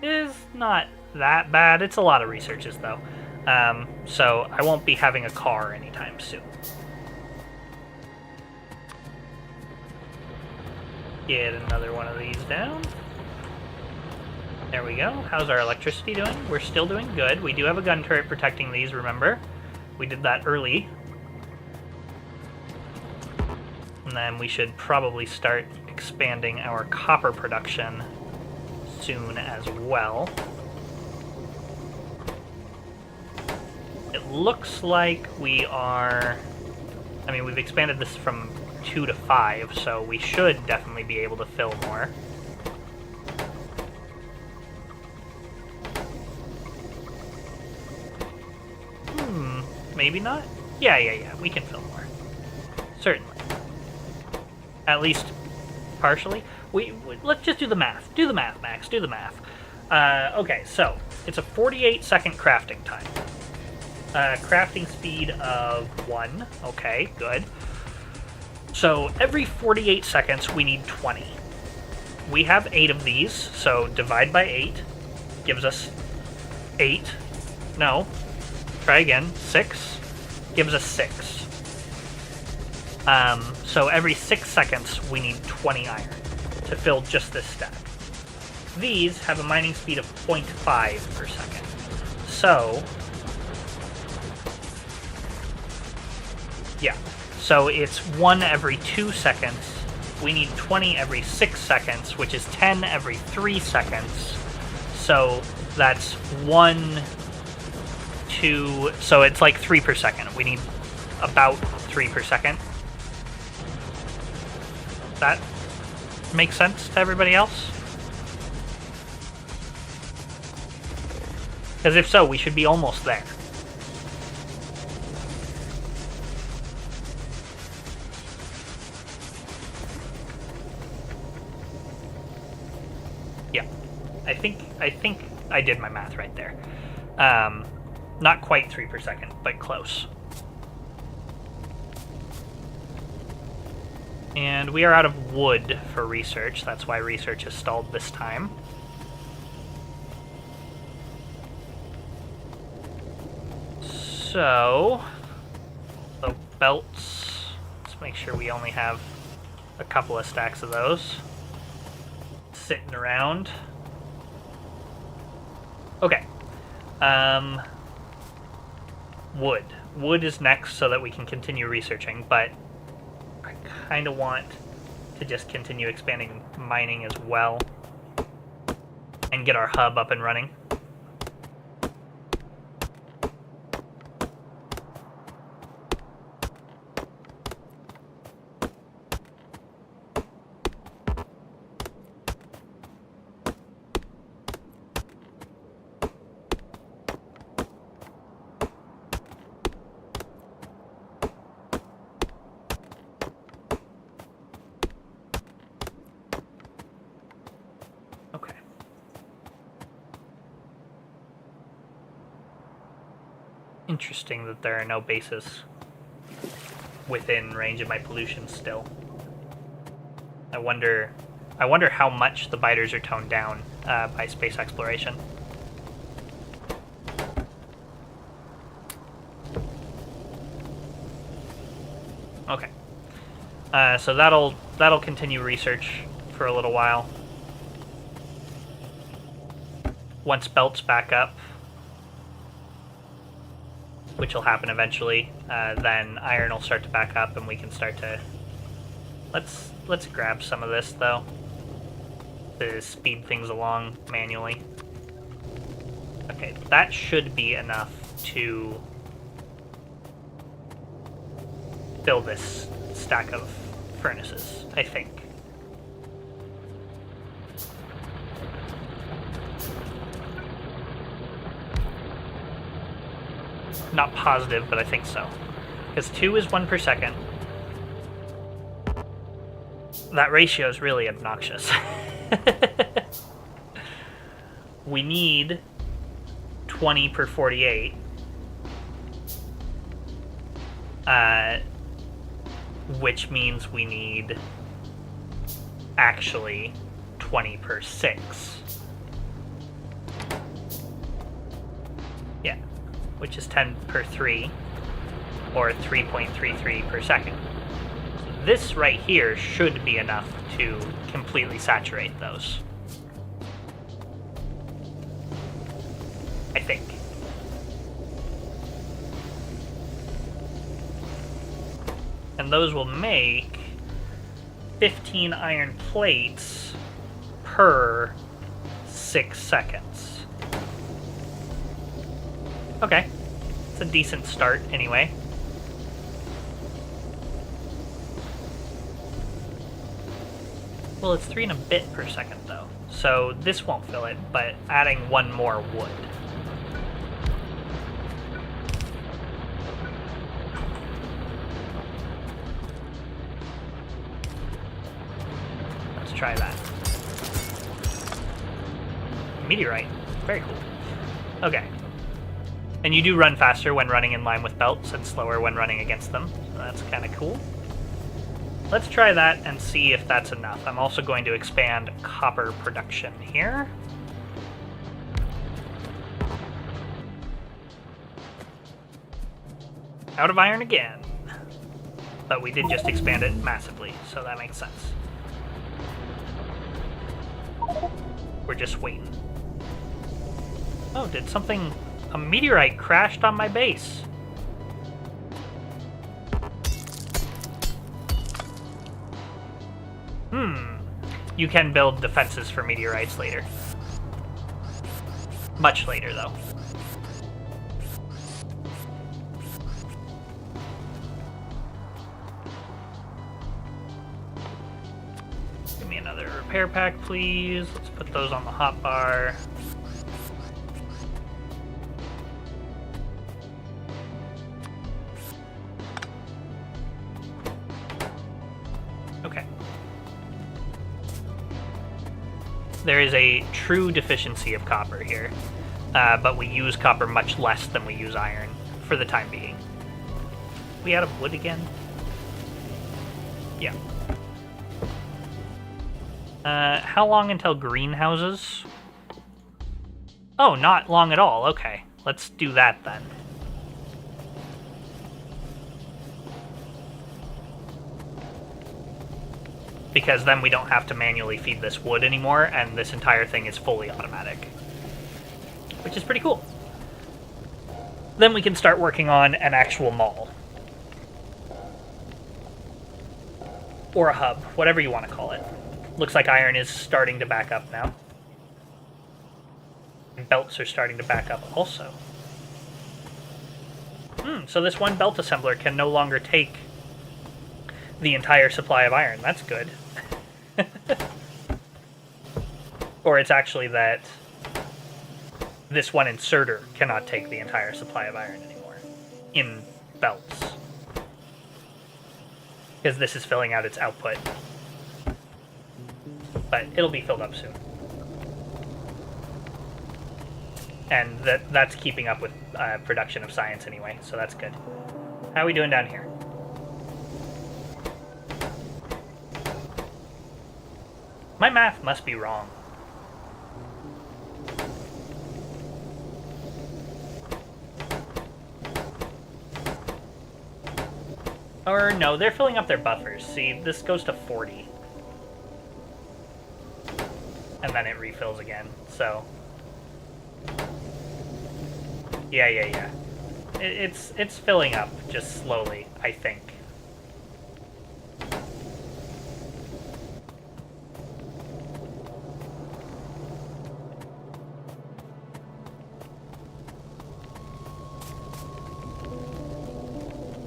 Is not that bad. It's a lot of researches, though. So I won't be having a car anytime soon. Get another one of these down. There we go. How's our electricity doing? We're still doing good. We do have a gun turret protecting these, remember? We did that early. And then we should probably start expanding our copper production soon as well. It looks like we are... I mean, we've expanded this from 2 to 5, so we should definitely be able to fill more. Maybe not? Yeah, we can fill more. Certainly. At least partially. Let's just do the math. Do the math, Max. Do the math. Okay, so it's a 48-second crafting time. Crafting speed of 1. Okay, good. So every 48 seconds, we need 20. We have 8 of these, so divide by 8 gives us 8. No. Try again. 6 gives us 6. So every 6 seconds, we need 20 iron to fill just this stack. These have a mining speed of 0.5 per second. So, yeah. So it's 1 every 2 seconds. We need 20 every 6 seconds, which is 10 every 3 seconds. So that's 1, 2... So it's like 3 per second. We need about 3 per second. That makes sense to everybody else? Because if so, we should be almost there. Yeah. I think I did my math right there. Not quite 3 per second, but close. And we are out of wood for research. That's why research is stalled this time. So, the belts. Let's make sure we only have a couple of stacks of those sitting around. Okay. Wood. Wood is next so that we can continue researching, but I kind of want to just continue expanding mining as well and get our hub up and running. Interesting that there are no bases within range of my pollution still. I wonder how much the biters are toned down by space exploration. Okay. So that'll continue research for a little while. Once belts back up, which will happen eventually, then iron will start to back up and we can start to... Let's grab some of this, though, to speed things along manually. Okay, that should be enough to fill this stack of furnaces, I think. Not positive, but I think so. Because 2 is 1 per second. That ratio is really obnoxious. We need 20 per 48. Which means we need actually 20 per 6. Yeah. Which is 10 per 3, or 3.33 per second. So this right here should be enough to completely saturate those. And those will make 15 iron plates per 6 seconds. Okay. It's a decent start, anyway. Well, it's 3 and a bit per second, though. So this won't fill it, but adding 1 more would. Let's try that. Meteorite. Very cool. Okay. And you do run faster when running in line with belts and slower when running against them. So that's kind of cool. Let's try that and see if that's enough. I'm also going to expand copper production here. Out of iron again. But we did just expand it massively, so that makes sense. We're just waiting. Oh, did something... A meteorite crashed on my base. You can build defenses for meteorites later. Much later, though. Give me another repair pack, please. Let's put those on the hotbar. Okay. There is a true deficiency of copper here, but we use copper much less than we use iron for the time being. We out of wood again? Yeah. How long until greenhouses? Oh, not long at all. Okay, let's do that then. Because then we don't have to manually feed this wood anymore, and this entire thing is fully automatic. Which is pretty cool. Then we can start working on an actual mall. Or a hub, whatever you want to call it. Looks like iron is starting to back up now. And belts are starting to back up also. So this one belt assembler can no longer take the entire supply of iron. That's good. Or it's actually that this one inserter cannot take the entire supply of iron anymore in belts. Because this is filling out its output. But it'll be filled up soon. And that's keeping up with production of science anyway, so that's good. How are we doing down here? My math must be wrong. Or no, they're filling up their buffers. See, this goes to 40. And then it refills again, so... Yeah. It's filling up, just slowly, I think.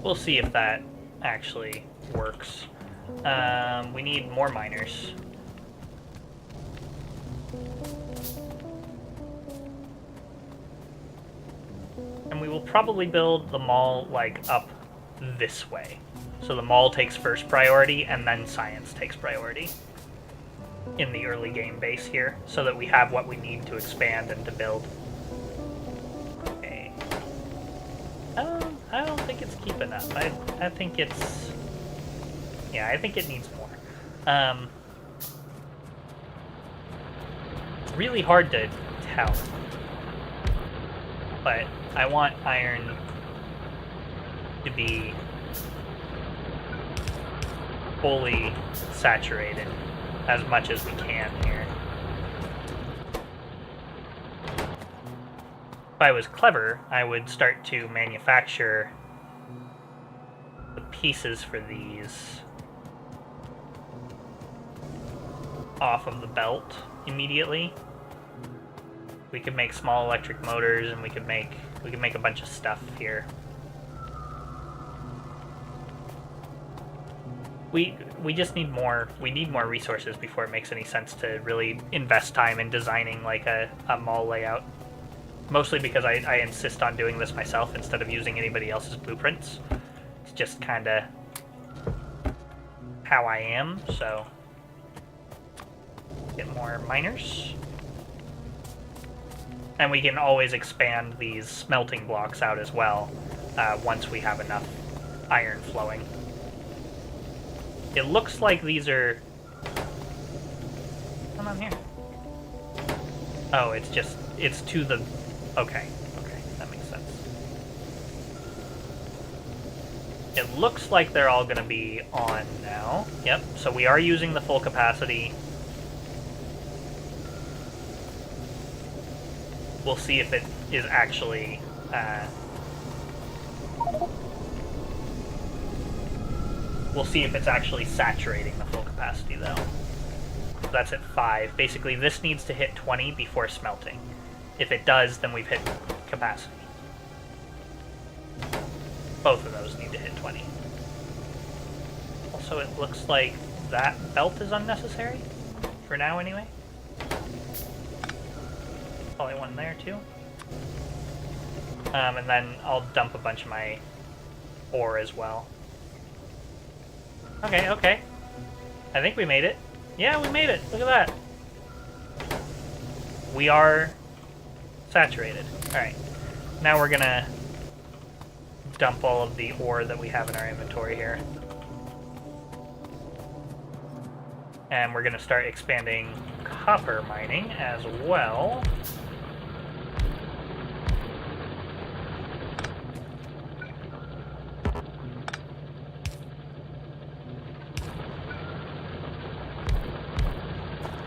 We'll see if that actually works. We need more miners. And we will probably build the mall, like, up this way. So the mall takes first priority, and then science takes priority in the early game base here, so that we have what we need to expand and to build. Okay. I don't think it's keeping up. I think it's... Yeah, I think it needs more. Really hard to tell. But I want iron to be fully saturated as much as we can here. If I was clever, I would start to manufacture the pieces for these off of the belt immediately. We could make small electric motors, and we could make a bunch of stuff here. We just need more. We need more resources before it makes any sense to really invest time in designing like a mall layout. Mostly because I insist on doing this myself instead of using anybody else's blueprints. It's just kind of how I am. So get more miners. And we can always expand these smelting blocks out as well once we have enough iron flowing. It looks like these are... Come on here. Oh, it's just... It's to the... Okay, that makes sense. It looks like they're all going to be on now. Yep, so we are using the full capacity. We'll see if it is actually... We'll see if it's actually saturating the full capacity, though. That's at 5. Basically, this needs to hit 20 before smelting. If it does, then we've hit capacity. Both of those need to hit 20. Also, it looks like that belt is unnecessary. For now, anyway. Probably one there, too. And then I'll dump a bunch of my ore as well. Okay. I think we made it. Yeah, we made it. Look at that. We are saturated. Alright. Now we're gonna dump all of the ore that we have in our inventory here. And we're gonna start expanding copper mining as well.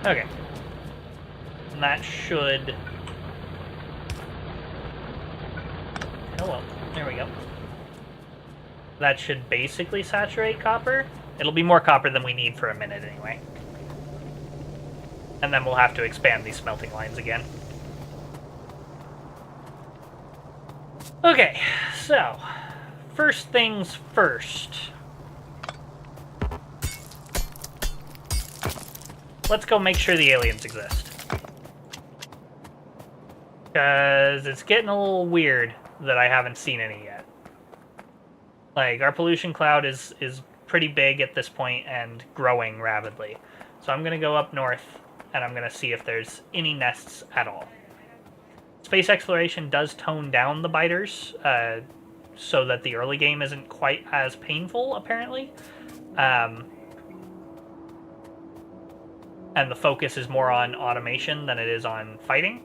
Okay. And that should... Hello. There we go. That should basically saturate copper. It'll be more copper than we need for a minute anyway. And then we'll have to expand these smelting lines again. Okay, so... First things first. Let's go make sure the aliens exist. Because it's getting a little weird that I haven't seen any yet. Like, our pollution cloud is pretty big at this point and growing rapidly. So I'm going to go up north, and I'm going to see if there's any nests at all. Space exploration does tone down the biters, so that the early game isn't quite as painful, apparently. And the focus is more on automation than it is on fighting.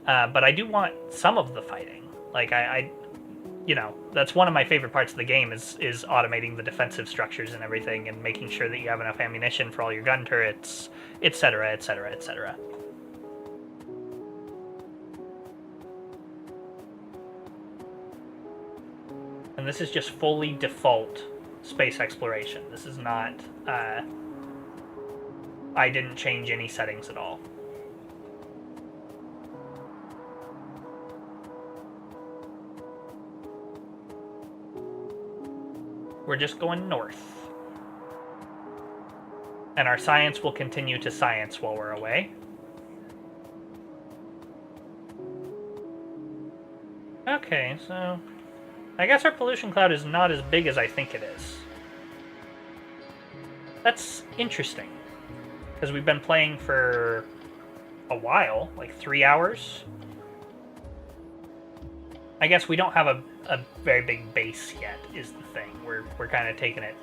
But I do want some of the fighting. Like, you know, that's one of my favorite parts of the game is automating the defensive structures and everything and making sure that you have enough ammunition for all your gun turrets, etc., etc., etc. And this is just fully default space exploration. This is not... I didn't change any settings at all. We're just going north. And our science will continue to science while we're away. Okay, so... I guess our pollution cloud is not as big as I think it is. That's interesting. Because we've been playing for a while, like 3 hours. I guess we don't have a very big base yet, is the thing. We're kind of taking it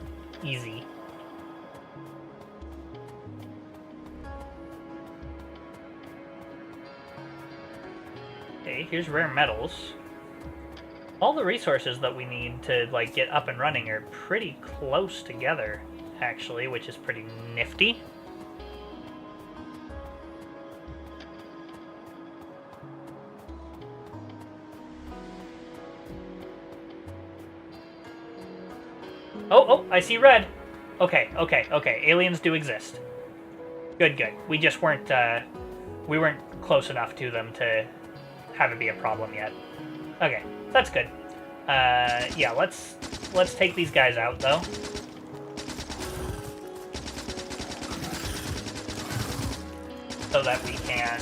easy. Okay, here's rare metals. All the resources that we need to like get up and running are pretty close together, actually, which is pretty nifty. Oh, I see red. Okay. Aliens do exist. Good. We just weren't, we weren't close enough to them to have it be a problem yet. Okay, that's good. Yeah, let's take these guys out, though. So that we can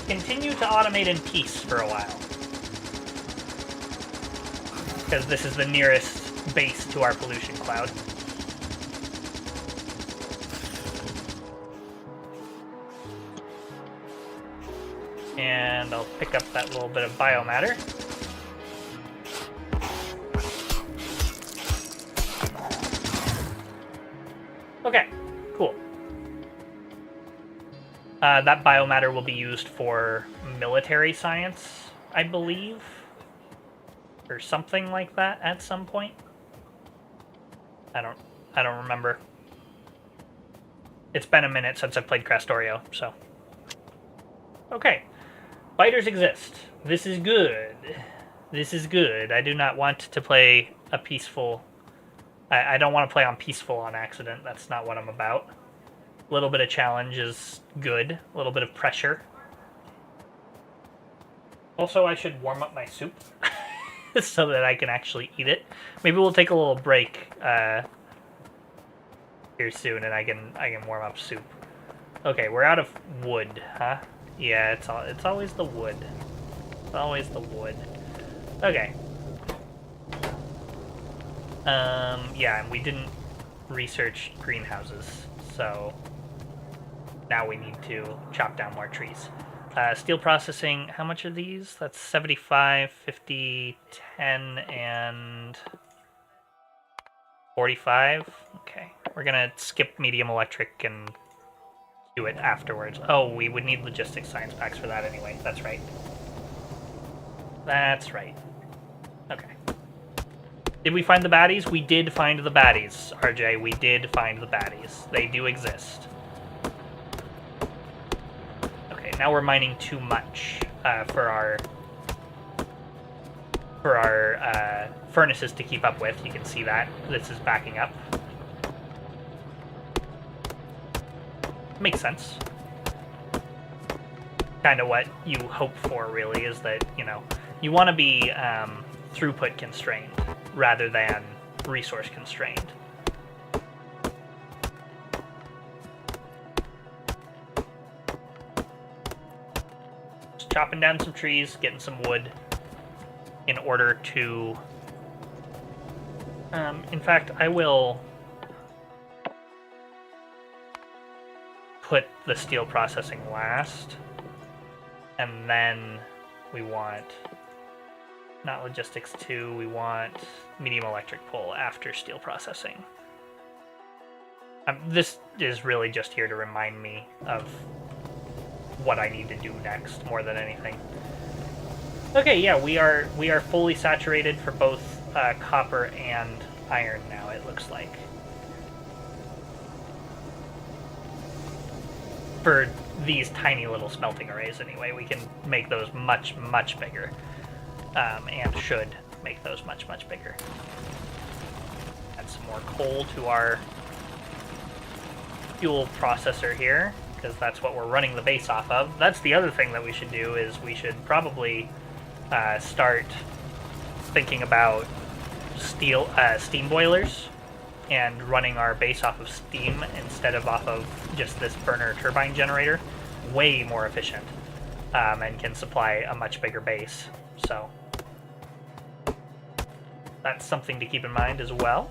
continue to automate in peace for a while. Because this is the nearest base to our pollution cloud. And I'll pick up that little bit of biomatter. Okay, cool. That biomatter will be used for military science, I believe. Or something like that at some point. I don't remember. It's been a minute since I've played Krastorio, so. Okay. Biters exist. This is good. This is good. I do not want to play a peaceful... I don't want to play on peaceful on accident. That's not what I'm about. A little bit of challenge is good. A little bit of pressure. Also, I should warm up my soup so that I can actually eat it. Maybe we'll take a little break here soon, and I can warm up soup. Okay, we're out of wood, huh? Yeah, it's always the wood. It's always the wood. Okay. Yeah, and we didn't research greenhouses, so now we need to chop down more trees. Steel processing, how much are these? That's 75, 50, 10, and 45. Okay, we're gonna skip medium electric and do it afterwards. Oh, we would need logistics science packs for that anyway. That's right. That's right. Okay. Did we find the baddies? We did find the baddies, RJ. We did find the baddies. They do exist. Okay, now we're mining too much for our furnaces to keep up with. You can see that. This is backing up. Makes sense. Kind of what you hope for, really, is that, you know, you want to be throughput constrained rather than resource constrained. Just chopping down some trees, getting some wood in order to... in fact, I will put the steel processing last, and then we want... not logistics 2, we want medium electric pull after steel processing. This is really just here to remind me of what I need to do next more than anything. Okay, yeah, we are fully saturated for both copper and iron now, it looks like. For these tiny little smelting arrays anyway, we can make those much, much bigger. And should make those much, much bigger. Add some more coal to our fuel processor here, because that's what we're running the base off of. That's the other thing that we should do, is we should probably start thinking about steam boilers and running our base off of steam instead of off of just this burner turbine generator. Way more efficient, and can supply a much bigger base. So that's something to keep in mind as well.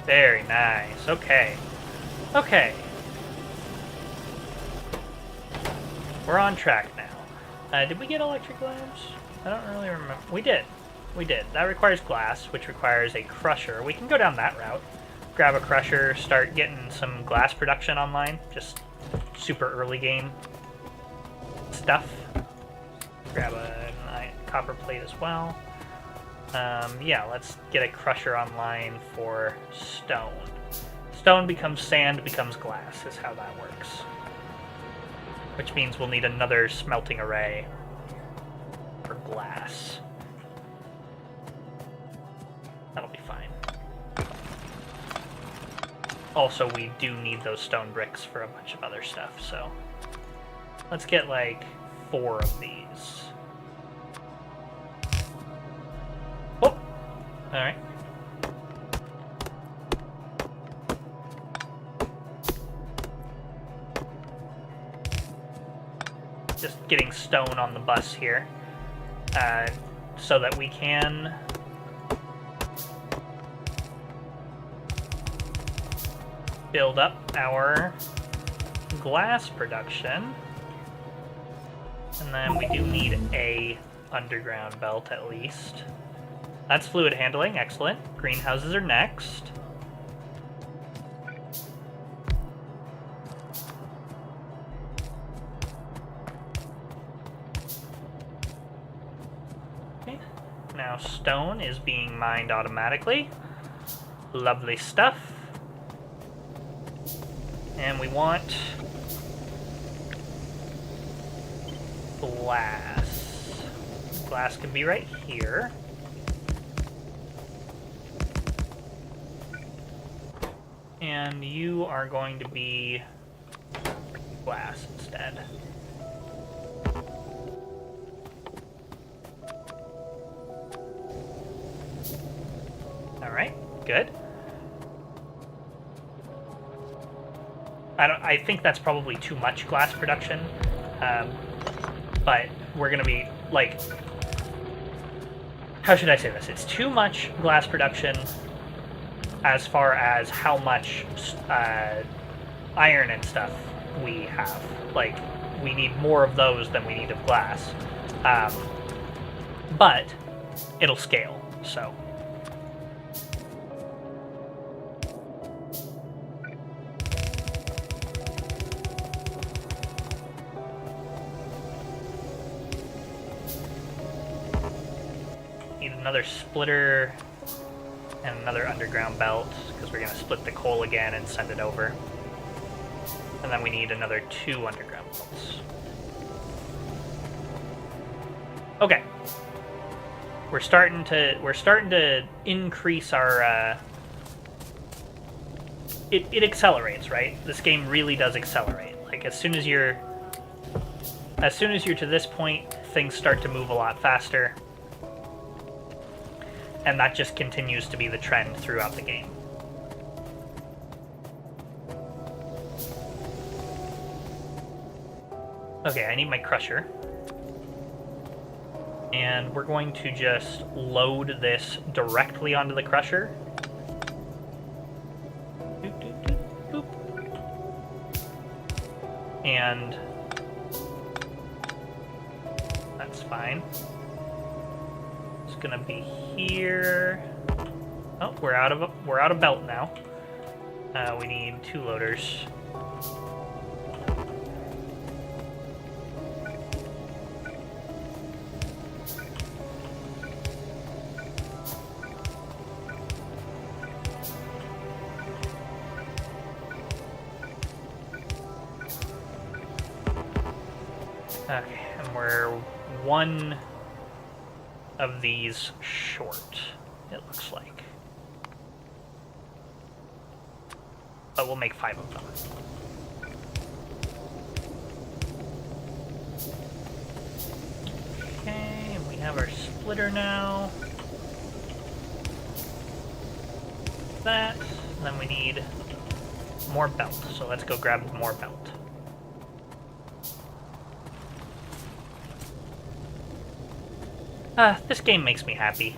Very nice. Okay. Okay. We're on track now. Did we get electric lamps? I don't really remember. We did. We did. That requires glass, which requires a crusher. We can go down that route. Grab a crusher, start getting some glass production online. Just super early game stuff. Grab a copper plate as well. Yeah, let's get a crusher online for stone. Stone becomes sand, becomes glass, is how that works. Which means we'll need another smelting array glass. That'll be fine. Also, we do need those stone bricks for a bunch of other stuff, so let's get like 4 of these. Oh! Alright. Just getting stone on the bus here, so that we can build up our glass production. And then we do need a underground belt at least. That's fluid handling, excellent. Greenhouses are next. Okay, now stone is being mined automatically. Lovely stuff. And we want glass. Glass can be right here. And you are going to be glass instead. All right, good. I think that's probably too much glass production, but we're gonna be like, how should I say this? It's too much glass production as far as how much iron and stuff we have. Like, we need more of those than we need of glass, but it'll scale, so. Another splitter and another underground belt, because we're going to split the coal again and send it over. And then we need another 2 underground belts. Okay. We're starting to increase our it accelerates, right? This game really does accelerate. Like as soon as you're to this point, things start to move a lot faster. And that just continues to be the trend throughout the game. Okay, I need my crusher. And we're going to just load this directly onto the crusher. Doop, doop, doop, boop. And that's fine. Gonna be here. Oh, we're out of belt now. We need 2 loaders. Okay, and we're 1 of these short, it looks like. But we'll make 5 of them. Okay, and we have our splitter now. That, and then we need more belt, so let's go grab more belt. This game makes me happy.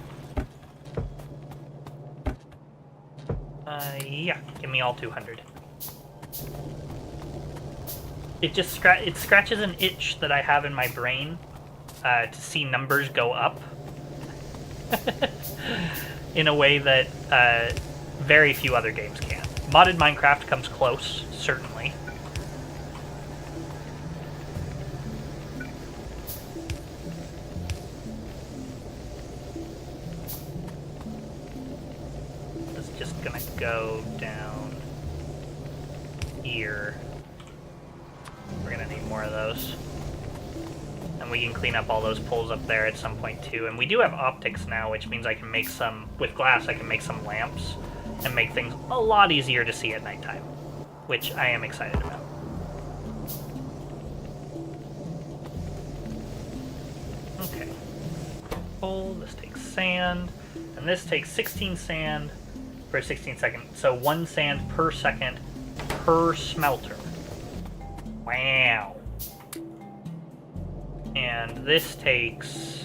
Yeah, give me all 200. It just scratches an itch that I have in my brain to see numbers go up in a way that very few other games can. Modded Minecraft comes close, certainly. Go down here. We're gonna need more of those. And we can clean up all those poles up there at some point too. And we do have optics now, which means I can make some, with glass, I can make some lamps and make things a lot easier to see at nighttime, which I am excited about. Okay. Pole, this takes sand, and this takes 16 sand per 16 seconds. So 1 sand per second per smelter. Wow. And this takes...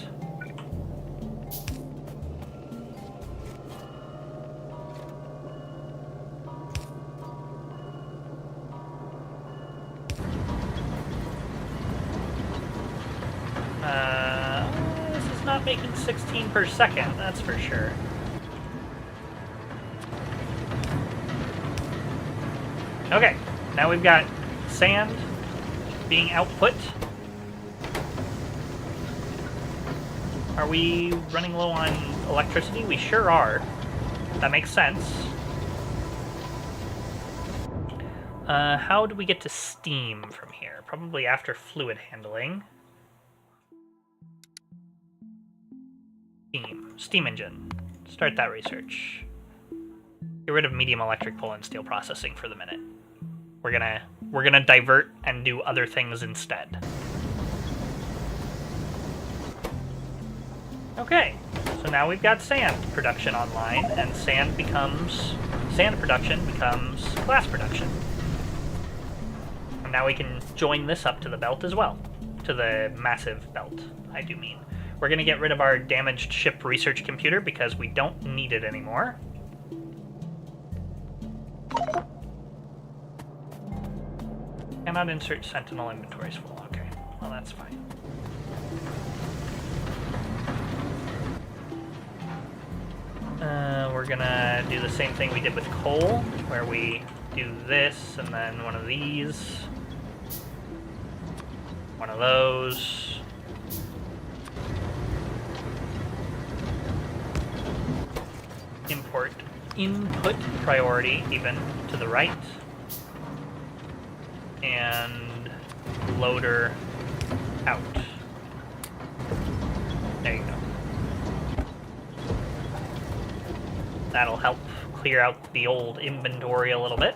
this is not making 16 per second, that's for sure. Okay, now we've got sand being output. Are we running low on electricity? We sure are. That makes sense. How do we get to steam from here? Probably after fluid handling. Steam engine. Start that research. Get rid of medium electric pull and steel processing for the minute. We're gonna divert and do other things instead. Okay, so now we've got sand production online, and sand production becomes glass production. And now we can join this up to the belt as well. To the massive belt, I do mean. We're gonna get rid of our damaged ship research computer because we don't need it anymore. Cannot insert Sentinel inventories full. Okay, well that's fine. We're gonna do the same thing we did with coal, where we do this and then one of these, one of those. Import input priority even to the right. And loader out. There you go. That'll help clear out the old inventory a little bit.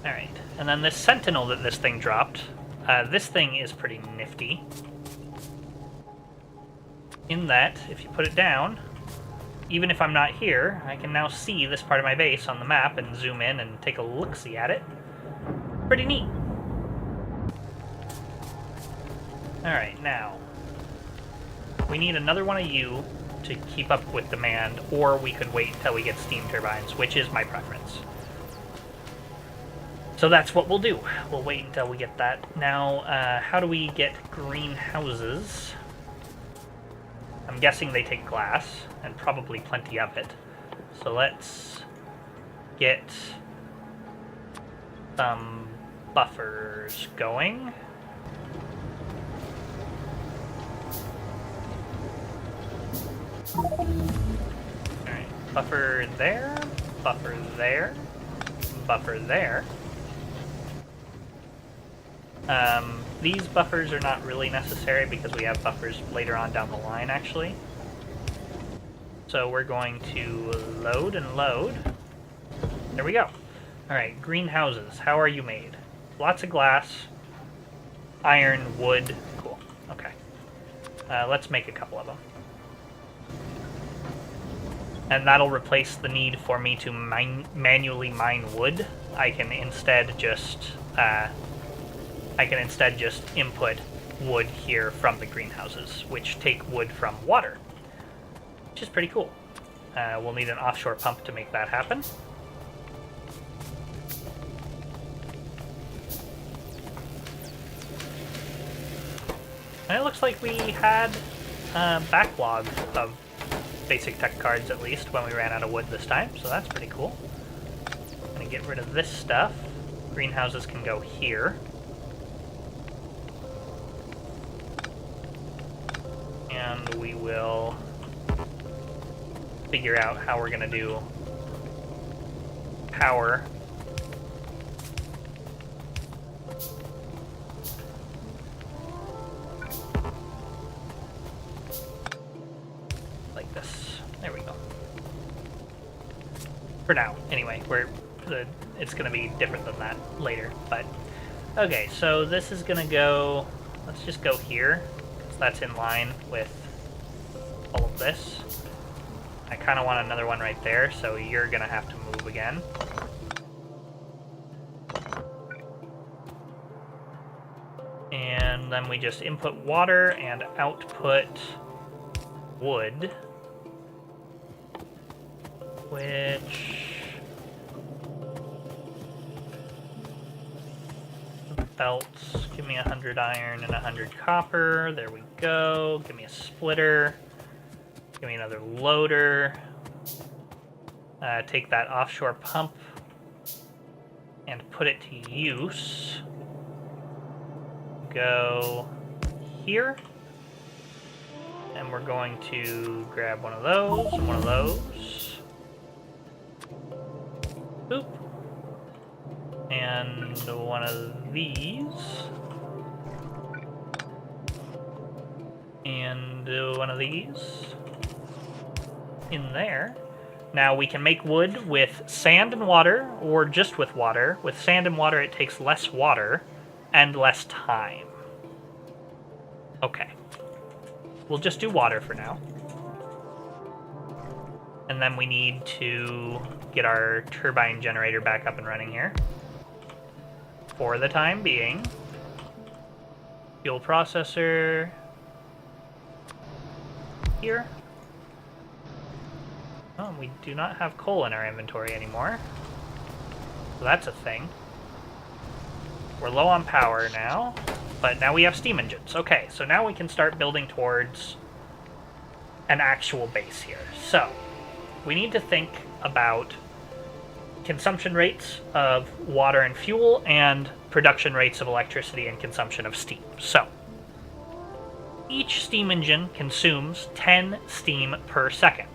Alright, and then this sentinel that this thing dropped, this thing is pretty nifty. In that, if you put it down, even if I'm not here, I can now see this part of my base on the map and zoom in and take a look-see at it. Pretty neat. Alright, now, we need another one of you to keep up with demand, or we could wait until we get steam turbines, which is my preference. So that's what we'll do. We'll wait until we get that. Now, how do we get greenhouses? I'm guessing they take glass, and probably plenty of it. So let's get some buffers going. Alright, buffer there, buffer there, buffer there. These buffers are not really necessary because we have buffers later on down the line, actually. So we're going to load and load. There we go. Alright, greenhouses. How are you made? Lots of glass, iron, wood. Cool. Okay. Let's make a couple of them. And that'll replace the need for me to manually mine wood. I can instead just input wood here from the greenhouses, which take wood from water, which is pretty cool. We'll need an offshore pump to make that happen. And it looks like we had a backlog of basic tech cards, at least, when we ran out of wood this time, so that's pretty cool. I'm gonna get rid of this stuff. Greenhouses can go here. And we will figure out how we're gonna do power. like this. There we go. For now, anyway. It's going to be different than that later. But okay, so this is going to go... Let's just go here, because that's in line with all of this. I kind of want another one right there, so you're going to have to move again. And then we just input water and output wood, which belts, give me 100 iron and 100 copper. There we go. Give me a splitter. Give me another loader. Take that offshore pump and put it to use. Go here. And we're going to grab one of those and one of those. Boop. And one of these. And one of these. In there. Now we can make wood with sand and water, or just with water. With sand and water, it takes less water and less time. Okay. We'll just do water for now. And then we need to get our turbine generator back up and running here. For the time being. Fuel processor. Here. Oh, we do not have coal in our inventory anymore. So that's a thing. We're low on power now, but now we have steam engines. Okay, so now we can start building towards an actual base here. So, we need to think about consumption rates of water and fuel and production rates of electricity and consumption of steam. So, each steam engine consumes 10 steam per second.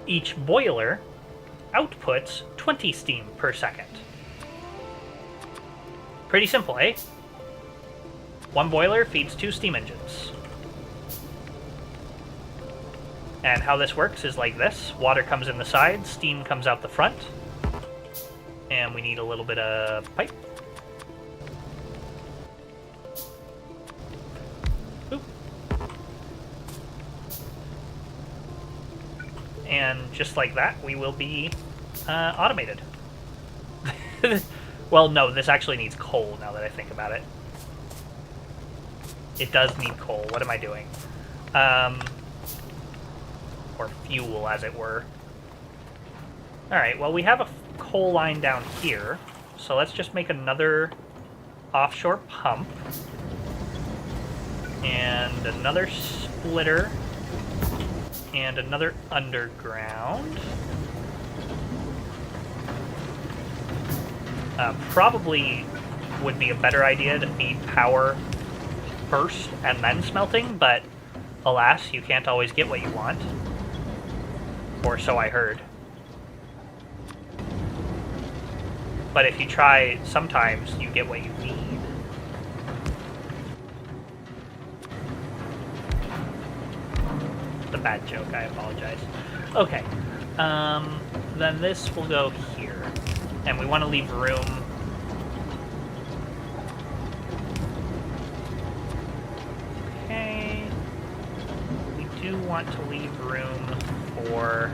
Each boiler outputs 20 steam per second. Pretty simple, eh? One boiler feeds 2 steam engines. And how this works is like this. Water comes in the side, steam comes out the front. And we need a little bit of pipe. Boop. And just like that, we will be automated. Well, no, this actually needs coal, now that I think about it. It does need coal. What am I doing? Or fuel, as it were. Alright, well, we have a coal line down here. So let's just make another offshore pump. And another splitter. And another underground. Probably would be a better idea to feed power first and then smelting, but alas, you can't always get what you want. Or so I heard. But if you try, sometimes you get what you need. It's a bad joke, I apologize. Okay, then this will go here. And we want to leave room. Okay. We do want to leave room for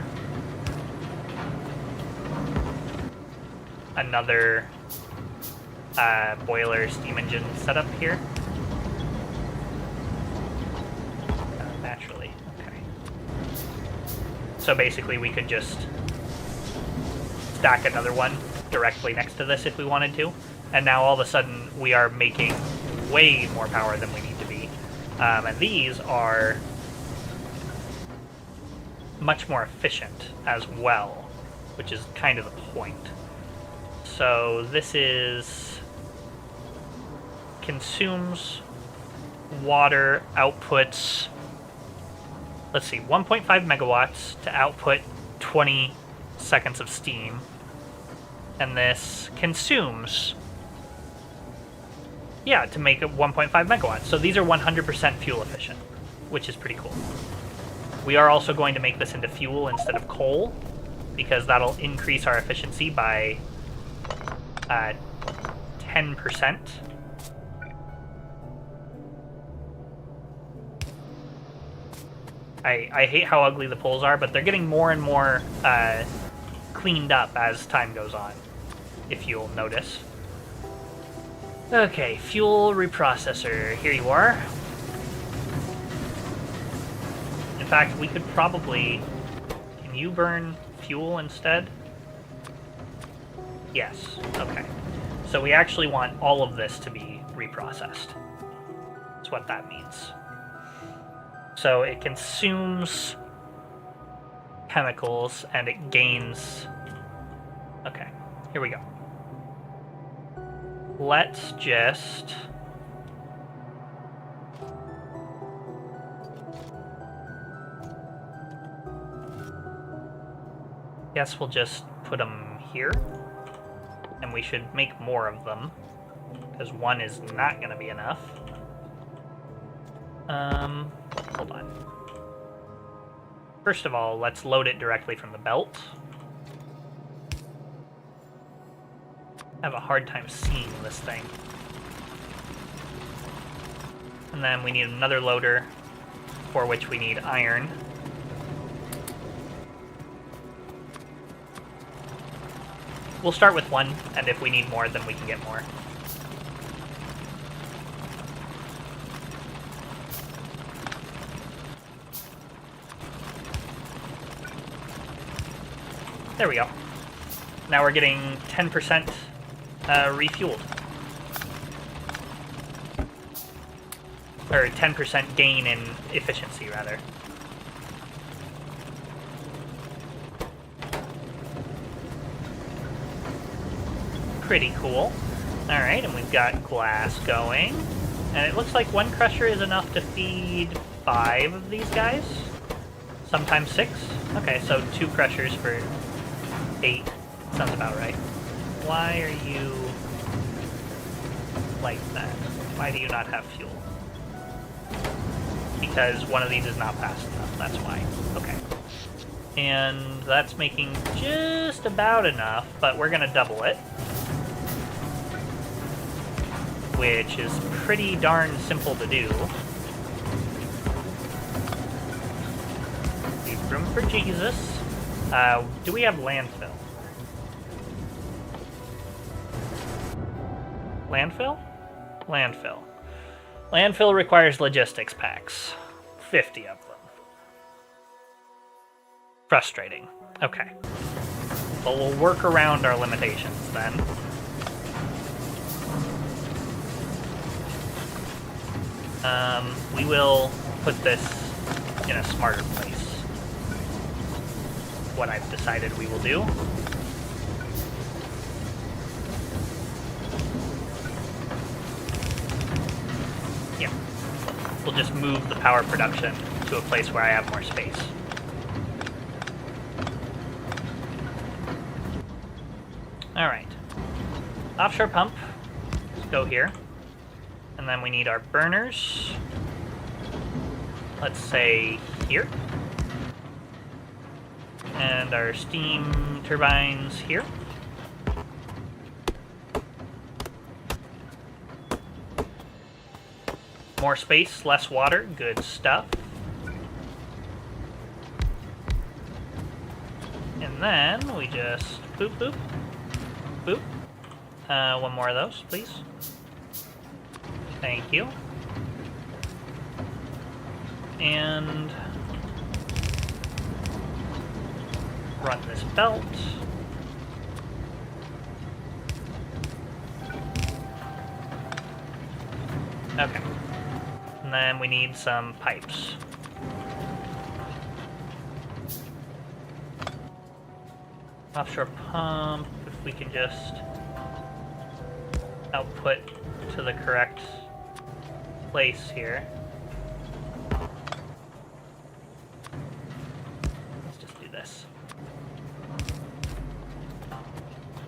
another boiler steam engine setup here. Naturally. Okay. So basically we could just stack another one directly next to this if we wanted to, and now all of a sudden we are making way more power than we need to be, and these are much more efficient as well, which is kind of the point. So this is consumes water, outputs, let's see, 1.5 megawatts to output 20 seconds of steam. And this consumes, yeah, to make it 1.5 megawatts. So these are 100% fuel efficient, which is pretty cool. We are also going to make this into fuel instead of coal, because that'll increase our efficiency by 10%. I hate how ugly the poles are, but they're getting more and more cleaned up as time goes on, if you'll notice. Okay, fuel reprocessor, here you are. In fact, we could probably... Can you burn fuel instead? Yes, okay. So we actually want all of this to be reprocessed. That's what that means. So it consumes chemicals and it gains... Okay, here we go. Let's just... Guess we'll just put them here. And we should make more of them, because one is not going to be enough. Hold on. First of all, let's load it directly from the belt. I have a hard time seeing this thing. And then we need another loader, for which we need iron. We'll start with one, and if we need more, then we can get more. There we go. Now we're getting 10% refueled. Or 10% gain in efficiency, rather. Pretty cool. Alright, and we've got glass going. And it looks like one crusher is enough to feed 5 of these guys. Sometimes 6. Okay, so 2 crushers for 8. Sounds about right. Why are you like that? Why do you not have fuel? Because one of these is not fast enough, that's why. Okay. And that's making just about enough, but we're gonna double it. Which is pretty darn simple to do. Leave room for Jesus. Do we have landfill? Landfill? Landfill. Landfill requires logistics packs. 50 of them. Frustrating. Okay. Well, we'll work around our limitations then. We will put this in a smarter place. What I've decided we will do. Yeah. We'll just move the power production to a place where I have more space. Alright. Offshore pump. Let's go here. And then we need our burners. Let's say here. And our steam turbines here. More space, less water, good stuff. And then we just boop, boop, boop. One more of those, please. Thank you. And run this belt. Okay. And then we need some pipes. Offshore pump, if we can just output to the correct place here. Let's just do this.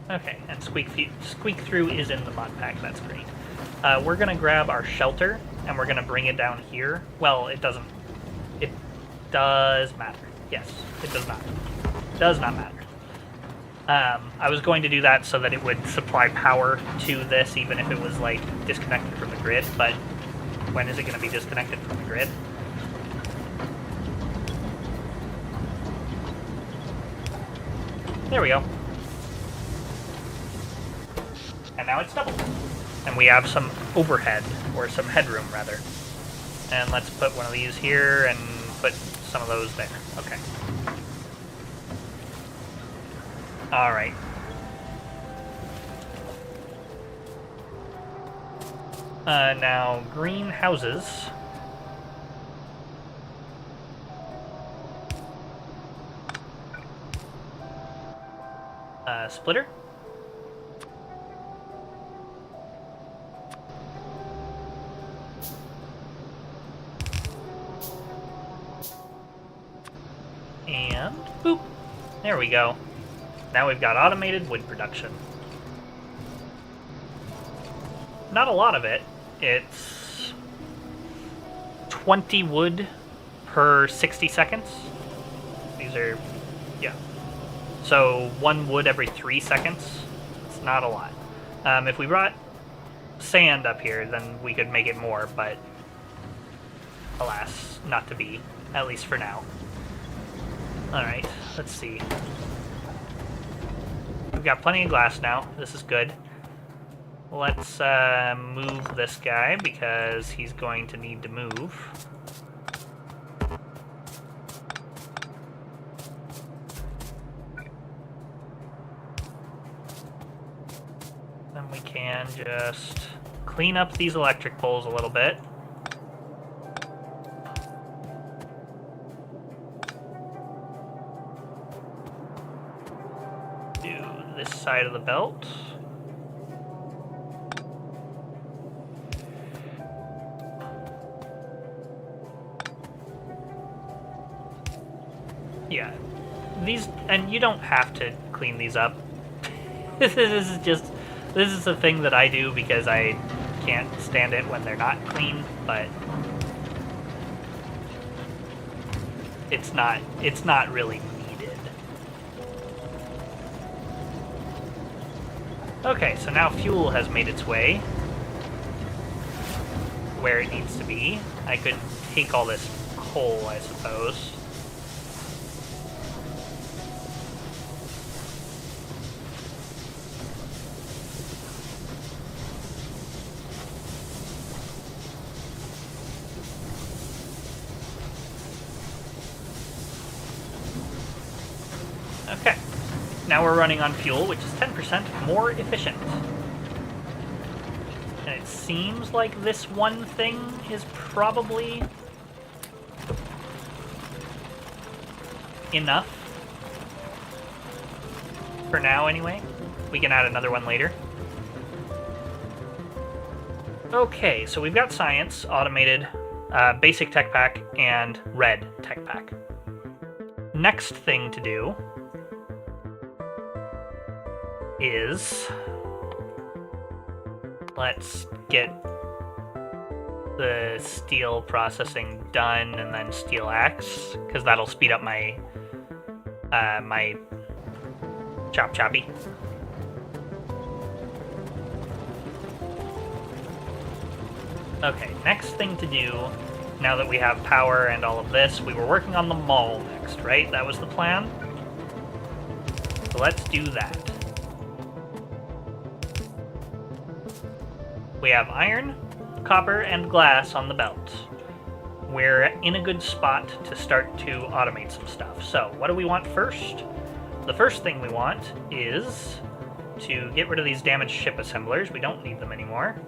Okay, and squeak through is in the mod pack, that's great. We're gonna grab our shelter, and we're gonna bring it down here. Well, it doesn't... does matter. Yes, it does not. Does not matter. I was going to do that so that it would supply power to this, even if it was, like, disconnected from the grid, but when is it going to be disconnected from the grid? There we go. And now it's doubled. And we have some overhead, or some headroom, rather. And let's put one of these here and put some of those there. Okay. Alright. Now, greenhouses. Splitter. And boop. There we go. Now we've got automated wood production. Not a lot of it. It's 20 wood per 60 seconds. These are, yeah. So 1 wood every 3 seconds. It's not a lot. If we brought sand up here, then we could make it more, but alas, not to be, at least for now. Alright, let's see. We've got plenty of glass now. This is good. Let's move this guy because he's going to need to move. Then we can just clean up these electric poles a little bit. Do this side of the belt. Yeah, these, and you don't have to clean these up. This is a thing that I do because I can't stand it when they're not clean, but it's not really needed. Okay, so now fuel has made its way where it needs to be. I could take all this coal, I suppose. Okay, now we're running on fuel, which is 10% more efficient. And it seems like this one thing is probably enough. For now, anyway. We can add another one later. Okay, so we've got science, automated, basic tech pack, and red tech pack. Next thing to do is let's get the steel processing done and then steel axe, because that'll speed up my my choppy. Okay, next thing to do, now that we have power and all of this, we were working on the mall next, right? That was the plan? So let's do that. We have iron, copper, and glass on the belt. We're in a good spot to start to automate some stuff. So, what do we want first? The first thing we want is to get rid of these damaged ship assemblers. We don't need them anymore.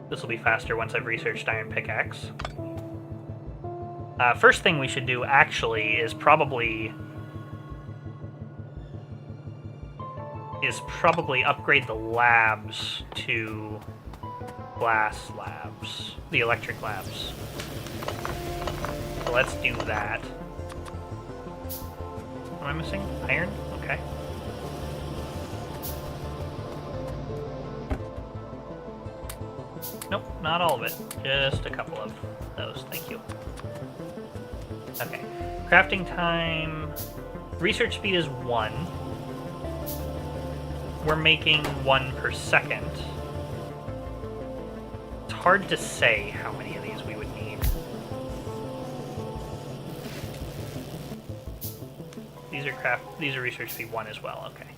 This will be faster once I've researched iron pickaxe. First thing we should do, actually, is probably upgrade the labs to glass labs, the electric labs. So let's do that. What am I missing? Iron? Okay. Nope, not all of it. Just a couple of those. Thank you. Okay. Crafting time... Research speed is 1. We're making 1 per second. It's hard to say how many of these we would need. These are research speed 1 as well, okay.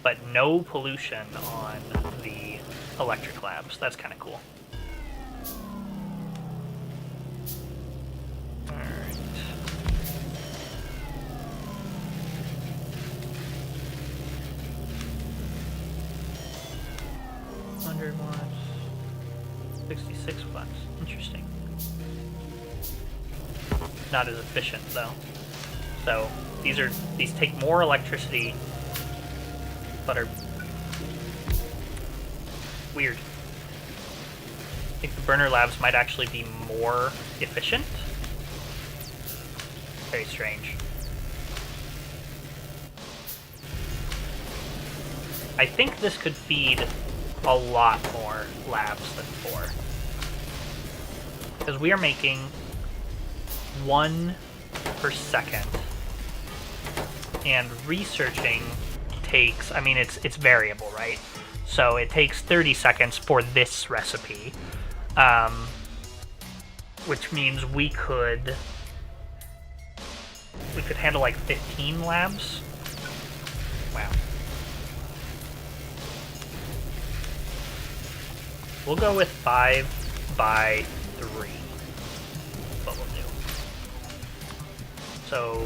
But no pollution on the electric labs. That's kind of cool. Alright. $100 watts. 66 watts. Interesting. Not as efficient though. So these take more electricity, but are weird. I think the burner labs might actually be more efficient. Very strange. I think this could feed a lot more labs than 4. Because we are making 1 per second. And researching takes, I mean, it's variable, right? So it takes 30 seconds for this recipe. Which means we could handle like 15 labs. Wow. We'll go with 5 by 3. That's what we'll do. So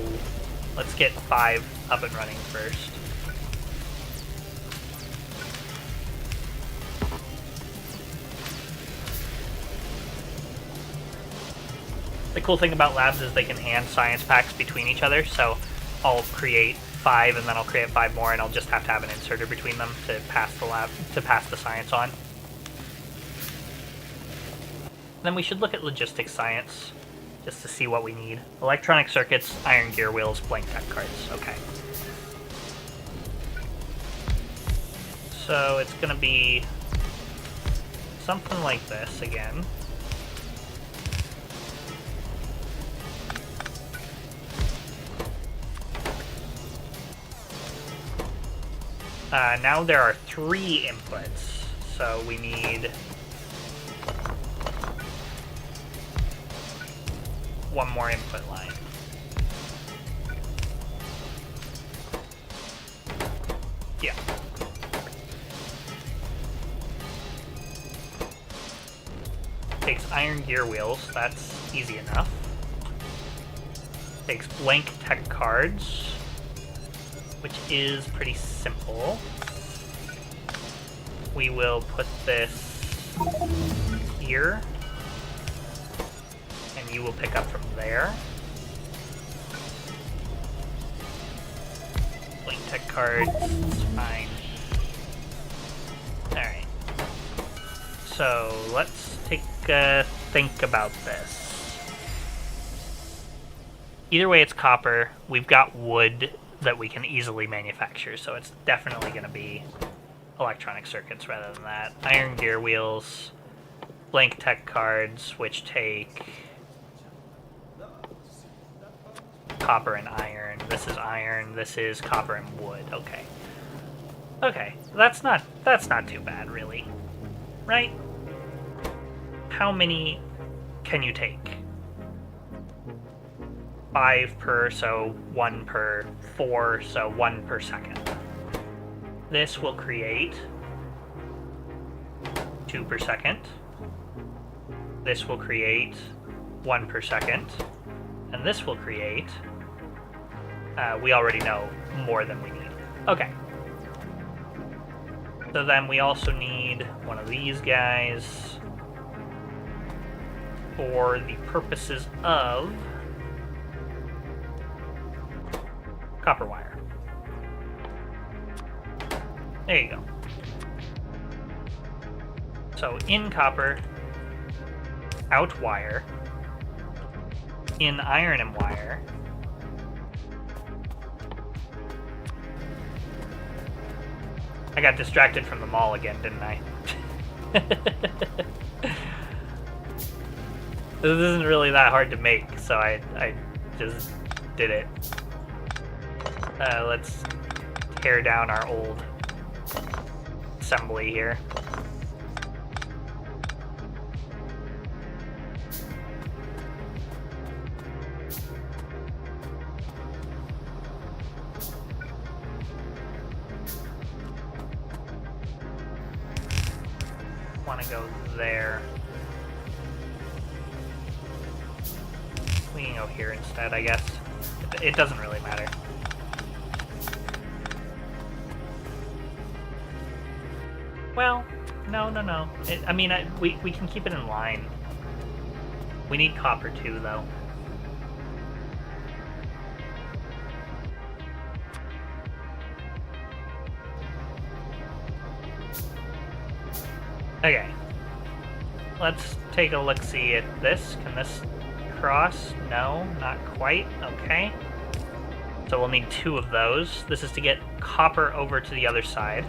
let's get 5 up and running first. The cool thing about labs is they can hand science packs between each other, so I'll create 5 and then I'll create 5 more and I'll just have to have an inserter between them to pass the science on. Then we should look at logistics science, just to see what we need. Electronic circuits, iron gear wheels, blank tech cards. Okay. So it's gonna be something like this again. Now there are 3 inputs, so we need 1 more input line. Yeah. Takes iron gear wheels, that's easy enough. Takes blank tech cards, which is pretty simple. We will put this here, and you will pick up from there. Blank tech cards, it's fine. Alright. So let's take a think about this. Either way, it's copper. We've got wood that we can easily manufacture, so it's definitely going to be electronic circuits rather than that. Iron gear wheels, blank tech cards, which take copper and iron. This is iron, this is copper and wood. Okay. Okay, that's not too bad, really. Right? How many can you take? 5 per, so 1 per, 4, so 1 per second. This will create 2 per second. This will create 1 per second. And this will create, we already know, more than we need. Okay. So then we also need one of these guys for the purposes of copper wire. There you go. So in copper, out wire, in iron and wire, I got distracted from the mall again, didn't I? This isn't really that hard to make, so I just did it. Let's tear down our old assembly here. Want to go there. We can go here instead, I guess. It doesn't really matter. Well, no. I mean, we can keep it in line. We need copper too, though. Okay. Let's take a look-see at this. Can this cross? No, not quite. Okay. So we'll need 2 of those. This is to get copper over to the other side.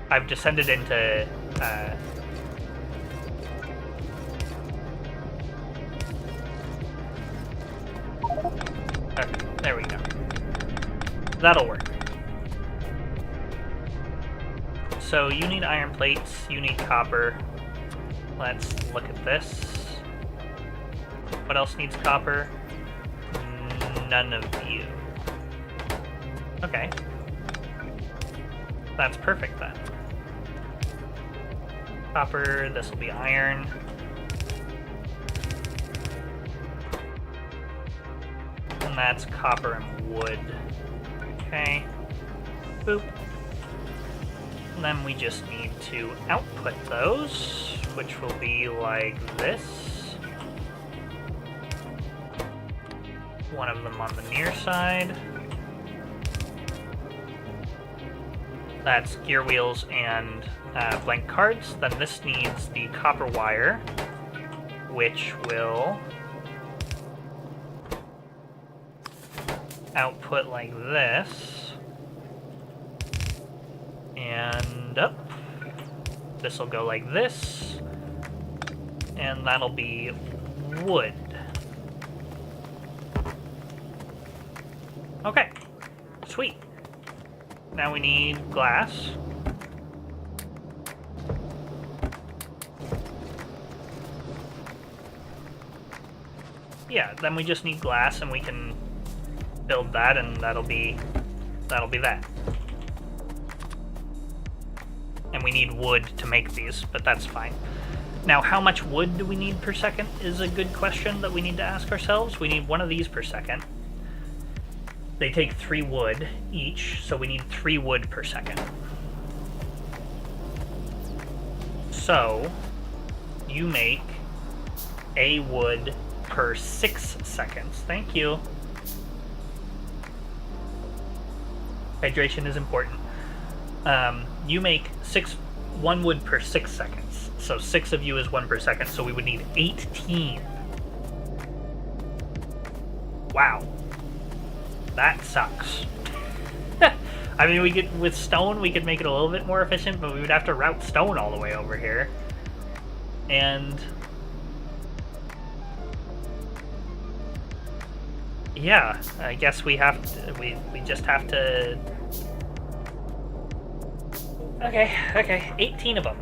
I've descended into okay, there we go. That'll work. So you need iron plates, you need copper. Let's look at this. What else needs copper? None of you. Okay. That's perfect then. Copper, this will be iron. And that's copper and wood. Okay. Boop. And then we just need to output those, which will be like this. One of them on the near side. That's gear wheels and blank cards. Then this needs the copper wire, which will output like this. And up. This will go like this. And that'll be wood. Okay. Sweet. Now we need glass. Yeah, then we just need glass and we can build that and that'll be that. And we need wood to make these, but that's fine. Now, how much wood do we need per second is a good question that we need to ask ourselves. We need one of these per second. They take 3 wood each, so we need 3 wood per second. So, you make a wood per 6 seconds. Thank you. Hydration is important. You make 1 wood per 6 seconds. So 6 of you is 1 per second, so we would need 18. Wow. That sucks. I mean, we could, with stone, we could make it a little bit more efficient, but we would have to route stone all the way over here. And yeah, I guess we have to, we just have to. Okay, 18 of them.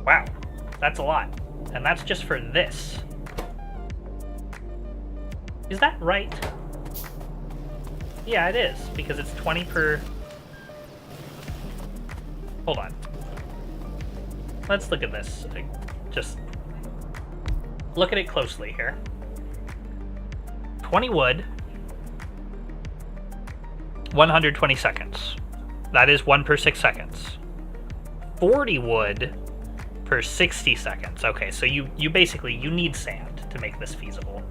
Wow, that's a lot. And that's just for this. Is that right? Yeah, it is, because it's 20 per... Hold on. Let's look at this. Just look at it closely here. 20 wood, 120 seconds. That is 1 per 6 seconds. 40 wood per 60 seconds. Okay, so you basically, you need sand to make this feasible.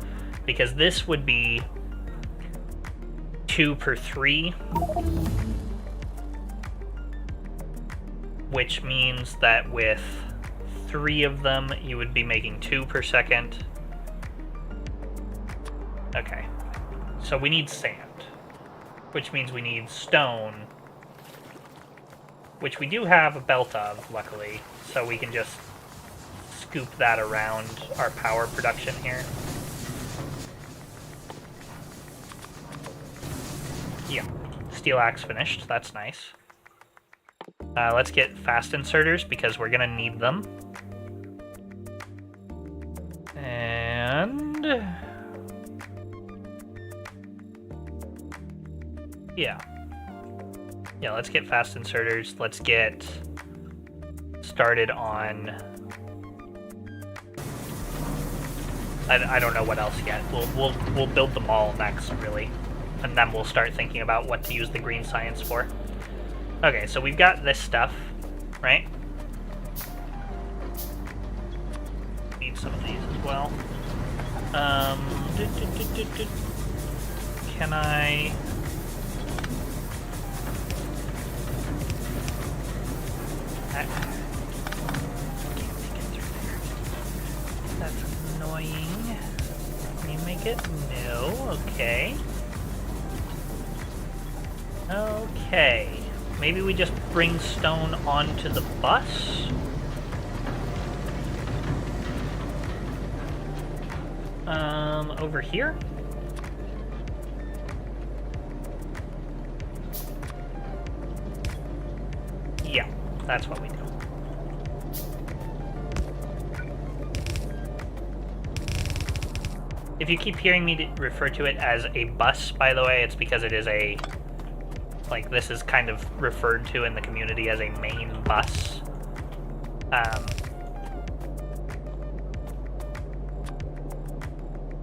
Because this would be 2 per 3. Which means that with 3 of them, you would be making 2 per second. Okay, so we need sand, which means we need stone, which we do have a belt of, luckily, so we can just scoop that around our power production here. Yeah, steel axe finished. That's nice. Let's get fast inserters because we're gonna need them. And yeah, let's get fast inserters. Let's get started on. I don't know what else yet. We'll build them all next, really, and then we'll start thinking about what to use the green science for. Okay, so we've got this stuff, right? Need some of these as well. Can I? Can't make it through there. That's annoying. Can you make it? No. Okay. Okay. Maybe we just bring stone onto the bus? Over here? Yeah, that's what we do. If you keep hearing me refer to it as a bus, by the way, it's because it is a... Like, this is kind of referred to in the community as a main bus.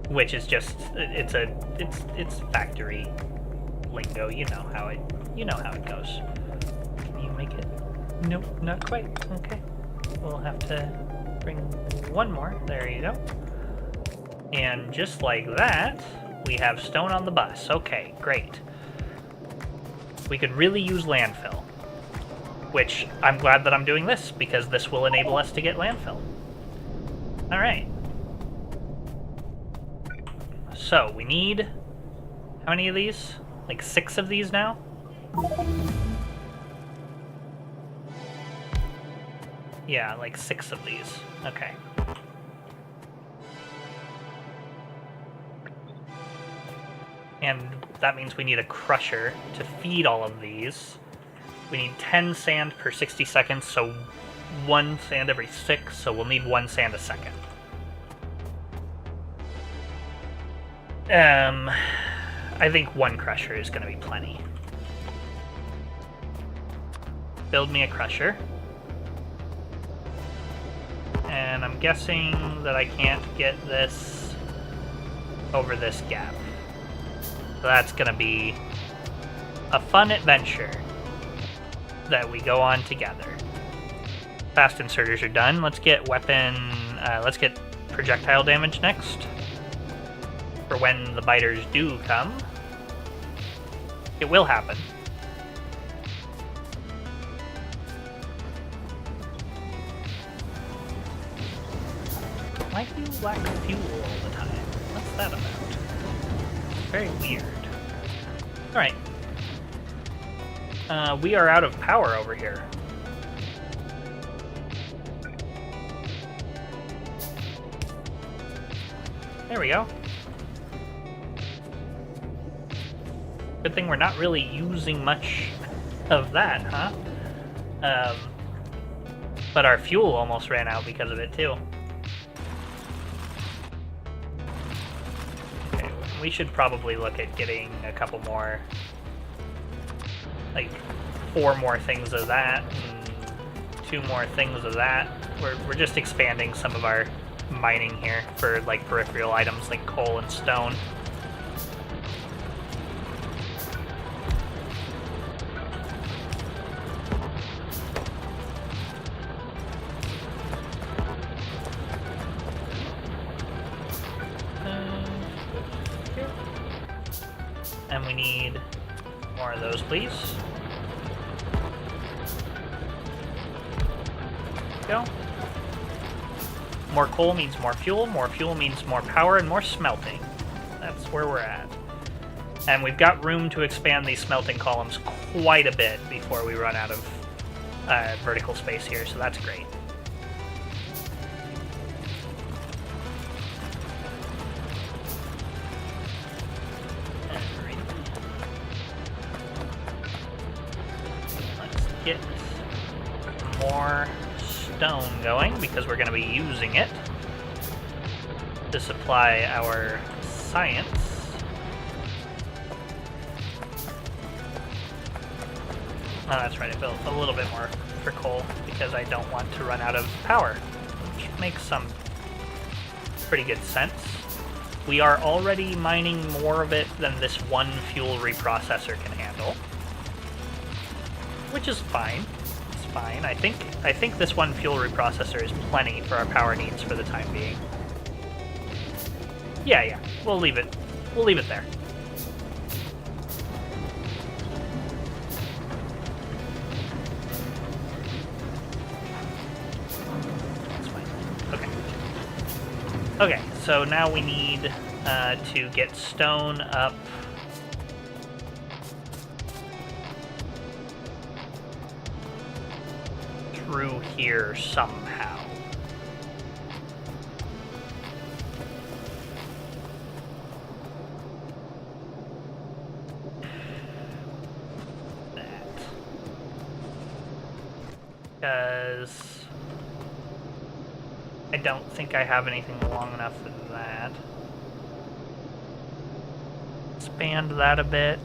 Which is just, it's factory lingo. You know how it goes. Can you make it? Nope, not quite. Okay. We'll have to bring one more. There you go. And just like that, we have stone on the bus. Okay, great. We could really use landfill, which I'm glad that I'm doing this, because this will enable us to get landfill. All right. So we need, how many of these? Like 6 of these now? Yeah, like 6 of these. Okay. And that means we need a crusher to feed all of these. We need 10 sand per 60 seconds, so 1 sand every 6, so we'll need 1 sand a second. I think 1 crusher is going to be plenty. Build me a crusher. And I'm guessing that I can't get this over this gap. So that's going to be a fun adventure that we go on together. Fast inserters are done. Let's get let's get projectile damage next. For when the biters do come. It will happen. Why do you lack fuel all the time? What's that about? Very weird. Alright. We are out of power over here. There we go. Good thing we're not really using much of that, huh? But our fuel almost ran out because of it, too. Okay, we should probably look at getting a couple more, like 4 more things of that, and 2 more things of that. We're just expanding some of our mining here for like peripheral items like coal and stone. And we need more of those, please. Go. More coal means more fuel means more power and more smelting. That's where we're at. And we've got room to expand these smelting columns quite a bit before we run out of vertical space here, so that's great. more stone going because we're going to be using it to supply our science. Oh, that's right, I built a little bit more for coal because I don't want to run out of power, which makes some pretty good sense. We are already mining more of it than this one fuel reprocessor can handle, which is fine. It's fine. I think this one fuel reprocessor is plenty for our power needs for the time being. Yeah, we'll leave it. We'll leave it there. Okay, so now we need to get stone up through here somehow. Because I don't think I have anything long enough for that. Expand that a bit.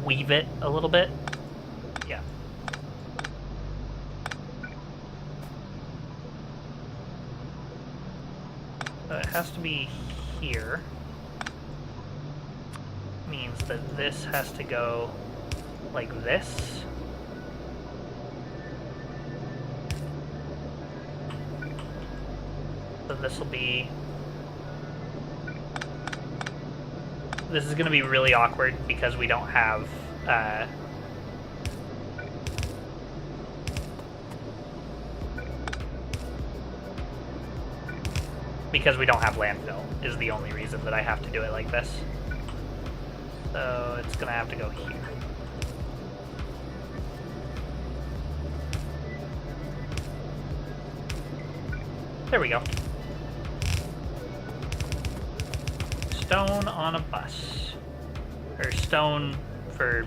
Weave it a little bit. Yeah. So it has to be here. Means that this has to go like this. So this will be... This is going to be really awkward because we don't have... because we don't have landfill is the only reason that I have to do it like this. So it's going to have to go here. There we go. Stone on a bus. Or stone for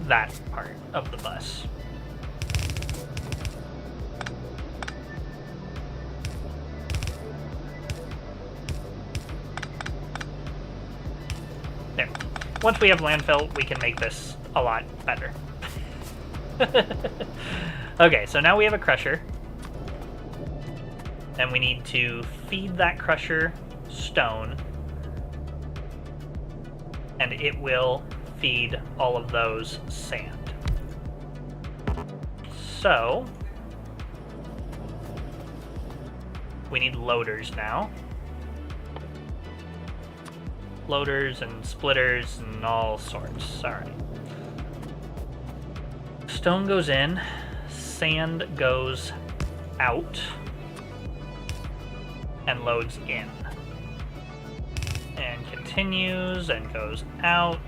that part of the bus. There. Once we have landfill, we can make this a lot better. Okay, so now we have a crusher. And we need to feed that crusher stone. And it will feed all of those sand. So, we need loaders now. Loaders and splitters and all sorts. Alright. Stone goes in, sand goes out, and loads in. And continues and goes out.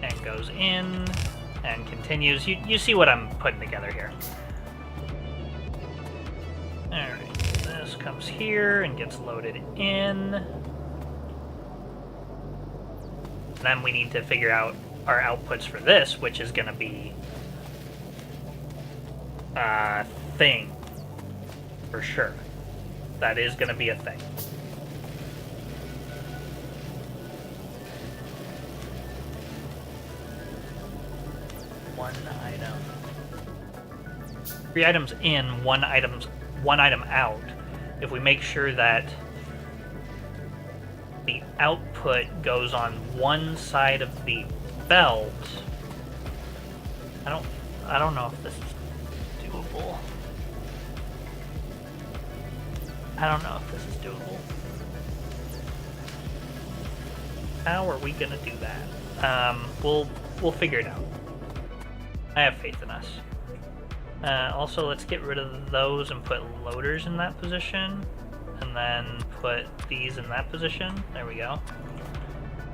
And goes in and continues. You see what I'm putting together here. Alright, this comes here and gets loaded in. Then we need to figure out our outputs for this, which is going to be a thing. For sure. That is going to be a thing. One item. 3 items in, one item out. If we make sure that the output goes on one side of the belt, I don't know if this is doable. I don't know if this is doable. How are we gonna do that? We'll figure it out. I have faith in us. Also, let's get rid of those and put loaders in that position. And then put these in that position. There we go.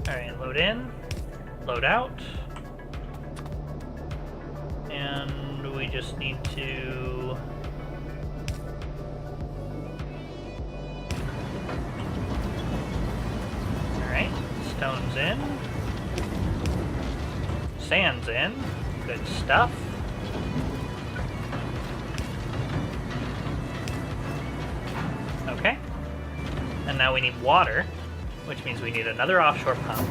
Alright, load in. Load out. And we just need to... Alright, stone's in. sand's in. Good stuff. Okay. And now we need water, which means we need another offshore pump.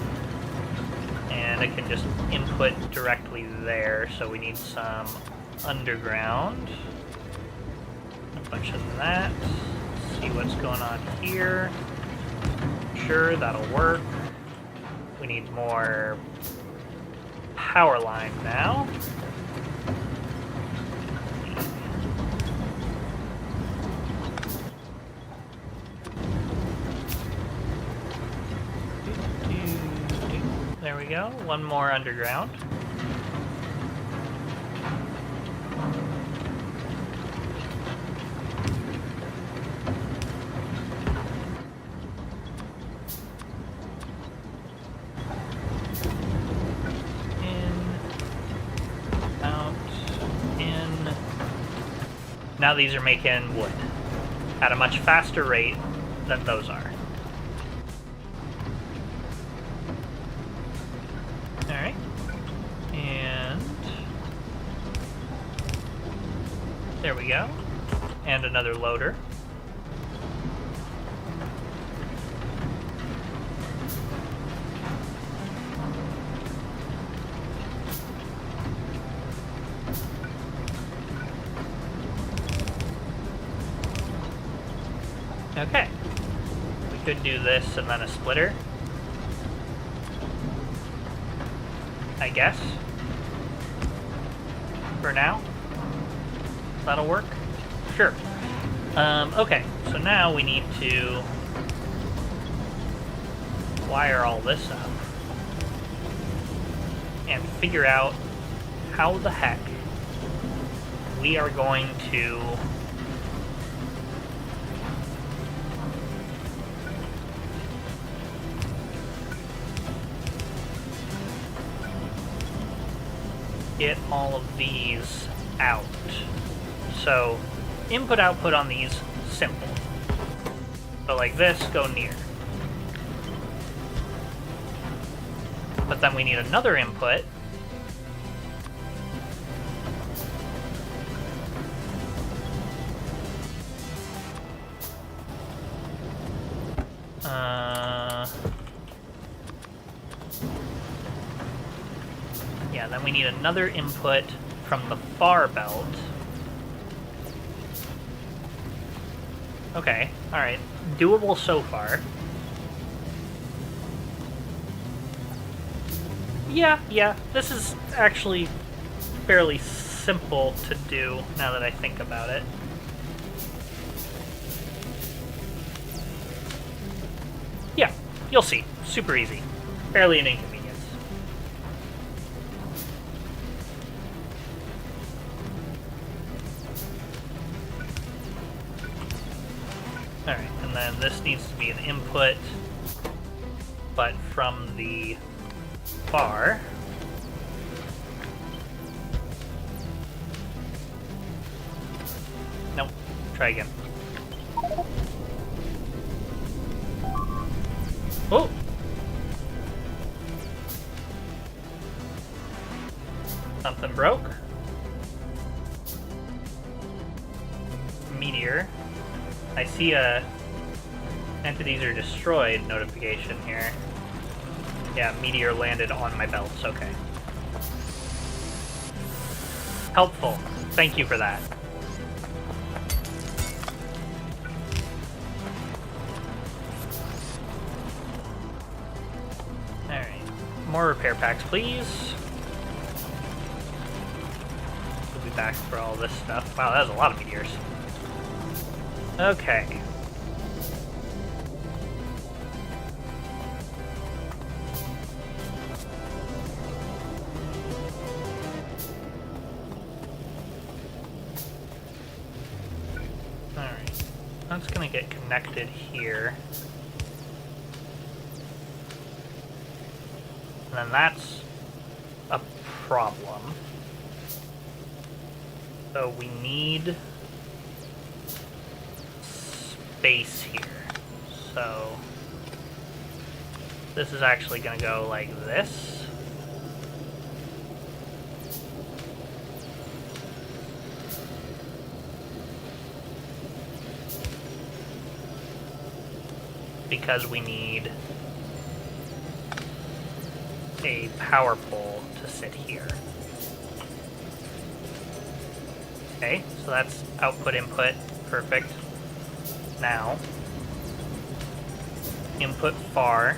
And I can just input directly there, so we need some underground. A bunch of that. See what's going on here. Sure, that'll work. We need more power line now. There we go. One more underground. Now these are making wood at a much faster rate than those are. Alright. And there we go. And another loader. Okay, we could do this and then a splitter, I guess, for now. That'll work? Sure. Okay, so now we need to wire all this up and figure out how the heck we are going to get all of these out. So, input output on these, simple. So like this, go near. But then we need another input. Yeah, then we need another input from the far belt. Okay, alright. Doable so far. Yeah, this is actually fairly simple to do now that I think about it. Yeah, you'll see. Super easy. Barely an inconvenience. Alright, and then this needs to be an input, but from the bar. Nope. Try again. Oh! Something broke. Meteor. I see a entities are destroyed notification here. Yeah, meteor landed on my belts, okay. Helpful. Thank you for that. Alright. More repair packs, please. We'll be back for all this stuff. Wow, that was a lot of meteors. Okay. Alright. That's gonna get connected here. And then that's a problem. So we need space here. So this is actually going to go like this. because we need a power pole to sit here. Okay, so that's output, input, perfect. Now, input far,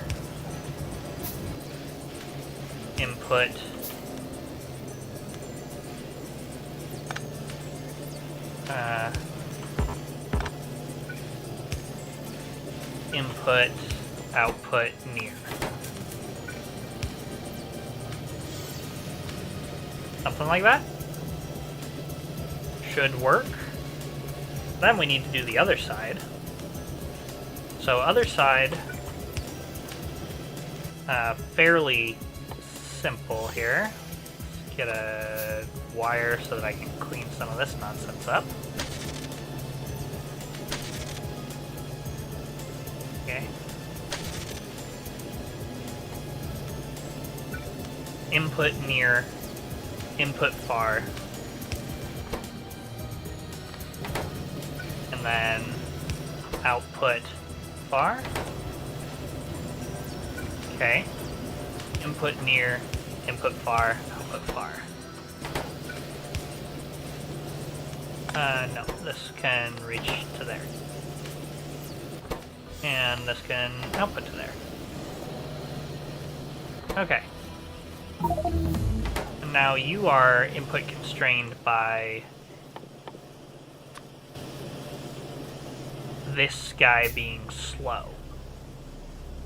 input input, output, near. Something like that. Should work. Then we need to do the other side. So other side, fairly simple here. Let's get a wire so that I can clean some of this nonsense up. Okay. Input near, input far, and then output far. Okay. Input near, input far, output far. No, this can reach to there. And this can output to there. Okay. And now you are input constrained by this guy being slow.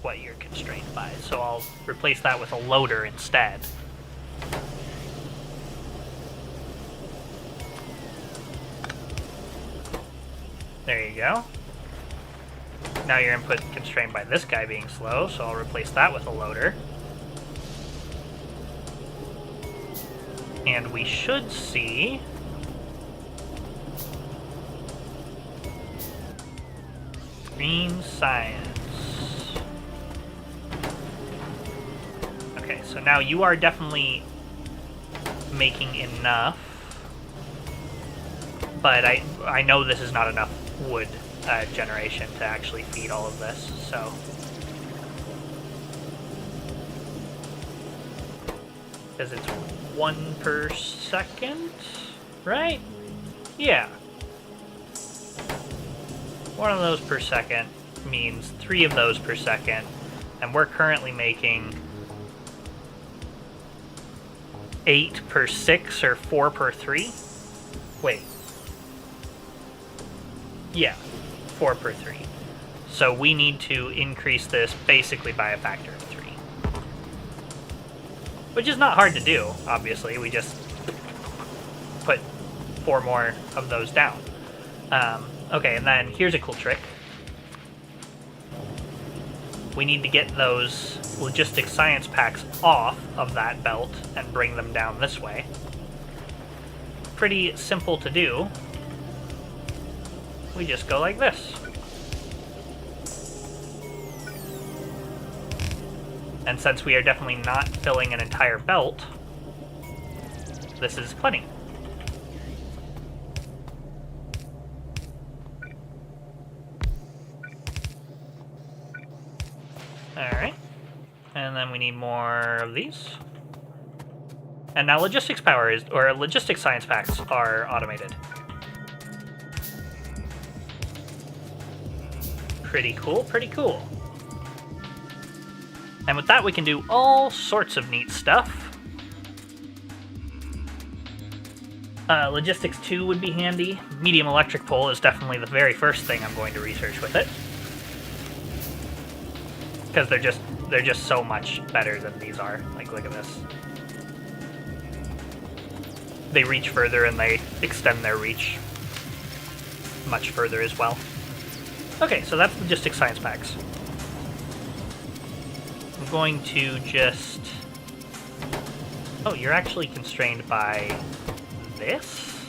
What you're constrained by. So I'll replace that with a loader instead. There you go. Now your input constrained by this guy being slow, so I'll replace that with a loader. And we should see green science. Okay, so now you are definitely making enough, but I know this is not enough wood generation to actually feed all of this, so because it's 1 per second, right? Yeah. 1 of those per second means 3 of those per second, and we're currently making 8 per 6 or 4 per 3. Wait. Yeah, 4 per 3. So we need to increase this basically by a factor of 3. Which is not hard to do, obviously. We just put 4 more of those down. Okay, and then here's a cool trick. We need to get those logistics science packs off of that belt and bring them down this way. Pretty simple to do. We just go like this. And since we are definitely not filling an entire belt, this is plenty. Alright. And then we need more of these. And now logistics power is, or logistics science packs are automated. Pretty cool, pretty cool. And with that we can do all sorts of neat stuff. Logistics 2 would be handy. Medium electric pole is definitely the very first thing I'm going to research with it. Because they're just so much better than these are. Like, look at this. They reach further and they extend their reach much further as well. Okay, so that's logistics science packs. I'm going to just... Oh, you're actually constrained by this?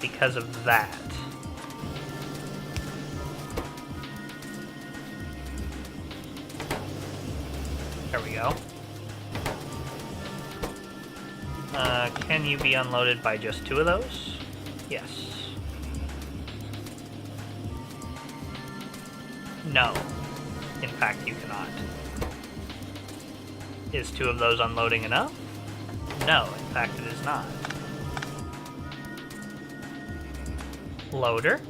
Because of that. There we go. Can you be unloaded by just 2 of those? Yes. No. In fact, you cannot. Is 2 of those unloading enough? No, in fact it is not. Loader.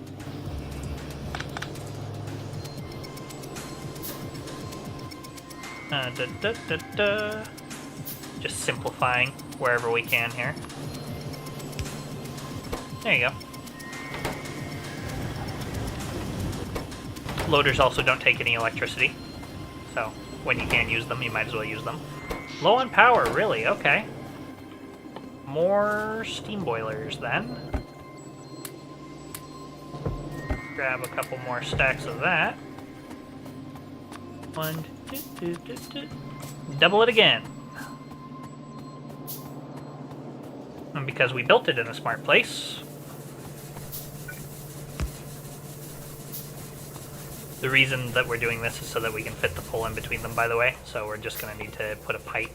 Just simplifying wherever we can here. There you go. Loaders also don't take any electricity, so when you can use them, you might as well use them. Low on power, really? Okay. More steam boilers, then. Grab a couple more stacks of that. 1, 2, 2, 2, 2. Double it again. And because we built it in a smart place, the reason that we're doing this is so that we can fit the pole in between them, by the way. So we're just going to need to put a pipe.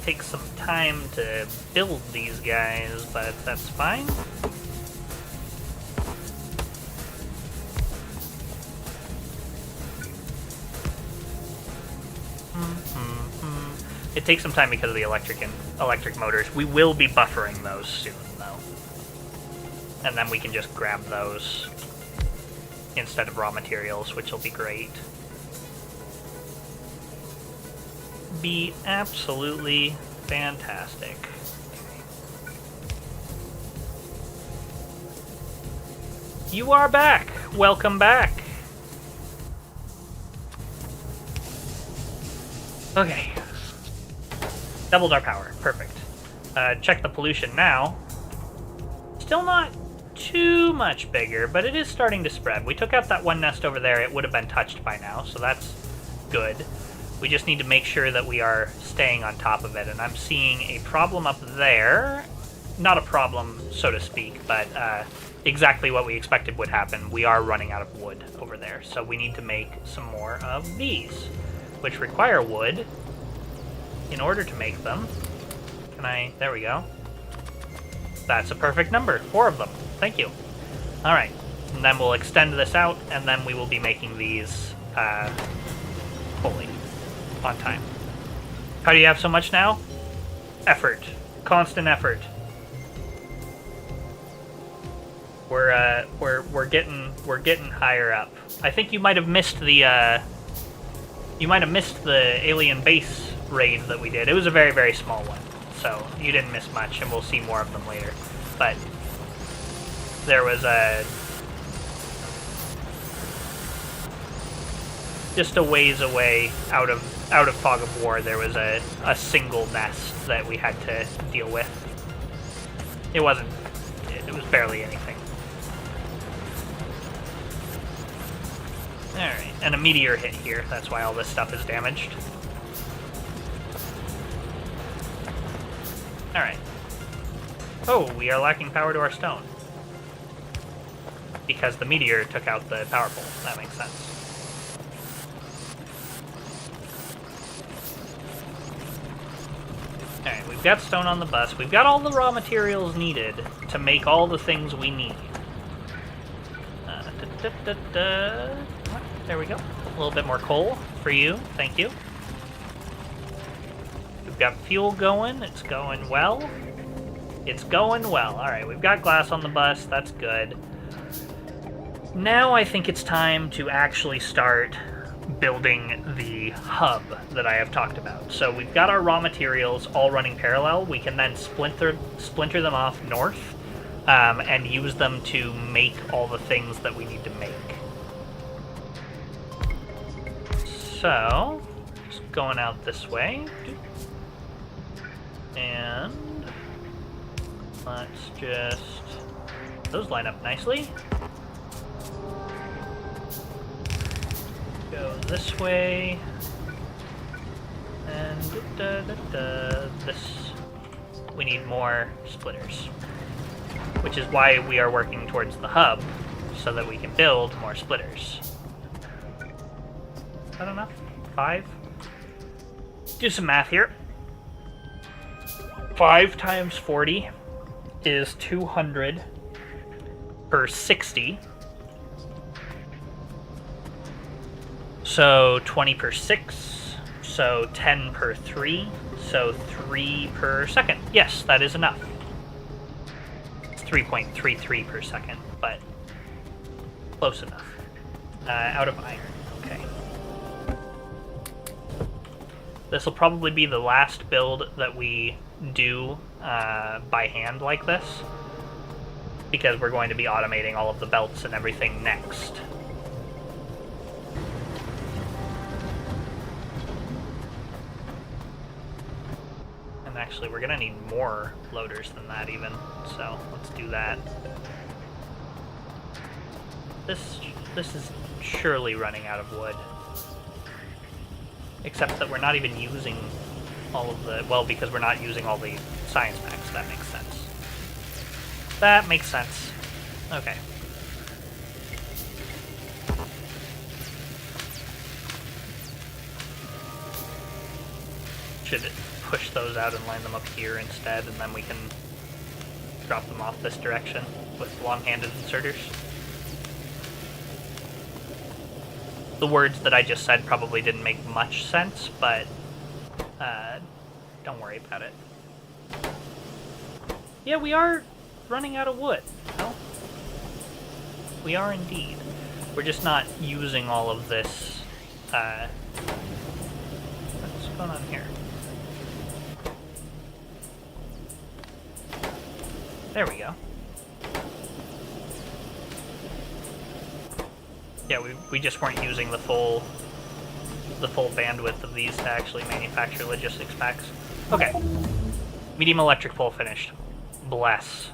Takes some time to build these guys, but that's fine. It takes some time because of the electric motors. We will be buffering those soon, though. And then we can just grab those instead of raw materials, which will be great. Be absolutely fantastic. You are back! Welcome back! Okay. Doubled our power. Perfect. Check the pollution now. Still not too much bigger, but it is starting to spread. We took out that one nest over there. It would have been touched by now, so that's good. We just need to make sure that we are staying on top of it, and I'm seeing a problem up there. Not a problem, so to speak, but exactly what we expected would happen. We are running out of wood over there, so we need to make some more of these, which require wood. In order to make them, there we go. That's a perfect number, 4 of them. Thank you. All right, and then we'll extend this out, and then we will be making these fully on time. How do you have so much now? Effort, constant effort. We're getting higher up. I think you might have missed the alien base raid that we did. It was a very, very small one, so you didn't miss much, and we'll see more of them later. But there was just a ways away out of Fog of War, there was a single nest that we had to deal with. It was barely anything. Alright, and a meteor hit here, that's why all this stuff is damaged. Alright. Oh, we are lacking power to our stone. Because the meteor took out the power pole. That makes sense. Alright, we've got stone on the bus. We've got all the raw materials needed to make all the things we need. There we go. A little bit more coal for you. Thank you. We've got fuel going. It's going well. It's going well. Alright, we've got glass on the bus. That's good. Now I think it's time to actually start building the hub that I have talked about. So we've got our raw materials all running parallel. We can then splinter them off north and use them to make all the things that we need to make. So, just going out this way. And let's just... those line up nicely. Go this way. And this... we need more splitters. Which is why we are working towards the hub, so that we can build more splitters. Is that enough? 5? do some math here. 5 times 40 is 200 per 60. So 20 per 6. So 10 per 3. So 3 per second. Yes, that is enough. It's 3.33 per second, but close enough. Out of iron. Okay. This will probably be the last build that we do by hand like this, because we're going to be automating all of the belts and everything next. And actually, we're going to need more loaders than that even, so let's do that. This is surely running out of wood. Except that we're not even using all of the... Well, because we're not using all the science packs. That makes sense. That makes sense. Okay. Should push those out and line them up here instead, and then we can drop them off this direction with long-handed inserters. The words that I just said probably didn't make much sense, but don't worry about it. Yeah, we are running out of wood. No? We are indeed. We're just not using all of this. What's going on here? There we go. Yeah, we just weren't using the full bandwidth of these to actually manufacture logistics packs. Okay. Medium electric pole finished. Bless.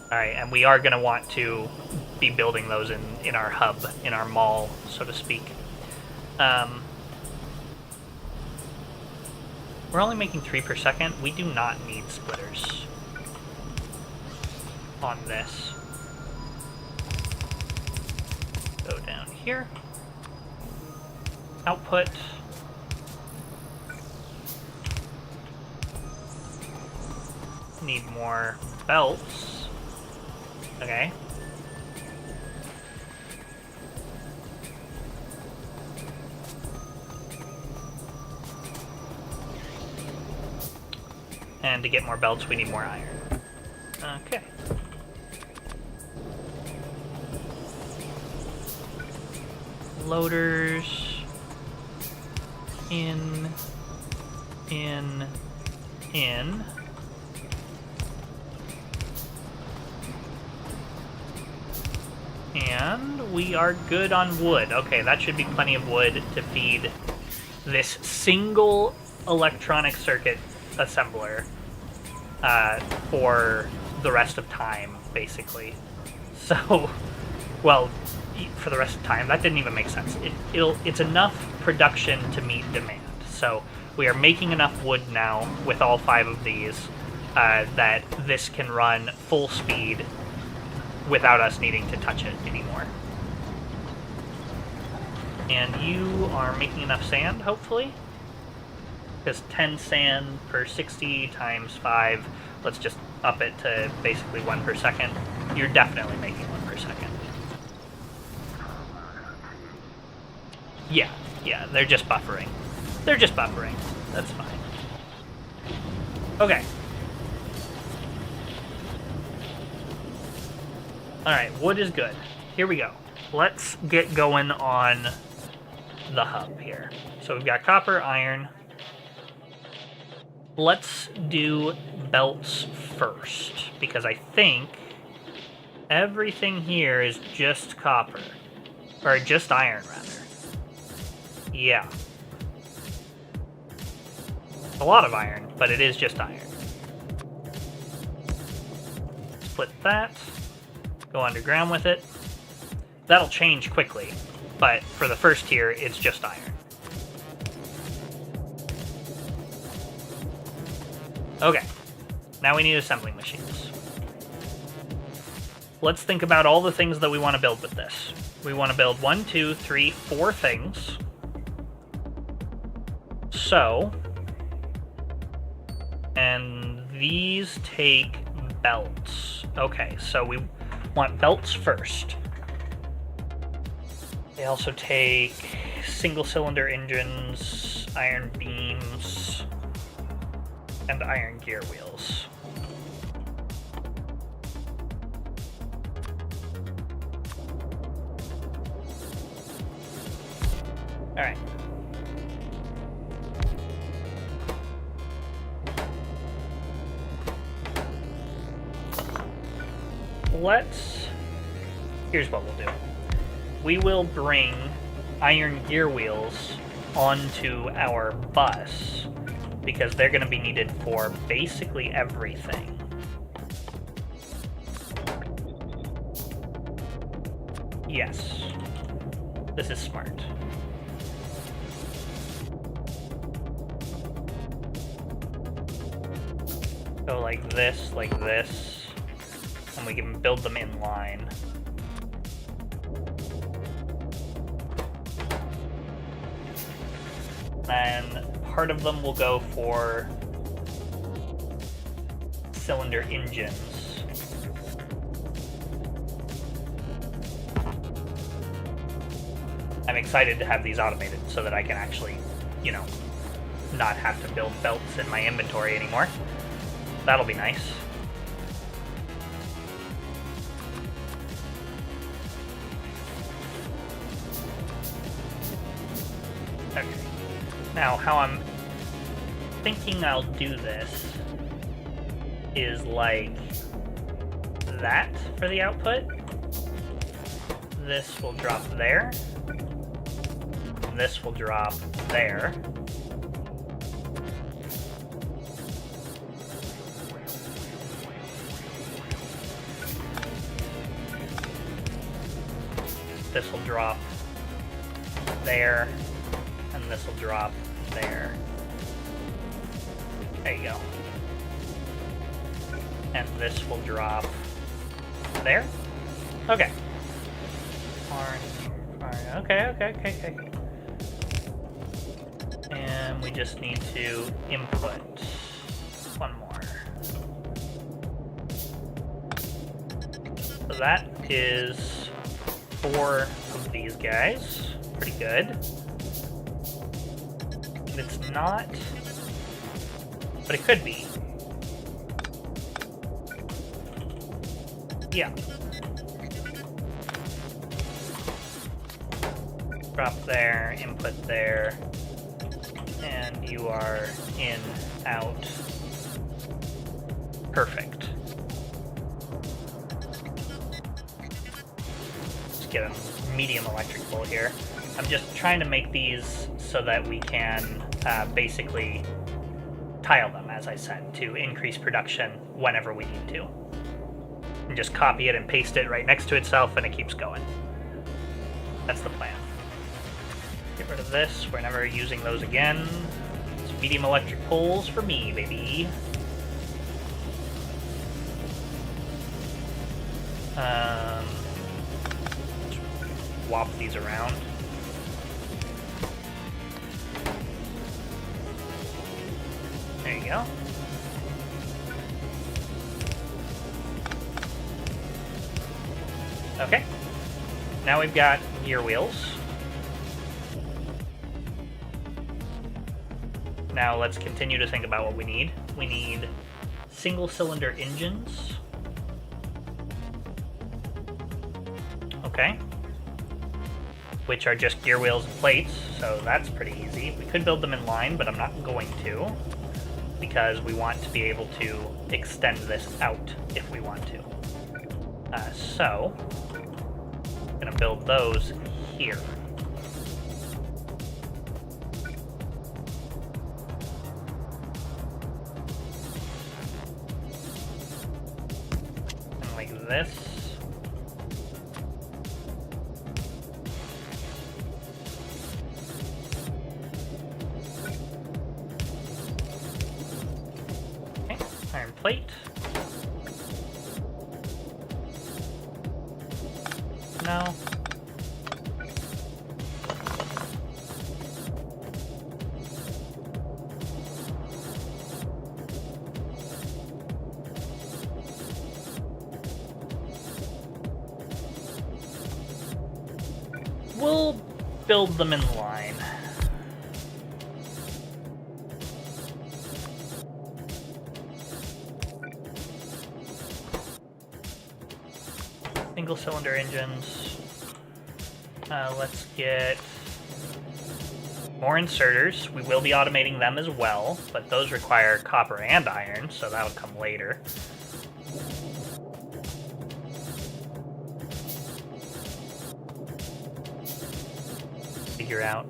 Alright, and we are going to want to be building those in our hub, in our mall, so to speak. We're only making 3 per second. We do not need splitters on this. Go down here. Output. Need more belts. Okay. And to get more belts, we need more iron. Okay. Loaders. In. And we are good on wood. Okay, that should be plenty of wood to feed this single electronic circuit assembler for the rest of time, basically. So, well, for the rest of time, that didn't even make sense. It's enough production to meet demand. So we are making enough wood now with all 5 of these that this can run full speed without us needing to touch it anymore. And you are making enough sand, hopefully? Because 10 sand per 60 times 5, let's just up it to basically 1 per second. You're definitely making 1 per second. Yeah, they're just buffering. They're just buffering. That's fine. Okay. Alright, wood is good. Here we go. Let's get going on the hub here. So we've got copper, iron. Let's do belts first, because I think everything here is just copper. Or just iron, rather. Yeah. A lot of iron, but it is just iron. Split that. Go underground with it. That'll change quickly, but for the first tier, it's just iron. Okay, now we need assembling machines. Let's think about all the things that we want to build with this. We want to build 1, 2, 3, 4 things. So, and these take belts. Okay, so we want belts first. They also take single-cylinder engines, iron beams, and iron gear wheels. All right. Here's what we'll do. We will bring iron gear wheels onto our bus because they're going to be needed for basically everything. Yes. This is smart. So like this, and we can build them in line. And part of them will go for cylinder engines. I'm excited to have these automated so that I can actually, not have to build belts in my inventory anymore. That'll be nice. Okay. Now, how I'm thinking I'll do this is like that for the output. This will drop there. This will drop there. This will drop there, and this will drop there. There you go. And this will drop there. Okay. Okay. And we just need to input one more. So that is 4 of these guys. Pretty good. And it's not, but it could be. Yeah. Drop there, input there, and you are in, out. Perfect. Let's get a medium electric bull here. I'm just trying to make these so that we can basically tile them, as I said, to increase production whenever we need to. And just copy it and paste it right next to itself, and it keeps going. That's the plan. Get rid of this. We're never using those again. It's medium electric poles for me, baby. Swap these around. There you go. Okay. Now we've got gear wheels. Now let's continue to think about what we need. We need single-cylinder engines. Okay. Which are just gear wheels and plates, so that's pretty easy. We could build them in line, but I'm not going to, because we want to be able to extend this out if we want to. So, I'm going to build those here. And like this. Iron plate. No. We'll build them in line. Single cylinder engines. Let's get more inserters. We will be automating them as well, but those require copper and iron, so that'll come later. Figure out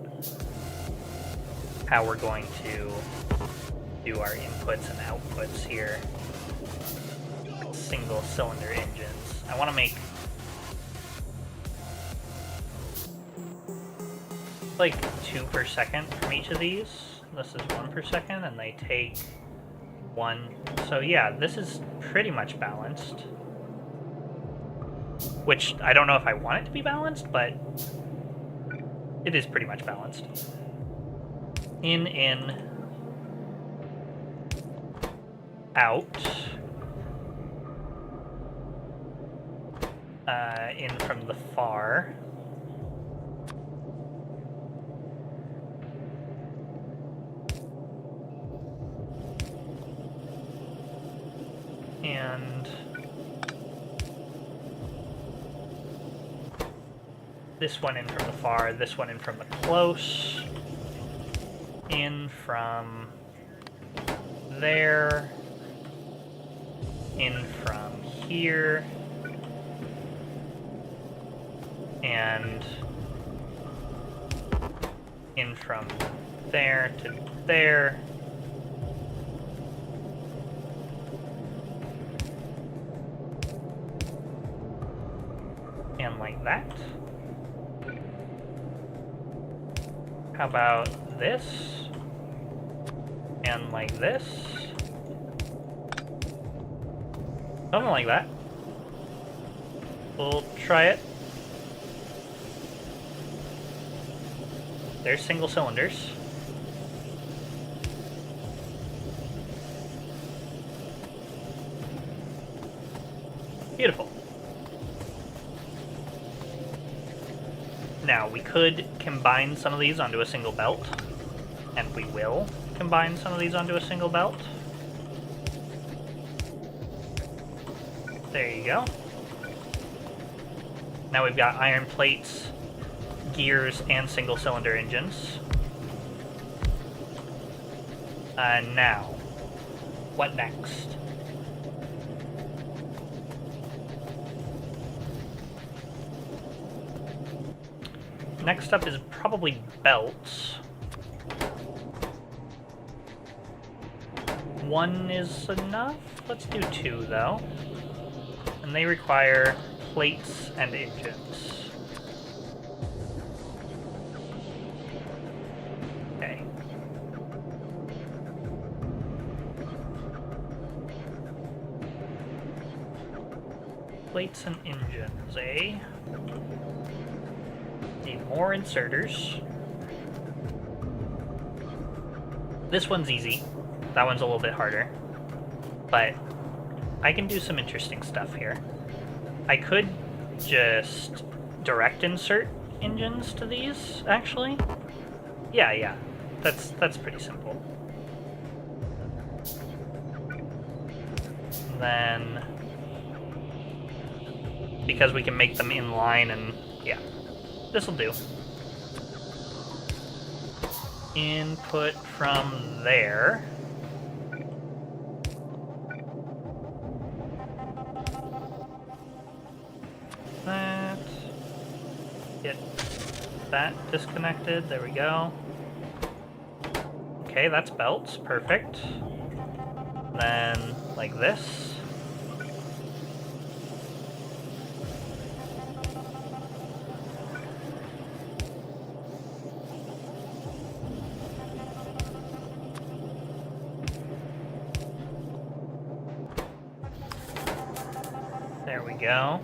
how we're going to do our inputs and outputs here. Single cylinder engines. I want to make like 2 per second from each of these. This is 1 per second, and they take 1. So yeah, this is pretty much balanced. Which, I don't know if I want it to be balanced, but it is pretty much balanced. In, out. In from the far. And this one in from the far, this one in from the close. In from there. In from here. And in from there to there. And like that. How about this? And like this? Something like that. We'll try it. There's single cylinders. Beautiful. Now, we could combine some of these onto a single belt, and we will combine some of these onto a single belt. There you go. Now we've got iron plates, gears, and single cylinder engines. Now, what next? Next up is probably belts. 1 is enough? Let's do 2 though. And they require plates and engines. Okay. Plates and engines, eh? Need more inserters. This one's easy. That one's a little bit harder. But I can do some interesting stuff here. I could just direct insert engines to these, actually. Yeah. That's pretty simple. Then, because we can make them in line and, yeah. This'll do. Input from there. That. Get that disconnected. There we go. Okay, that's belts. Perfect. Then, like this. There we go.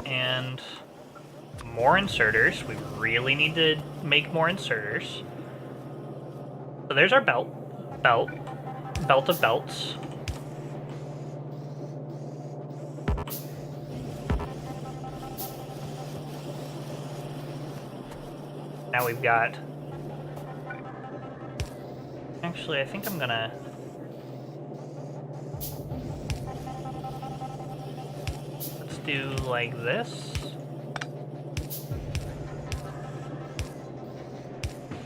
And more inserters. We really need to make more inserters. So there's our belt of belts. Now we've got... Actually, I think I'm gonna... Let's do like this.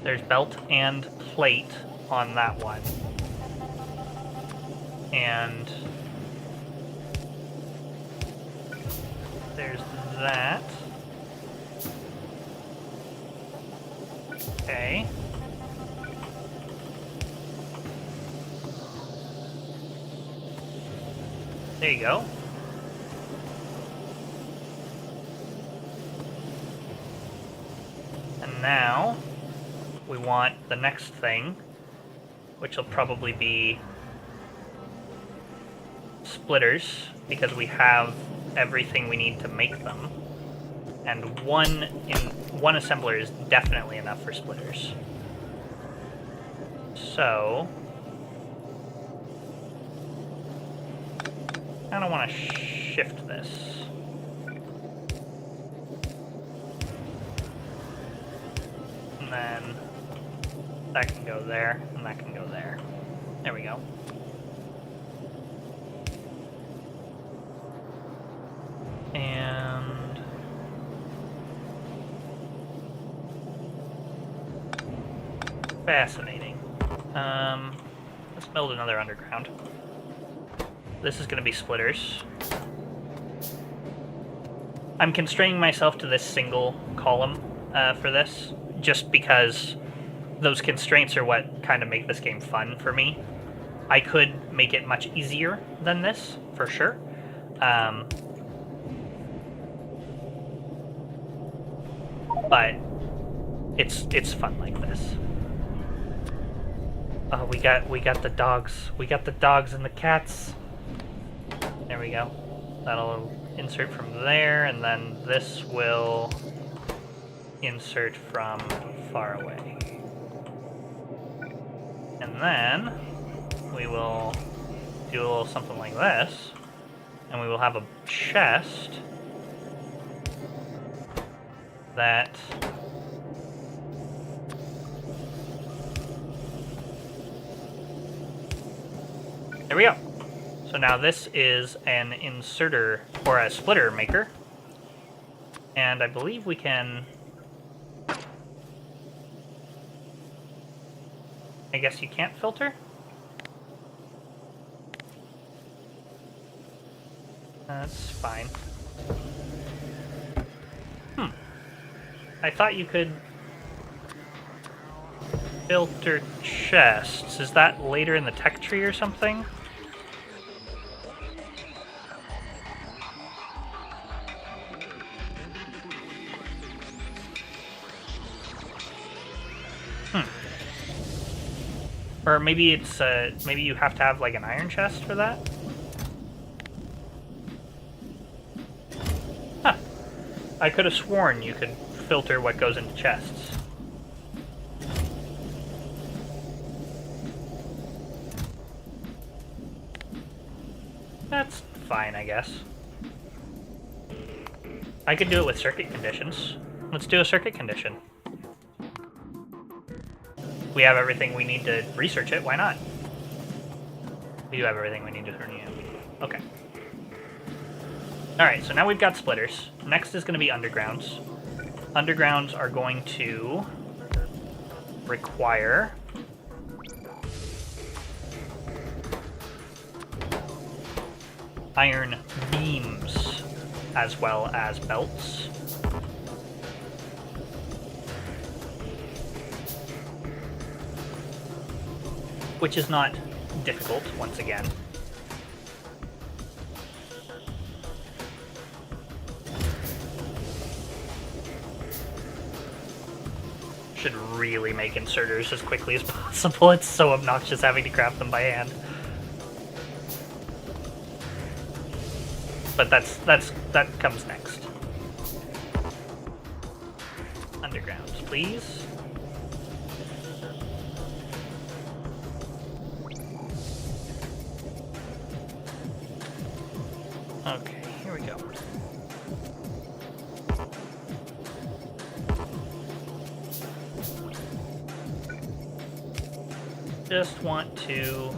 There's belt and plate on that one. And there's that. Okay. There you go. And now we want the next thing, which will probably be splitters, because we have everything we need to make them. And one assembler is definitely enough for splitters. So I don't want to shift this. And then that can go there, and that can go there. There we go. And fascinating. Let's build another underground. This is going to be splitters. I'm constraining myself to this single column for this, just because those constraints are what kind of make this game fun for me. I could make it much easier than this, for sure. But it's fun like this. Oh, we got the dogs. We got the dogs and the cats. There we go. That'll insert from there, and then this will insert from far away. And then we will do a little something like this, and we will have a chest that there we go. So now this is an inserter, or a splitter maker. And I believe we can... I guess you can't filter? That's fine. I thought you could filter chests. Is that later in the tech tree or something? Or maybe it's, maybe you have to have, like, an iron chest for that? Huh. I could have sworn you could filter what goes into chests. That's fine, I guess. I could do it with circuit conditions. Let's do a circuit condition. We have everything we need to research it, why not? We do have everything we need to turn it in. Okay. Alright, so now we've got splitters. Next is going to be undergrounds. Undergrounds are going to require iron beams as well as belts. Which is not difficult, once again. Should really make inserters as quickly as possible. It's so obnoxious having to craft them by hand. But that comes next. Undergrounds, please. Okay, here we go. just want to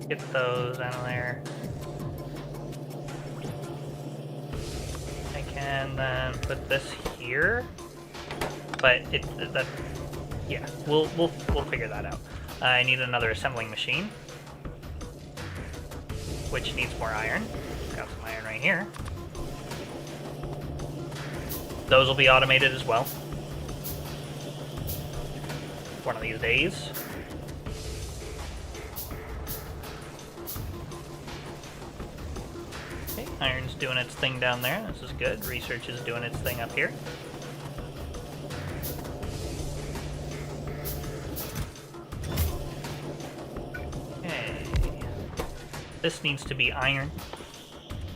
get those out of there. I can then put this here, but yeah, we'll figure that out. I need another assembling machine, which needs more iron. Got some iron right here. Those will be automated as well. One of these days. Okay, iron's doing its thing down there. This is good. Research is doing its thing up here. Okay. This needs to be iron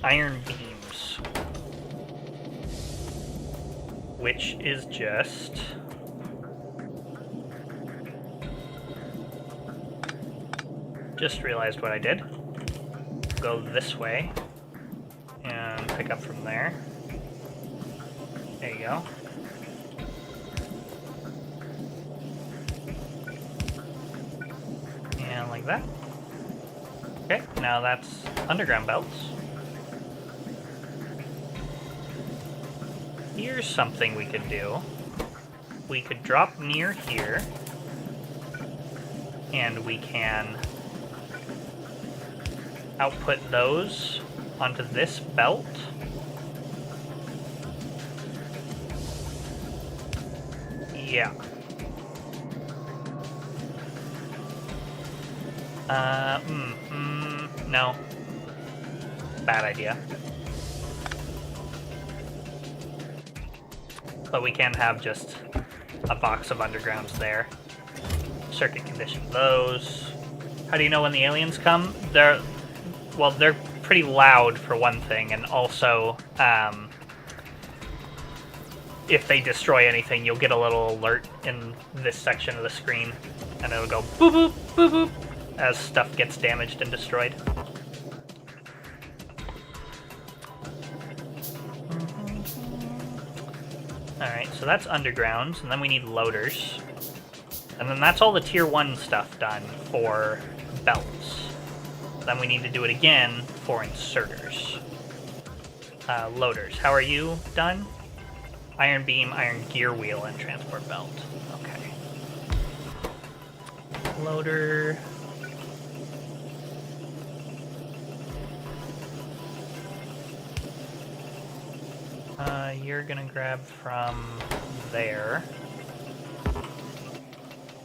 beams. Which is just... Just realized what I did. Go this way and pick up from there. There you go. And like that. Okay, now that's underground belts. Here's something we could do. We could drop near here, and we can output those onto this belt. Yeah. No. Bad idea. But we can have just a box of undergrounds there. Circuit condition those. How do you know when the aliens come? They're pretty loud for one thing, and also, if they destroy anything, you'll get a little alert in this section of the screen, and it'll go boop boop boop boop as stuff gets damaged and destroyed. Alright, so that's undergrounds, and then we need loaders. And then that's all the tier 1 stuff done for belts. Then we need to do it again for inserters. Loaders, how are you done? Iron beam, iron gear wheel, and transport belt. Okay. Loader. You're gonna grab from there.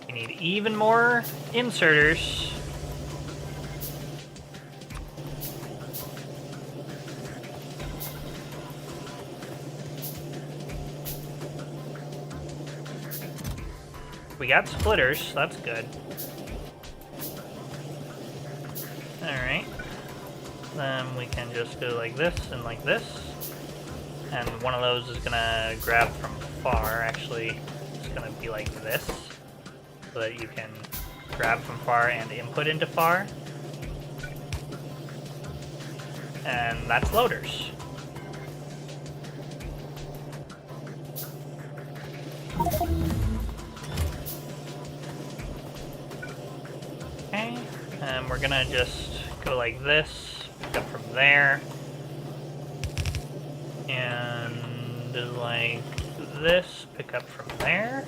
We need even more inserters. We got splitters, so that's good. Alright. Then we can just go like this and like this. And one of those is gonna grab from far. Actually, it's gonna be like this, so that you can grab from far and input into far. And that's loaders. Okay, and we're gonna just go like this, pick up from there. And like this, pick up from there.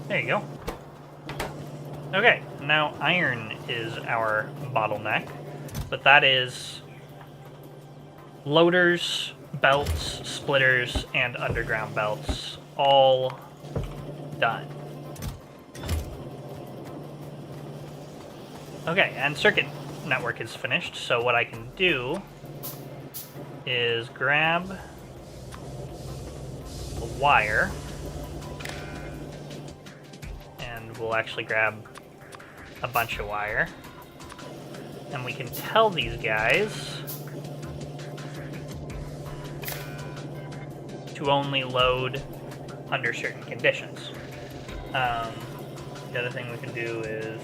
There you go. Okay, now iron is our bottleneck, but that is loaders, belts, splitters, and underground belts all done. Okay, and circuit network is finished, so what I can do is grab a wire, and we'll actually grab a bunch of wire, and we can tell these guys to only load under certain conditions. The other thing we can do is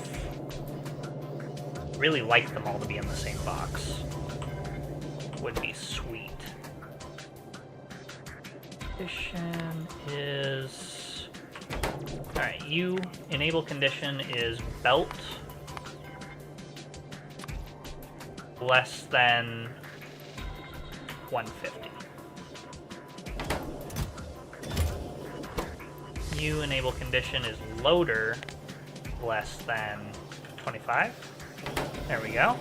really like them all to be in the same box. would be sweet. Condition is... Alright, enable condition is belt less than 150. Enable condition is loader less than 25. There we go.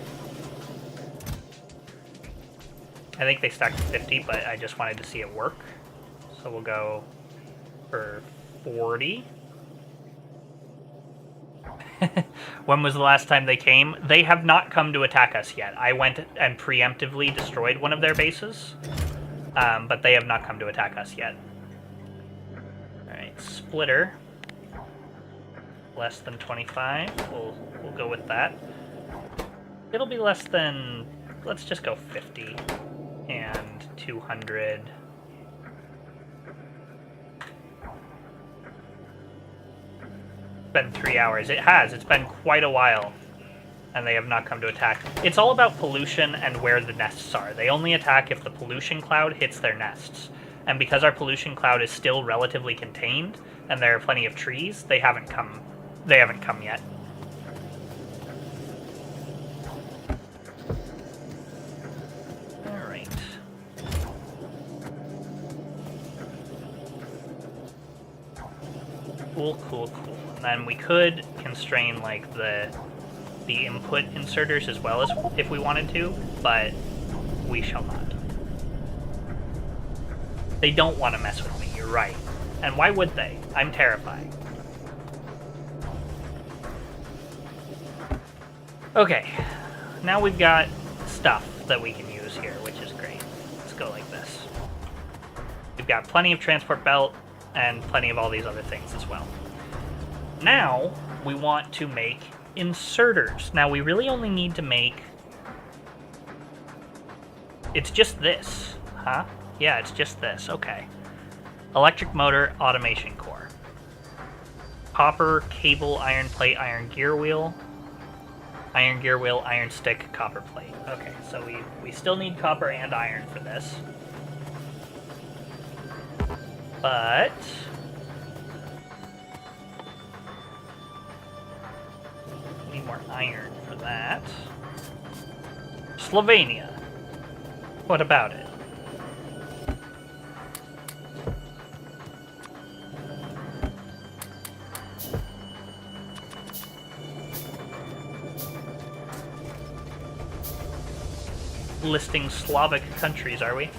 I think they stuck to 50, but I just wanted to see it work. So we'll go for 40. When was the last time they came? They have not come to attack us yet. I went and preemptively destroyed one of their bases, but they have not come to attack us yet. Alright, splitter. Less than 25. We'll go with that. It'll be less than... Let's just go 50 and 200. It's been 3 hours. It has. It's been quite a while. And they have not come to attack. It's all about pollution and where the nests are. They only attack if the pollution cloud hits their nests. And because our pollution cloud is still relatively contained, and there are plenty of trees, they haven't come yet. Alright. Cool. And then we could constrain like the input inserters as well as if we wanted to, but we shall not. They don't want to mess with me, you're right. And why would they? I'm terrified. Okay, now we've got stuff that we can use here, which is great. Let's go like this. We've got plenty of transport belt and plenty of all these other things as well. Now, we want to make inserters. Now, we really only need to make... It's just this, huh? Yeah, it's just this, okay. Electric motor, automation core. Copper, cable, iron plate, iron gear wheel. Iron gear wheel, iron stick, copper plate. Okay, so we still need copper and iron for this. But... we need more iron for that. Slovenia. What about it? Listing Slavic countries, are we?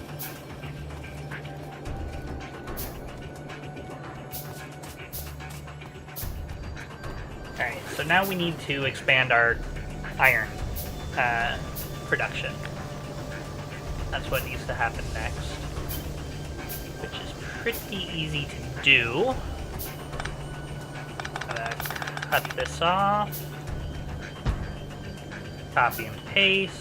Alright, so now we need to expand our iron production. That's what needs to happen next. Which is pretty easy to do. Gotta cut this off. Copy and paste.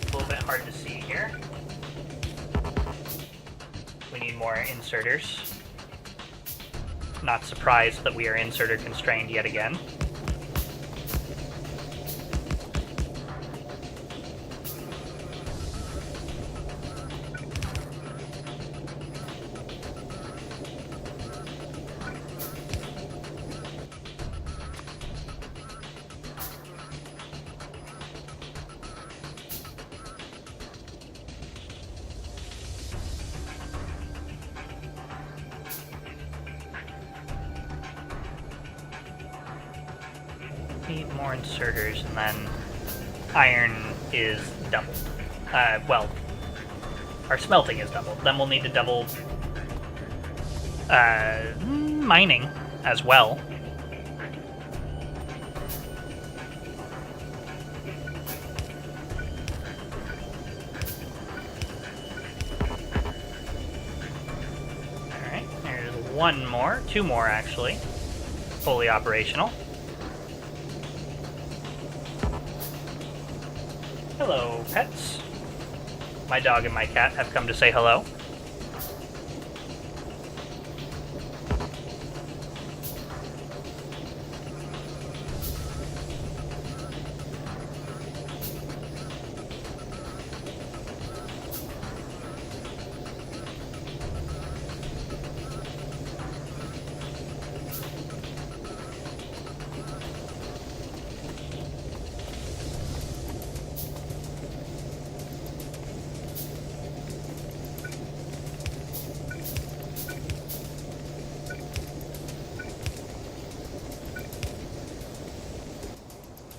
A little bit hard to see here. We need more inserters. Not surprised that we are inserter constrained yet again. Need more inserters, and then iron is doubled. Well, our smelting is doubled. Then we'll need to double mining as well. Alright, there's one more, two more actually, fully operational. Hello, pets. My dog and my cat have come to say hello.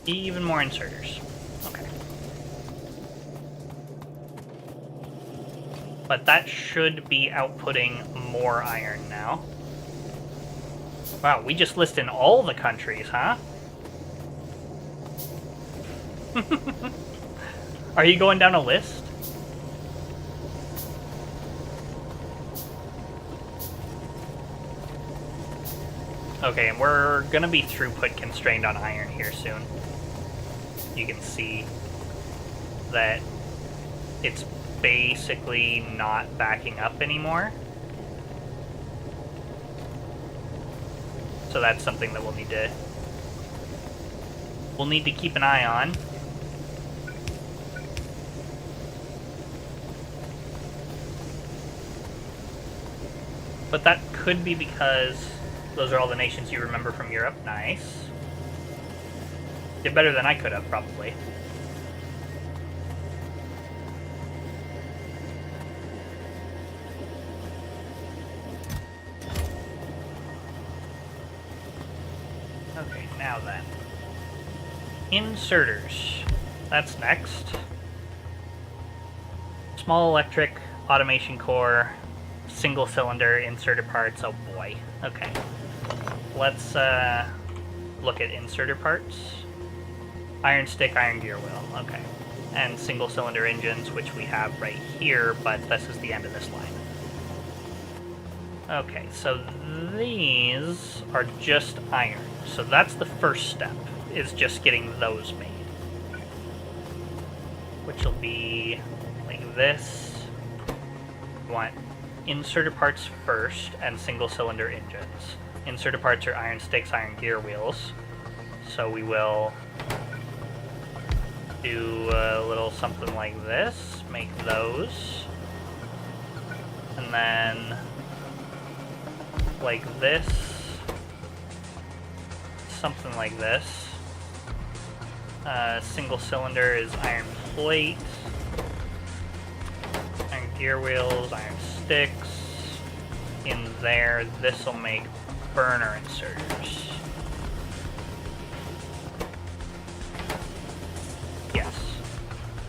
Even more inserters. Okay. But that should be outputting more iron now. Wow, we just list in all the countries, huh? Are you going down a list? Okay, and we're gonna be throughput constrained on iron here soon. You can see that it's basically not backing up anymore. So that's something that we'll need to keep an eye on. But that could be because those are all the nations you remember from Europe. Nice. Did better than I could have, probably. Okay, now then. Inserters. That's next. Small electric, automation core, single cylinder, inserter parts. Oh boy. Okay. Let's look at inserter parts. Iron stick, iron gear wheel. Okay. And single cylinder engines, which we have right here, but this is the end of this line. Okay, so these are just iron. So that's the first step, is just getting those made. Which will be like this. We want inserter parts first and single cylinder engines. Inserter parts are iron sticks, iron gear wheels. So we will do a little something like this, make those. And then like this, something like this. Single cylinder is iron plate, iron gear wheels, iron sticks. In there, this will make burner inserters. Yes.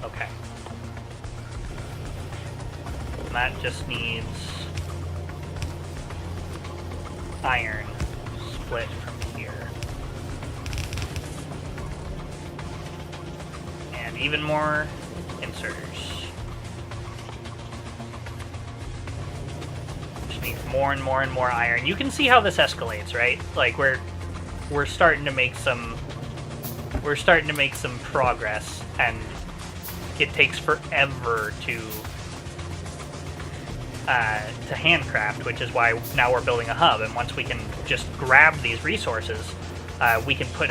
Okay. And that just needs iron split from here. And even more inserters. Just needs more and more and more iron. You can see how this escalates, right? Like we're starting to make some progress, and it takes forever to handcraft, which is why now we're building a hub. And once we can just grab these resources, we can put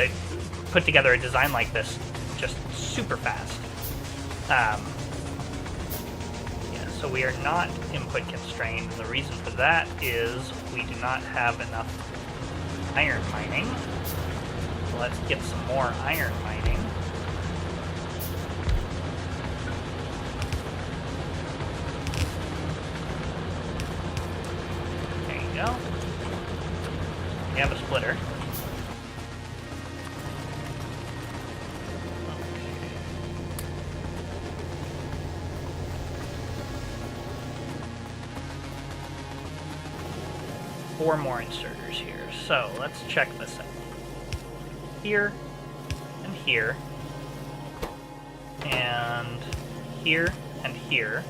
together a design like this just super fast. Yeah, so we are not input constrained, and the reason for that is we do not have enough iron mining. So let's get some more iron mining. There you go. We have a splitter. 4 more inserters here. So let's check this out. Here, and here, and here, and here.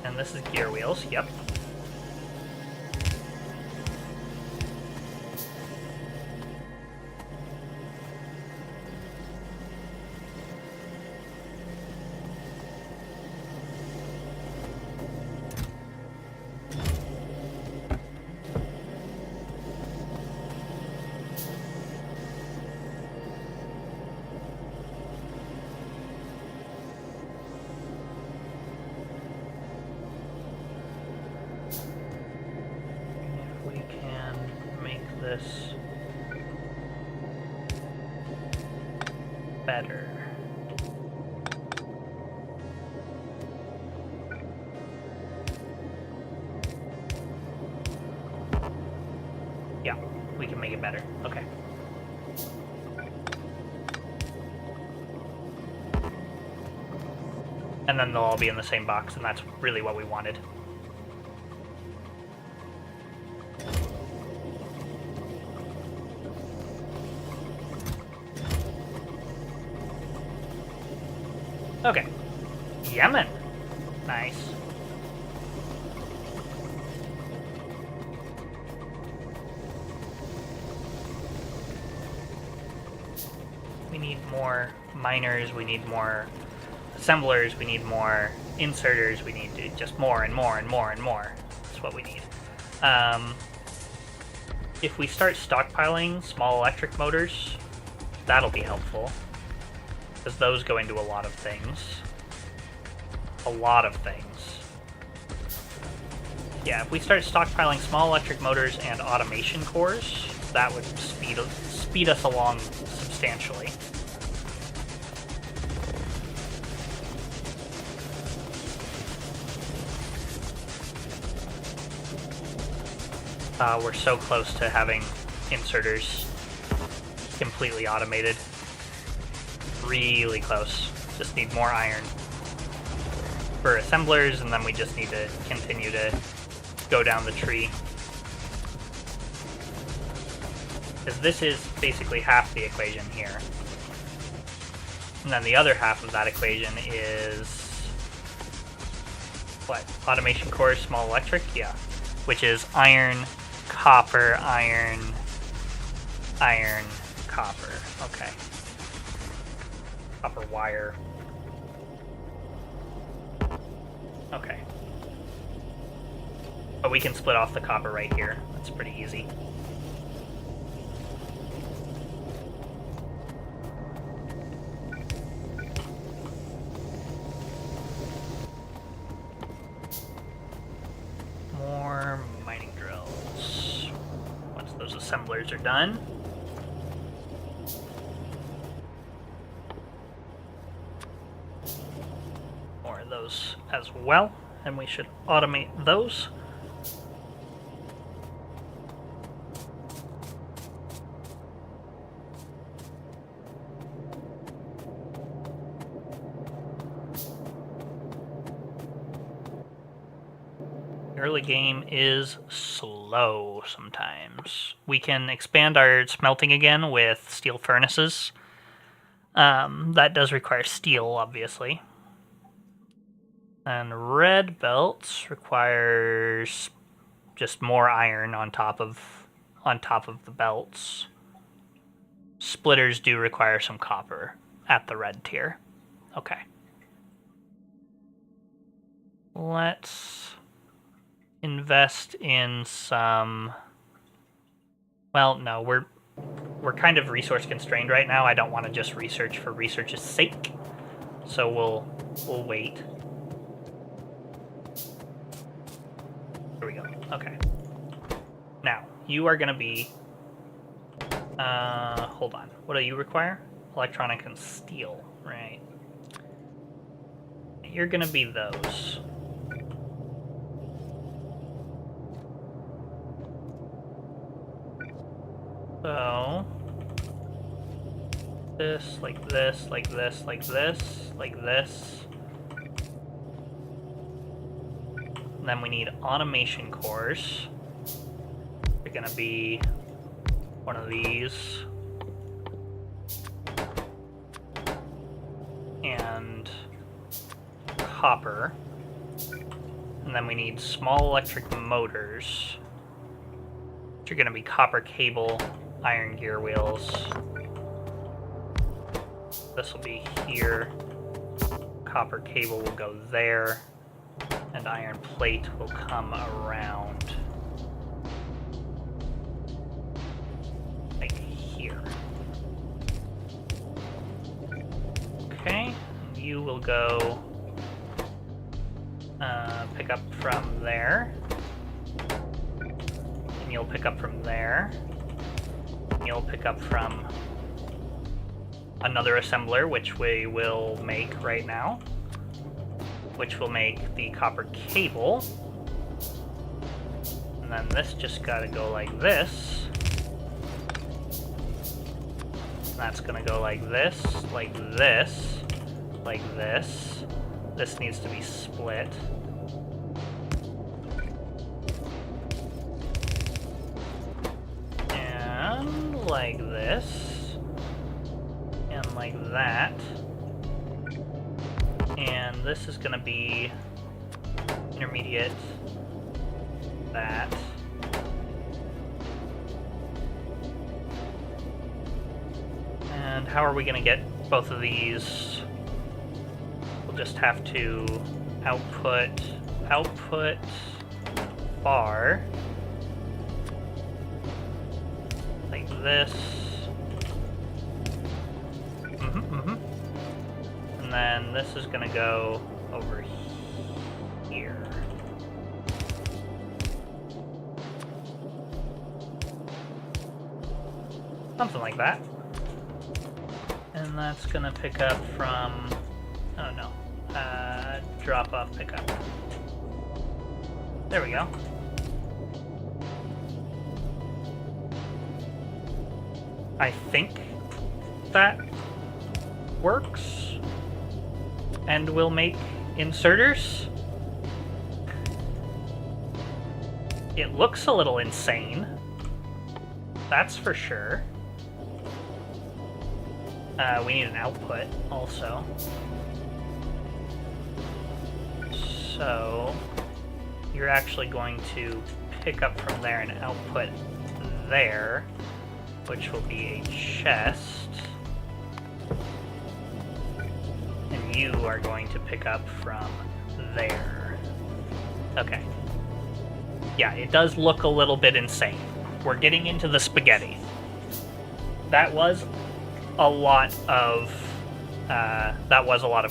And this is gear wheels, yep. This better. Yeah, we can make it better. Okay. And then they'll all be in the same box, and that's really what we wanted. Okay. Yemen. Nice. We need more miners, we need more assemblers, we need more inserters, we need to just more and more and more and more. That's what we need. If we start stockpiling small electric motors, that'll be helpful. Because those go into a lot of things. A lot of things. Yeah, if we start stockpiling small electric motors and automation cores, that would speed us along substantially. We're so close to having inserters completely automated. Really close. Just need more iron for assemblers, and then we just need to continue to go down the tree. Because this is basically half the equation here. And then the other half of that equation is... what? Automation cores, small electric? Yeah. Which is iron, copper, iron, iron, copper. Okay. Copper wire. Okay. But we can split off the copper right here. That's pretty easy. More mining drills. Once those assemblers are done. More of those as well. And we should automate those. Early game is slow sometimes. We can expand our smelting again with steel furnaces. That does require steel, obviously. And red belts requires just more iron on top of the belts. Splitters do require some copper at the red tier. Okay. Let's invest in some... well, no, we're kind of resource constrained right now. I don't want to just research for research's sake. So we'll wait. Here we go. Okay. Now, you are going to be... hold on. What do you require? Electronic and steel. Right. You're going to be those. So, this, like this, like this, like this, like this. And then we need automation cores. They're gonna be one of these. And copper. And then we need small electric motors, which are gonna be copper cable, iron gear wheels. This will be here. Copper cable will go there. And iron plate will come around. Like here. Okay. You will go pick up from there. And you'll pick up from there. You'll pick up from another assembler, which we will make right now, which will make the copper cable. And then this just gotta go like this. And that's gonna go like this, like this, like this, this needs to be split. And like this. And like that. And this is gonna be intermediate, that. And how are we gonna get both of these? We'll just have to output bar, like this. And then this is gonna go over here. Something like that. And that's gonna pick up from, oh no, drop off pickup. There we go. I think that works and will make inserters. It looks a little insane, that's for sure. We need an output also. So you're actually going to pick up from there and output there, which will be a chest. And you are going to pick up from there. Okay. Yeah, it does look a little bit insane. We're getting into the spaghetti. That was a lot of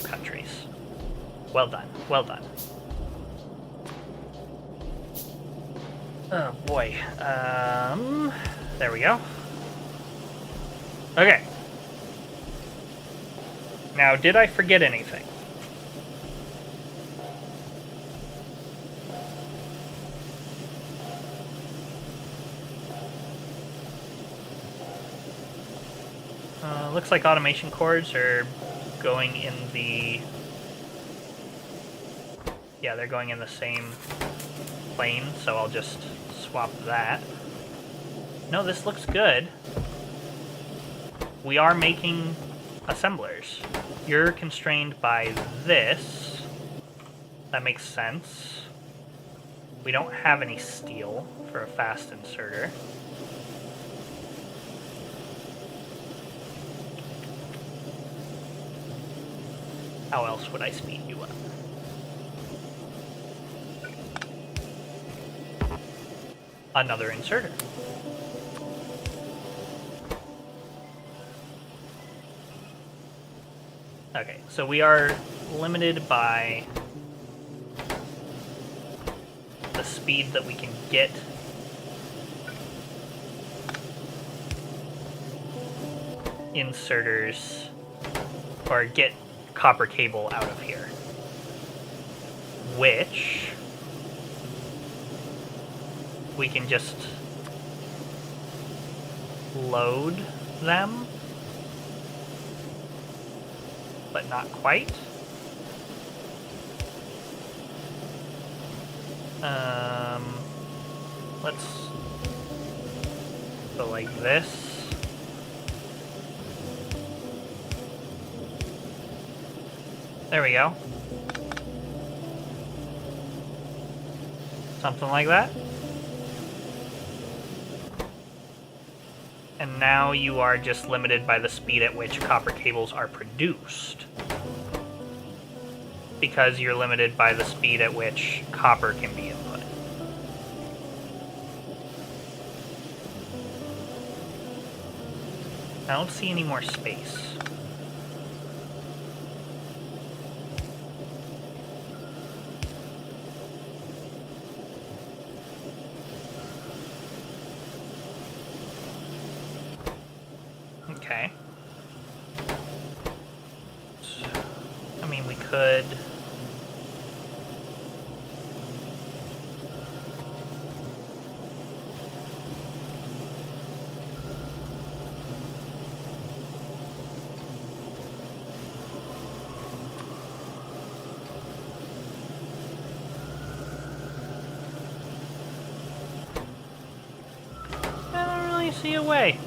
countries. Well done, well done. Oh boy. There we go. Okay. Now, did I forget anything? Looks like automation cords are going in the... Yeah, they're going in the same plane, so I'll just swap that. No, this looks good. We are making assemblers. You're constrained by this. That makes sense. We don't have any steel for a fast inserter. How else would I speed you up? Another inserter. Okay, so we are limited by the speed that we can get inserters, or get copper cable out of here, which we can just load them, but not quite. Let's go like this. There we go. Something like that. And now you are just limited by the speed at which copper cables are produced, because you're limited by the speed at which copper can be input. I don't see any more space. Okay. I mean, we could... see a way.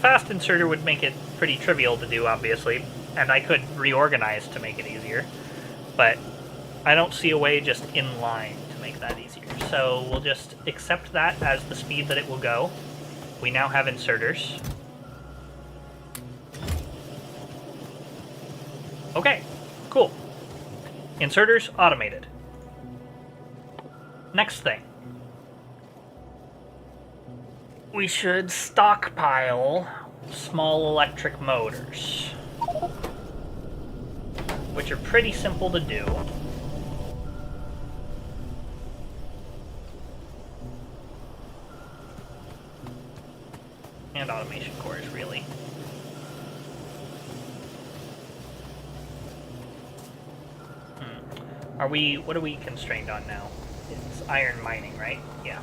Fast inserter would make it pretty trivial to do, obviously, and I could reorganize to make it easier, but I don't see a way just in line to make that easier. So we'll just accept that as the speed that it will go. We now have inserters. Okay, cool. Inserters automated. Next thing. We should stockpile small electric motors, which are pretty simple to do. And automation cores, really. What are we constrained on now? It's iron mining, right? Yeah.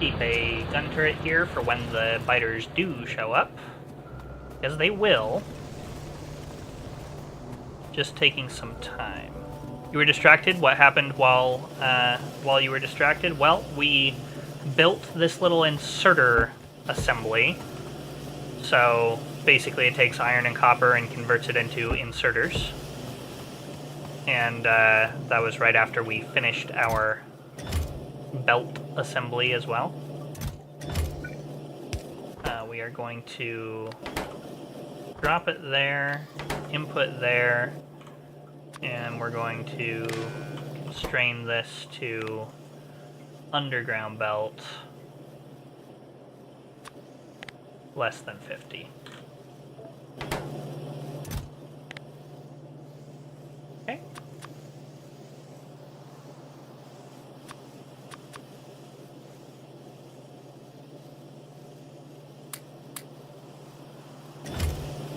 Keep a gun turret here for when the biters do show up, because they will. Just taking some time. You were distracted? What happened while you were distracted? Well, we built this little inserter assembly. So basically it takes iron and copper and converts it into inserters. And that was right after we finished our belt assembly as well. We are going to drop it there, input there, and we're going to constrain this to underground belt less than 50. Okay.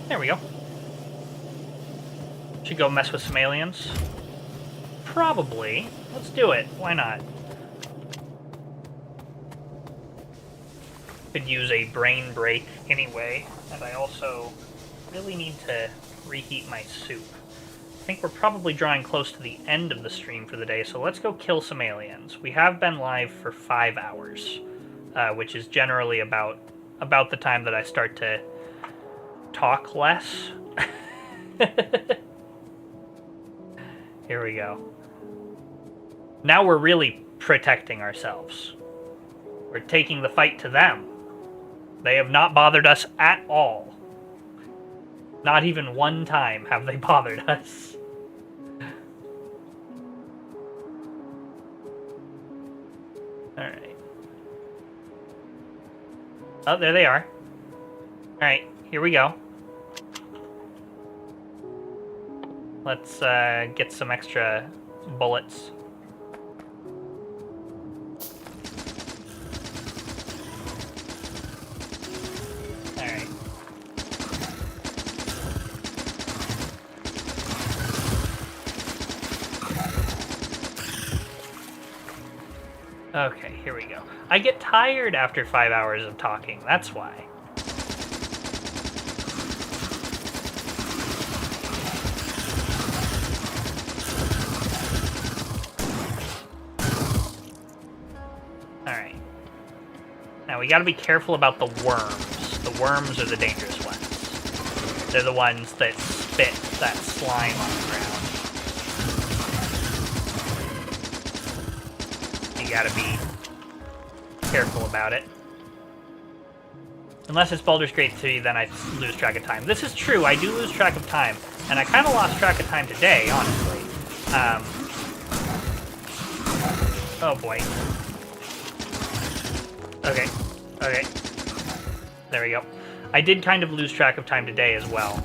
There we go. Should go mess with some aliens. Probably. Let's do it. Why not? Could use a brain break anyway, and I also really need to reheat my soup. I think we're probably drawing close to the end of the stream for the day, so let's go kill some aliens. We have been live for 5 hours, which is generally about the time that I start to talk less. Here we go. Now we're really protecting ourselves. We're taking the fight to them. They have not bothered us at all. Not even one time have they bothered us. Alright. Oh, there they are. Alright, here we go. Let's get some extra bullets. Alright. Okay, here we go. I get tired after 5 hours of talking, that's why. Now we gotta be careful about the worms. The worms are the dangerous ones. They're the ones that spit that slime on the ground. You gotta be careful about it. Unless it's Baldur's Gate 3, then I lose track of time. This is true, I do lose track of time. And I kinda lost track of time today, honestly. Oh boy. Okay. Okay. There we go. I did kind of lose track of time today as well.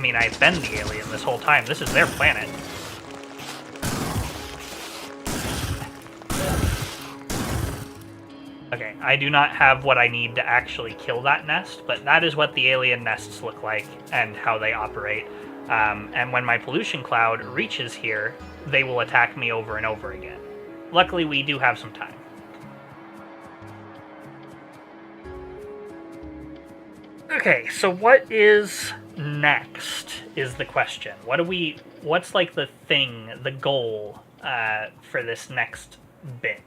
mean, I've been the alien this whole time. This is their planet. Okay, I do not have what I need to actually kill that nest, but that is what the alien nests look like and how they operate. And when my pollution cloud reaches here, they will attack me over and over again. Luckily, we do have some time. Okay, so what is next is the question. What's like the thing, the goal for this next bit?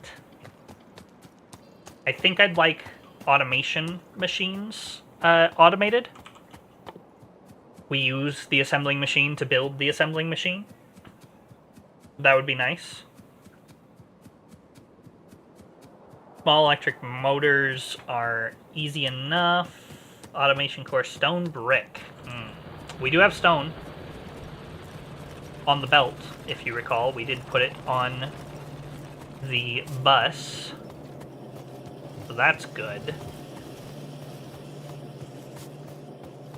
I think I'd like automation machines automated. We use the assembling machine to build the assembling machine. That would be nice. Small electric motors are easy enough. Automation core, stone brick. We do have stone on the belt, if you recall. We did put it on the bus. So that's good.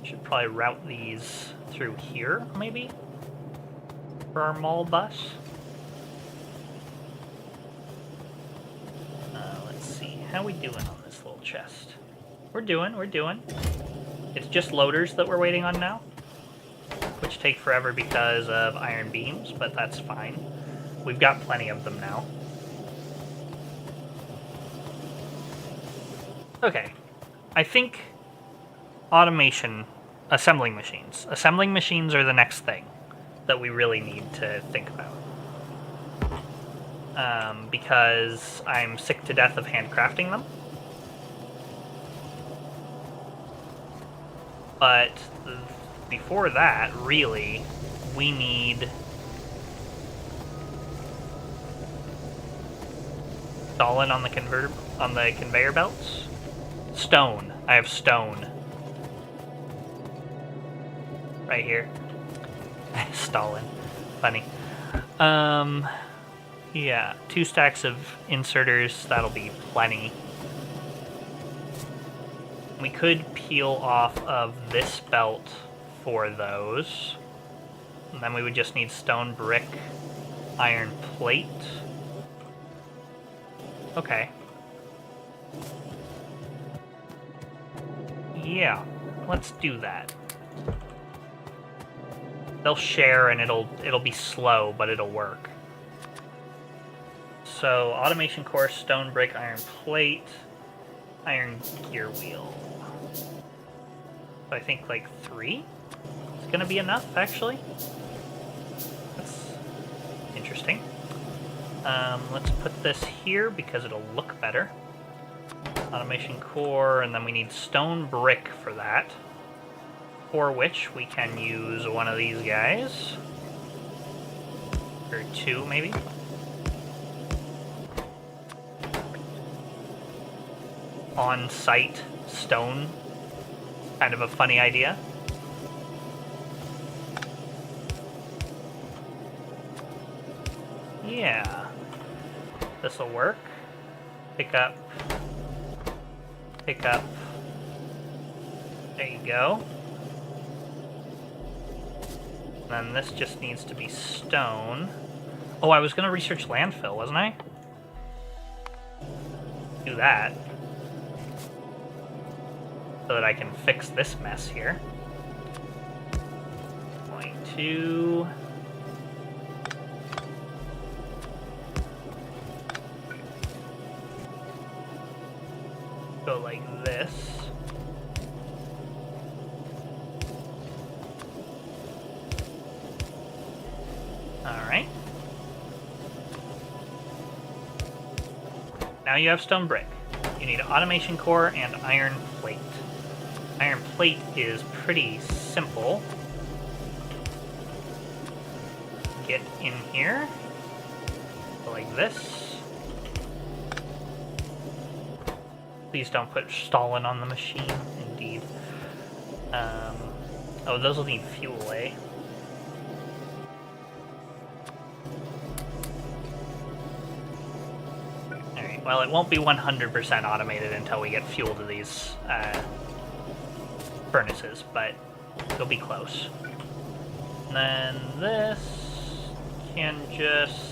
Should probably route these through here, maybe? For our mall bus. Let's see. How we doing on this little chest? We're doing. It's just loaders that we're waiting on now, which take forever because of iron beams, but that's fine. We've got plenty of them now. Okay, I think automation, assembling machines. Assembling machines are the next thing that we really need to think about. Because I'm sick to death of handcrafting them. But before that, really, we need Stalin on the conveyor belts. Stone. I have stone. Right here. Stalin. Funny. Yeah, 2 stacks of inserters, that'll be plenty. We could peel off of this belt for those. And then we would just need stone brick, iron plate. Okay. Yeah, let's do that. They'll share and it'll be slow, but it'll work. So, automation core, stone brick, iron plate, iron gear wheel. So I think like 3 is gonna be enough, actually. That's interesting. Let's put this here because it'll look better. Automation core, and then we need stone brick for that. For which we can use one of these guys. Or 2, maybe. On-site stone. Kind of a funny idea. Yeah. This'll work. Pick up. Pick up. There you go. And then this just needs to be stone. Oh, I was going to research landfill, wasn't I? Do that. So that I can fix this mess here. Going to... go like this. Alright. Now you have stone brick. You need an automation core and iron plate. Iron plate is pretty simple. Get in here. Go like this. Please don't put Stalin on the machine. Indeed. Oh, those will need fuel, eh? Alright, well, it won't be 100% automated until we get fuel to these furnaces, but it'll be close. And then this can just...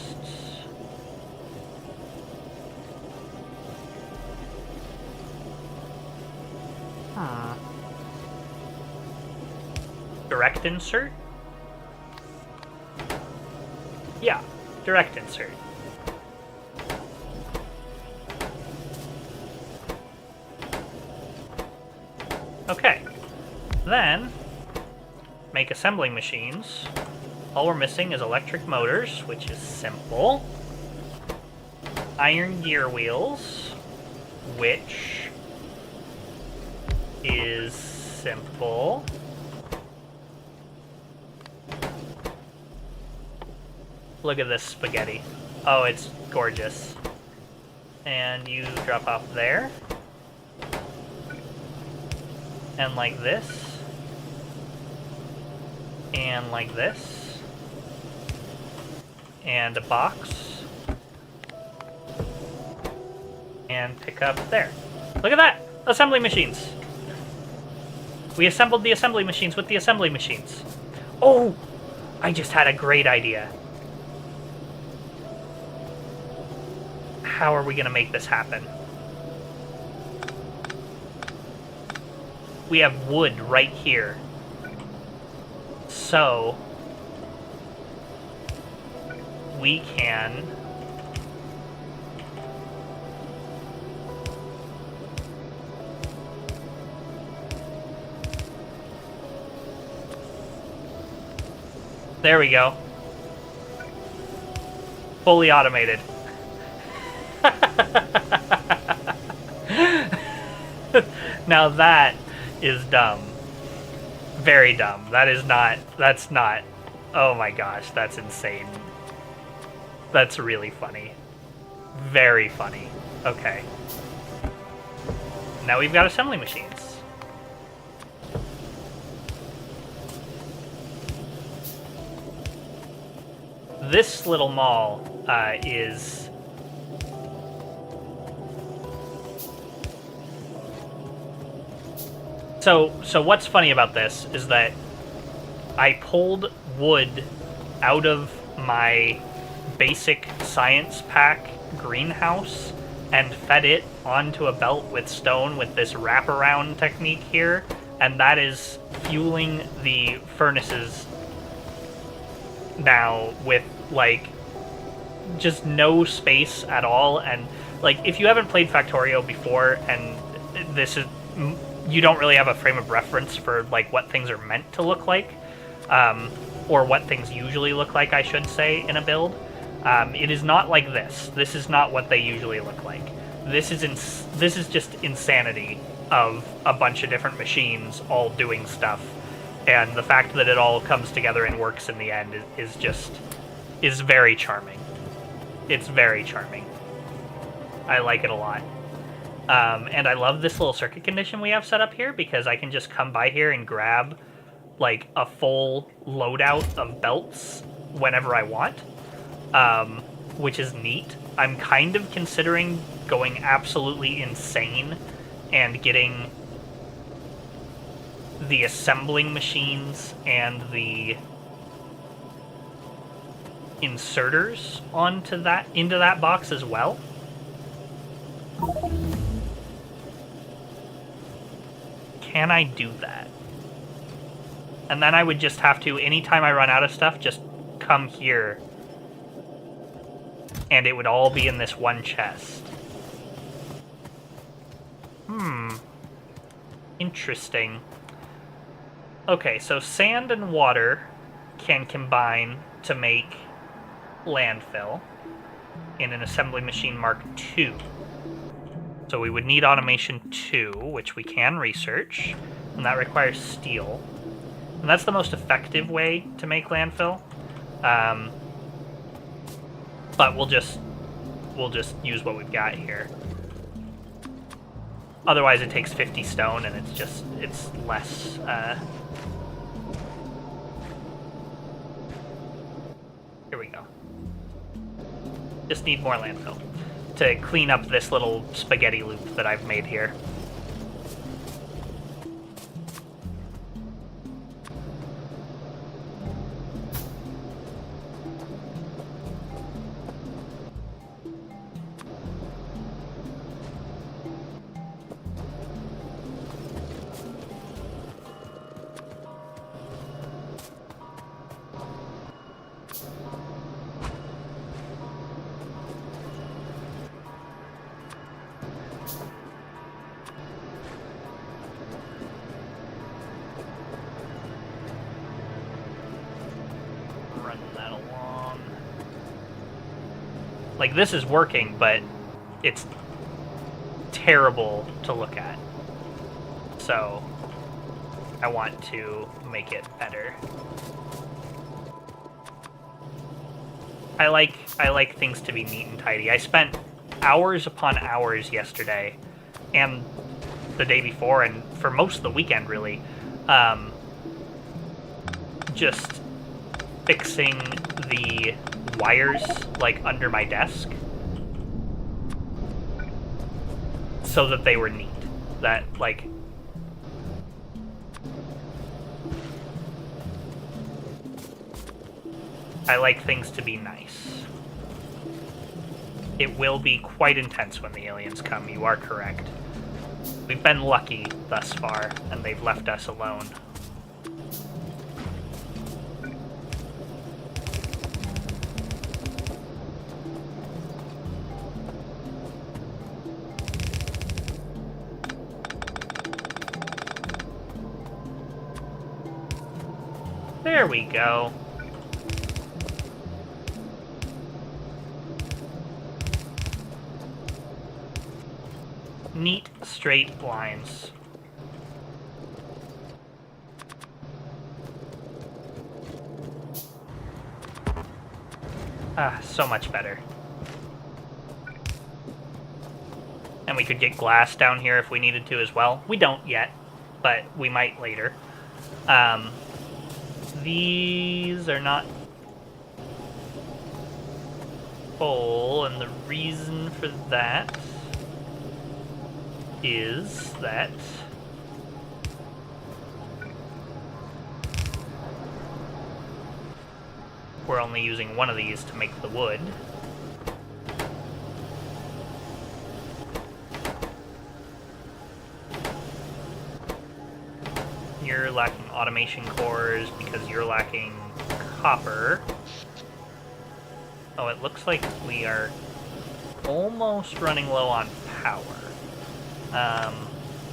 Direct insert? Yeah, direct insert. Okay. Then, make assembling machines. All we're missing is electric motors, which is simple. Iron gear wheels, which is simple. Look at this spaghetti. Oh, it's gorgeous. And you drop off there. And like this. And like this. And a box. And pick up there. Look at that! Assembly machines! We assembled the assembly machines with the assembly machines. Oh! I just had a great idea. How are we going to make this happen? We have wood right here. So, we can... There we go. Fully automated. Now that is dumb. Very dumb. That's not... Oh my gosh, that's insane. That's really funny. Very funny. Okay. Now we've got assembly machines. This little mall is... So what's funny about this is that I pulled wood out of my basic science pack greenhouse and fed it onto a belt with stone with this wraparound technique here, and that is fueling the furnaces now with, like, just no space at all. And, like, if you haven't played Factorio before, and this is... you don't really have a frame of reference for, like, what things are meant to look like, or what things usually look like, I should say, in a build. It is not like this. This is not what they usually look like. This is just insanity of a bunch of different machines all doing stuff, and the fact that it all comes together and works in the end is very charming. It's very charming. I like it a lot. And I love this little circuit condition we have set up here, because I can just come by here and grab, like, a full loadout of belts whenever I want, which is neat. I'm kind of considering going absolutely insane and getting the assembling machines and the inserters into that box as well. Can I do that? And then I would just have to, anytime I run out of stuff, just come here. And it would all be in this one chest. Interesting. Okay, so sand and water can combine to make landfill in an assembly machine Mark II. So we would need automation 2, which we can research, and that requires steel. And that's the most effective way to make landfill. But we'll just use what we've got here. Otherwise it takes 50 stone, and it's less... Here we go. Just need more landfill to clean up this little spaghetti loop that I've made here. running that along. Like, this is working, but it's terrible to look at. So, I want to make it better. I like things to be neat and tidy. I spent hours upon hours yesterday, and the day before, and for most of the weekend, really, just fixing the wires, like, under my desk, so that they were neat. That, like, I like things to be nice. It will be quite intense when the aliens come, you are correct. We've been lucky thus far, and they've left us alone. There we go. Neat, straight lines. Ah, so much better. And we could get glass down here if we needed to as well. We don't yet, but we might later. These are not full, and the reason for that is that we're only using one of these to make the wood. You're lacking automation cores because you're lacking copper. Oh, it looks like we are almost running low on power.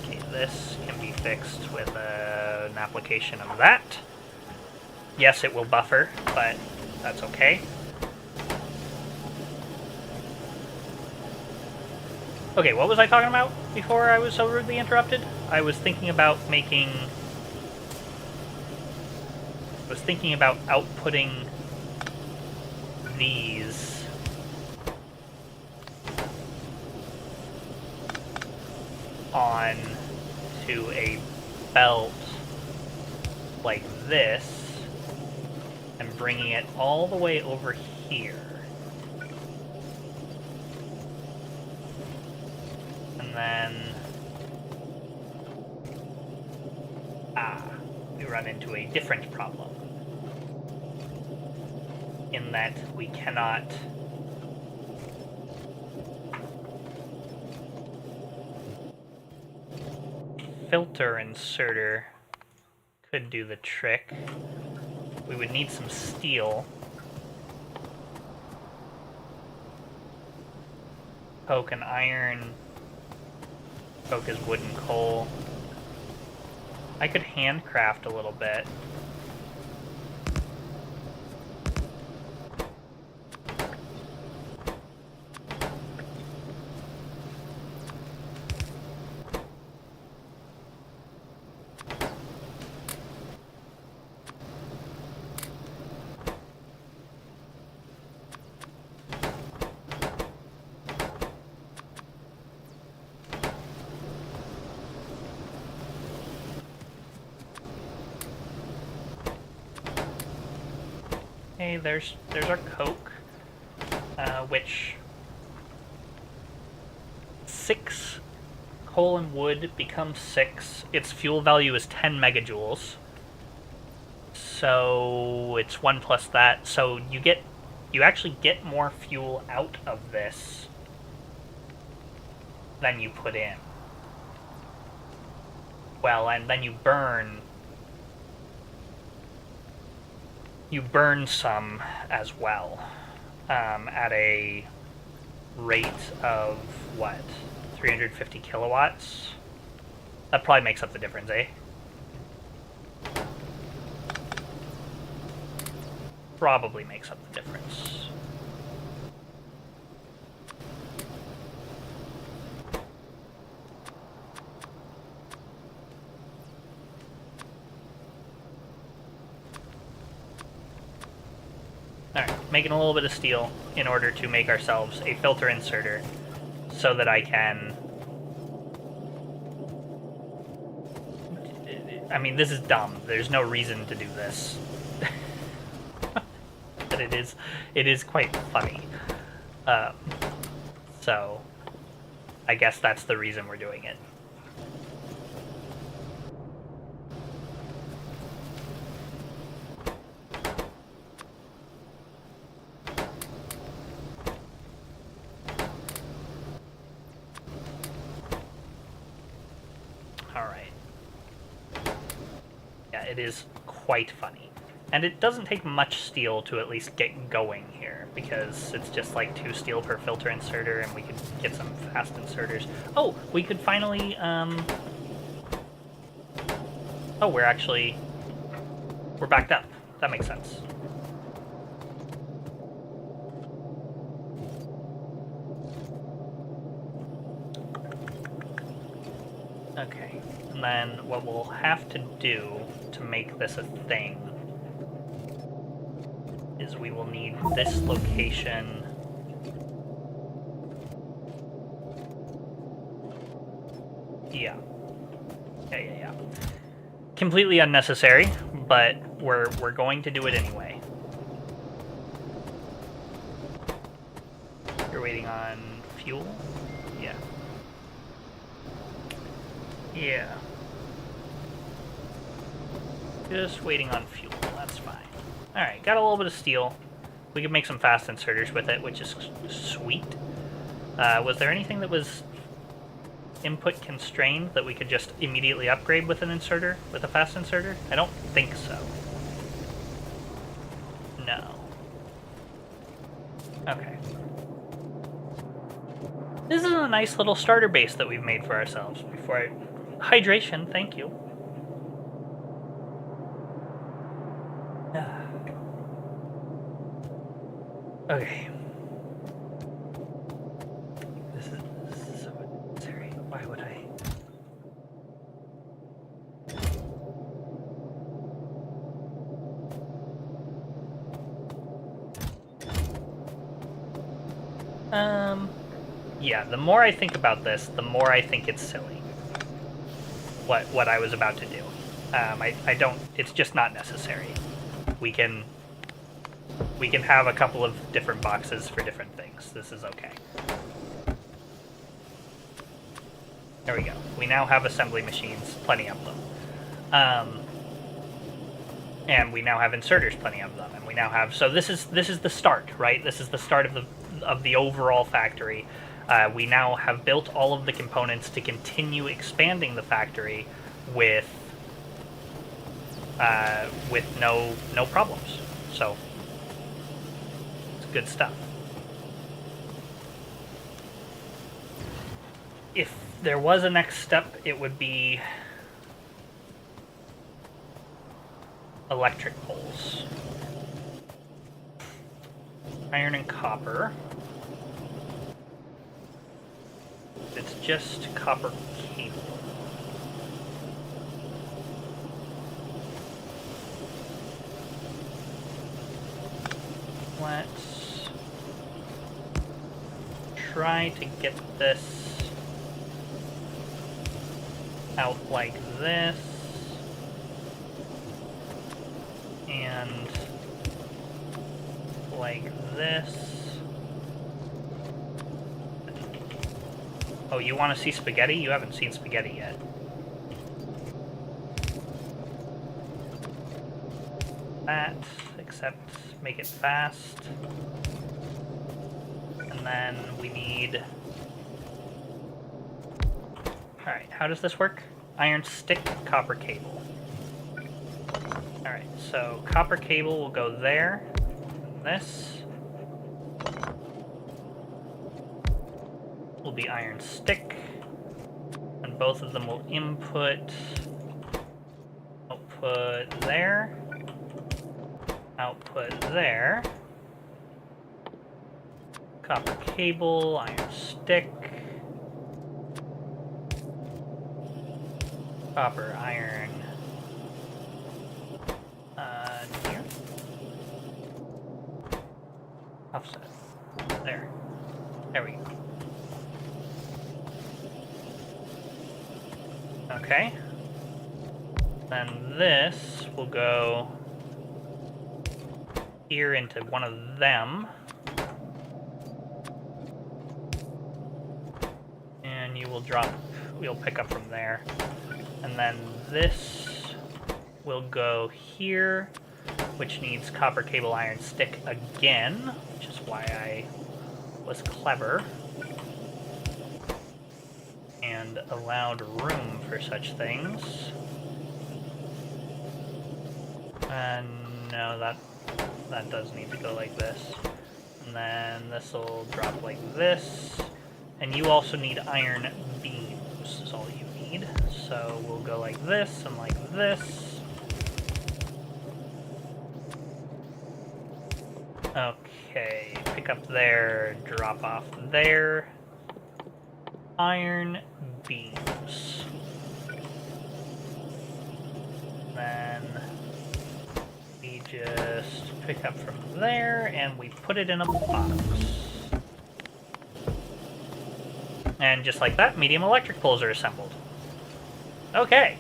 Okay, this can be fixed with an application of that. Yes, it will buffer, but that's okay. Okay, what was I talking about before I was so rudely interrupted? I was thinking about outputting these on to a belt like this and bringing it all the way over here. And then we run into a different problem in that we cannot filter inserter could do the trick. We would need some steel. Coke and iron. Coke is wood and coal. I could handcraft a little bit. Okay, there's our coke, which 6 coal and wood becomes 6. Its fuel value is 10 megajoules. So it's 1 plus that. So you actually get more fuel out of this than you put in. Well, and then you burn some as well, at a rate of, what, 350 kilowatts? That probably makes up the difference, eh? probably makes up the difference. Alright, making a little bit of steel in order to make ourselves a filter inserter so that I can... I mean, this is dumb. There's no reason to do this. But it is quite funny. So, I guess that's the reason we're doing it. It is quite funny. And it doesn't take much steel to at least get going here, because it's just like 2 steel per filter inserter, and we could get some fast inserters. Oh, we could finally, oh, we're backed up. That makes sense. Okay, and then what we'll have to do to make this a thing is we will need this location. Yeah. Yeah. Completely unnecessary, but we're going to do it anyway. You're waiting on fuel? Yeah. Yeah. Just waiting on fuel, that's fine. Alright, got a little bit of steel. We can make some fast inserters with it, which is sweet. Was there anything that was input constrained that we could just immediately upgrade with an inserter, with a fast inserter? I don't think so. No. Okay. This is a nice little starter base that we've made for ourselves. Hydration, thank you. Okay. This is so unnecessary. Why would I? Yeah, the more I think about this, the more I think it's silly. What I was about to do. I don't, it's just not necessary. We can have a couple of different boxes for different things. This is okay. There we go. We now have assembly machines, plenty of them. And we now have inserters, plenty of them. And we now have, so this is the start, right? This is the start of the overall factory. We now have built all of the components to continue expanding the factory with no problems. So it's good stuff. If there was a next step, it would be electric poles. Iron and copper. It's just copper cable. Let's try to get this out like this. And like this. Oh, you want to see spaghetti? You haven't seen spaghetti yet. That, except make it fast. And then we need... Alright, how does this work? Iron stick, copper cable. Alright, so copper cable will go there. And this will be iron stick, and both of them will output there. output there. Copper cable, iron stick. Copper, iron. Here. Offset. There. There we go. Okay. Then this will go here into one of them. And you will drop, we'll pick up from there. And then this will go here, which needs copper cable iron stick again, which is why I was clever and allowed room for such things. And no, that does need to go like this. And then this will drop like this. And you also need iron beams is all you need. So we'll go like this and like this. Okay, pick up there, drop off there. Iron beams. Then we just pick up from there and we put it in a box. And just like that, medium electric poles are assembled. Okay.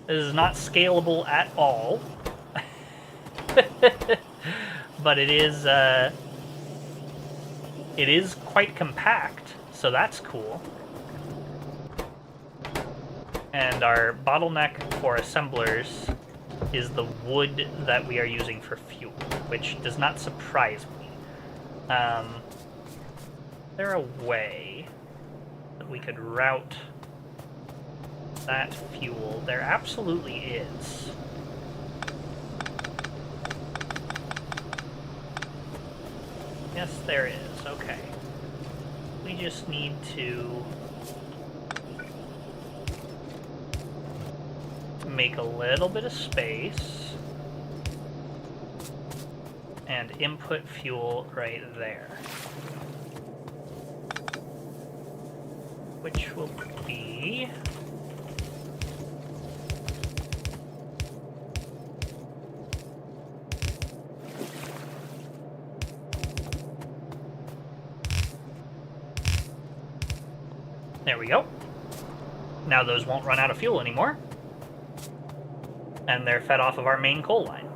This is not scalable at all. But it is quite compact, so that's cool. And our bottleneck for assemblers is the wood that we are using for fuel, which does not surprise me. Is there a way that we could route that fuel? There absolutely is. Yes, there is. Okay. We just need to make a little bit of space and input fuel right there. Which will be there we go. Now those won't run out of fuel anymore. And they're fed off of our main coal line.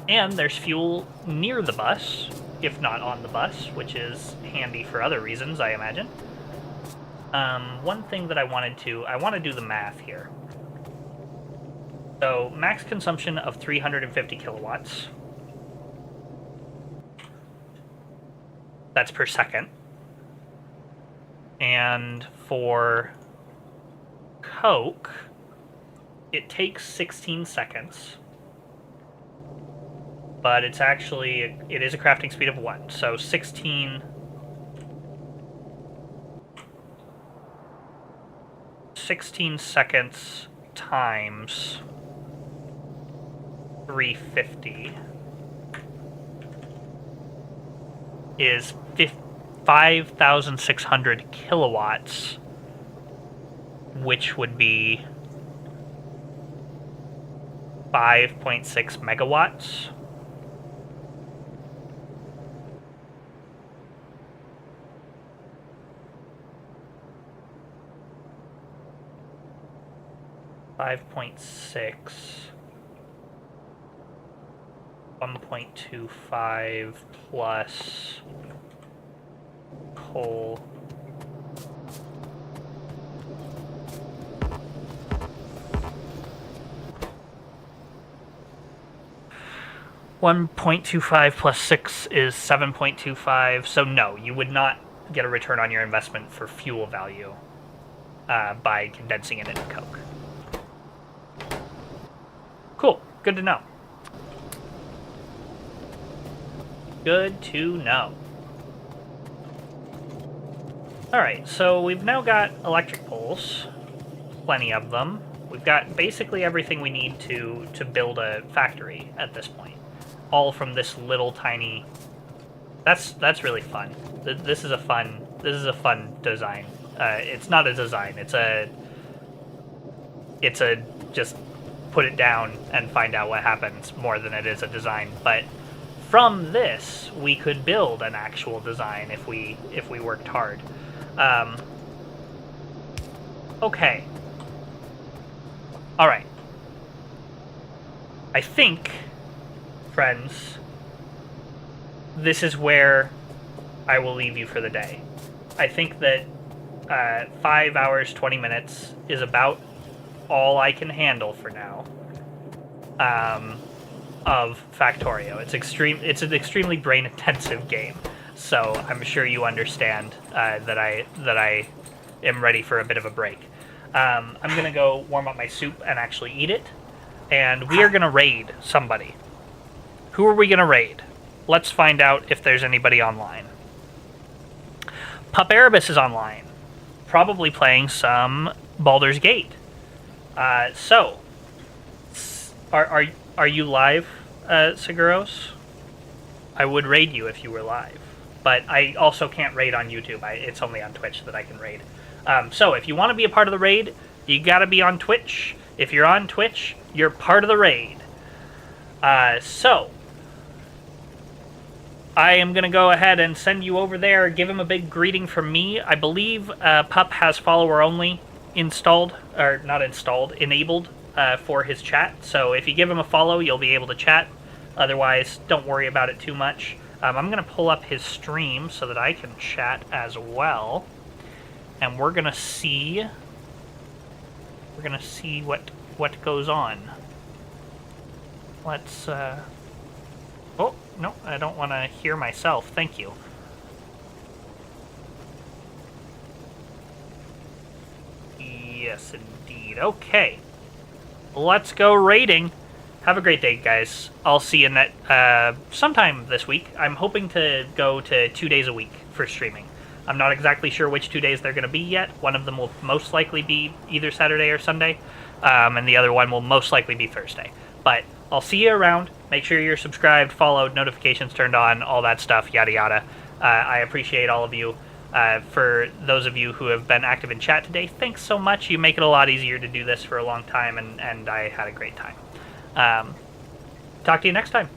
And there's fuel near the bus, if not on the bus, which is handy for other reasons, I imagine. One thing that I want to do the math here. So, max consumption of 350 kilowatts. That's per second. And for Coke, it takes 16 seconds. But it's actually, it is a crafting speed of 1. So 16 seconds times 350 is 5,600 kilowatts, which would be 5.6 megawatts. .6 1.25 plus coal. $1.25 plus 6 is 7.25. So no, you would not get a return on your investment for fuel value by condensing it into Coke. Cool. Good to know. Good to know. Alright, so we've now got electric poles. Plenty of them. We've got basically everything we need to build a factory at this point. All from this little tiny... That's really fun. This is a fun design. It's not a design. It's a just put it down and find out what happens more than it is a design. But from this, we could build an actual design if we worked hard. Okay. All right. I think, friends, this is where I will leave you for the day. I think that 5 hours, 20 minutes is about all I can handle for now of Factorio. It's an extremely brain-intensive game, so I'm sure you understand that I am ready for a bit of a break. I'm going to go warm up my soup and actually eat it, and we are going to raid somebody. Who are we going to raid? Let's find out if there's anybody online. Pup Erebus is online, probably playing some Baldur's Gate. So, are you live, Seguros? I would raid you if you were live, but I also can't raid on YouTube. It's only on Twitch that I can raid. So if you want to be a part of the raid, you gotta be on Twitch. If you're on Twitch, you're part of the raid. So I am gonna go ahead and send you over there. Give him a big greeting from me. I believe Pup has follower only installed, or not installed, enabled for his chat. So if you give him a follow, you'll be able to chat. Otherwise, don't worry about it too much. I'm gonna pull up his stream so that I can chat as well. And we're gonna see what goes on. Let's oh no, I don't want to hear myself. Thank you. Yes, indeed. Okay, let's go raiding. Have a great day, guys. I'll see you sometime this week. I'm hoping to go to 2 days a week for streaming. I'm not exactly sure which 2 days they're going to be yet. One of them will most likely be either Saturday or Sunday, and the other one will most likely be Thursday. But I'll see you around. Make sure you're subscribed, followed, notifications turned on, all that stuff, yada yada. I appreciate all of you. For those of you who have been active in chat today, thanks so much. You make it a lot easier to do this for a long time, and I had a great time. Talk to you next time.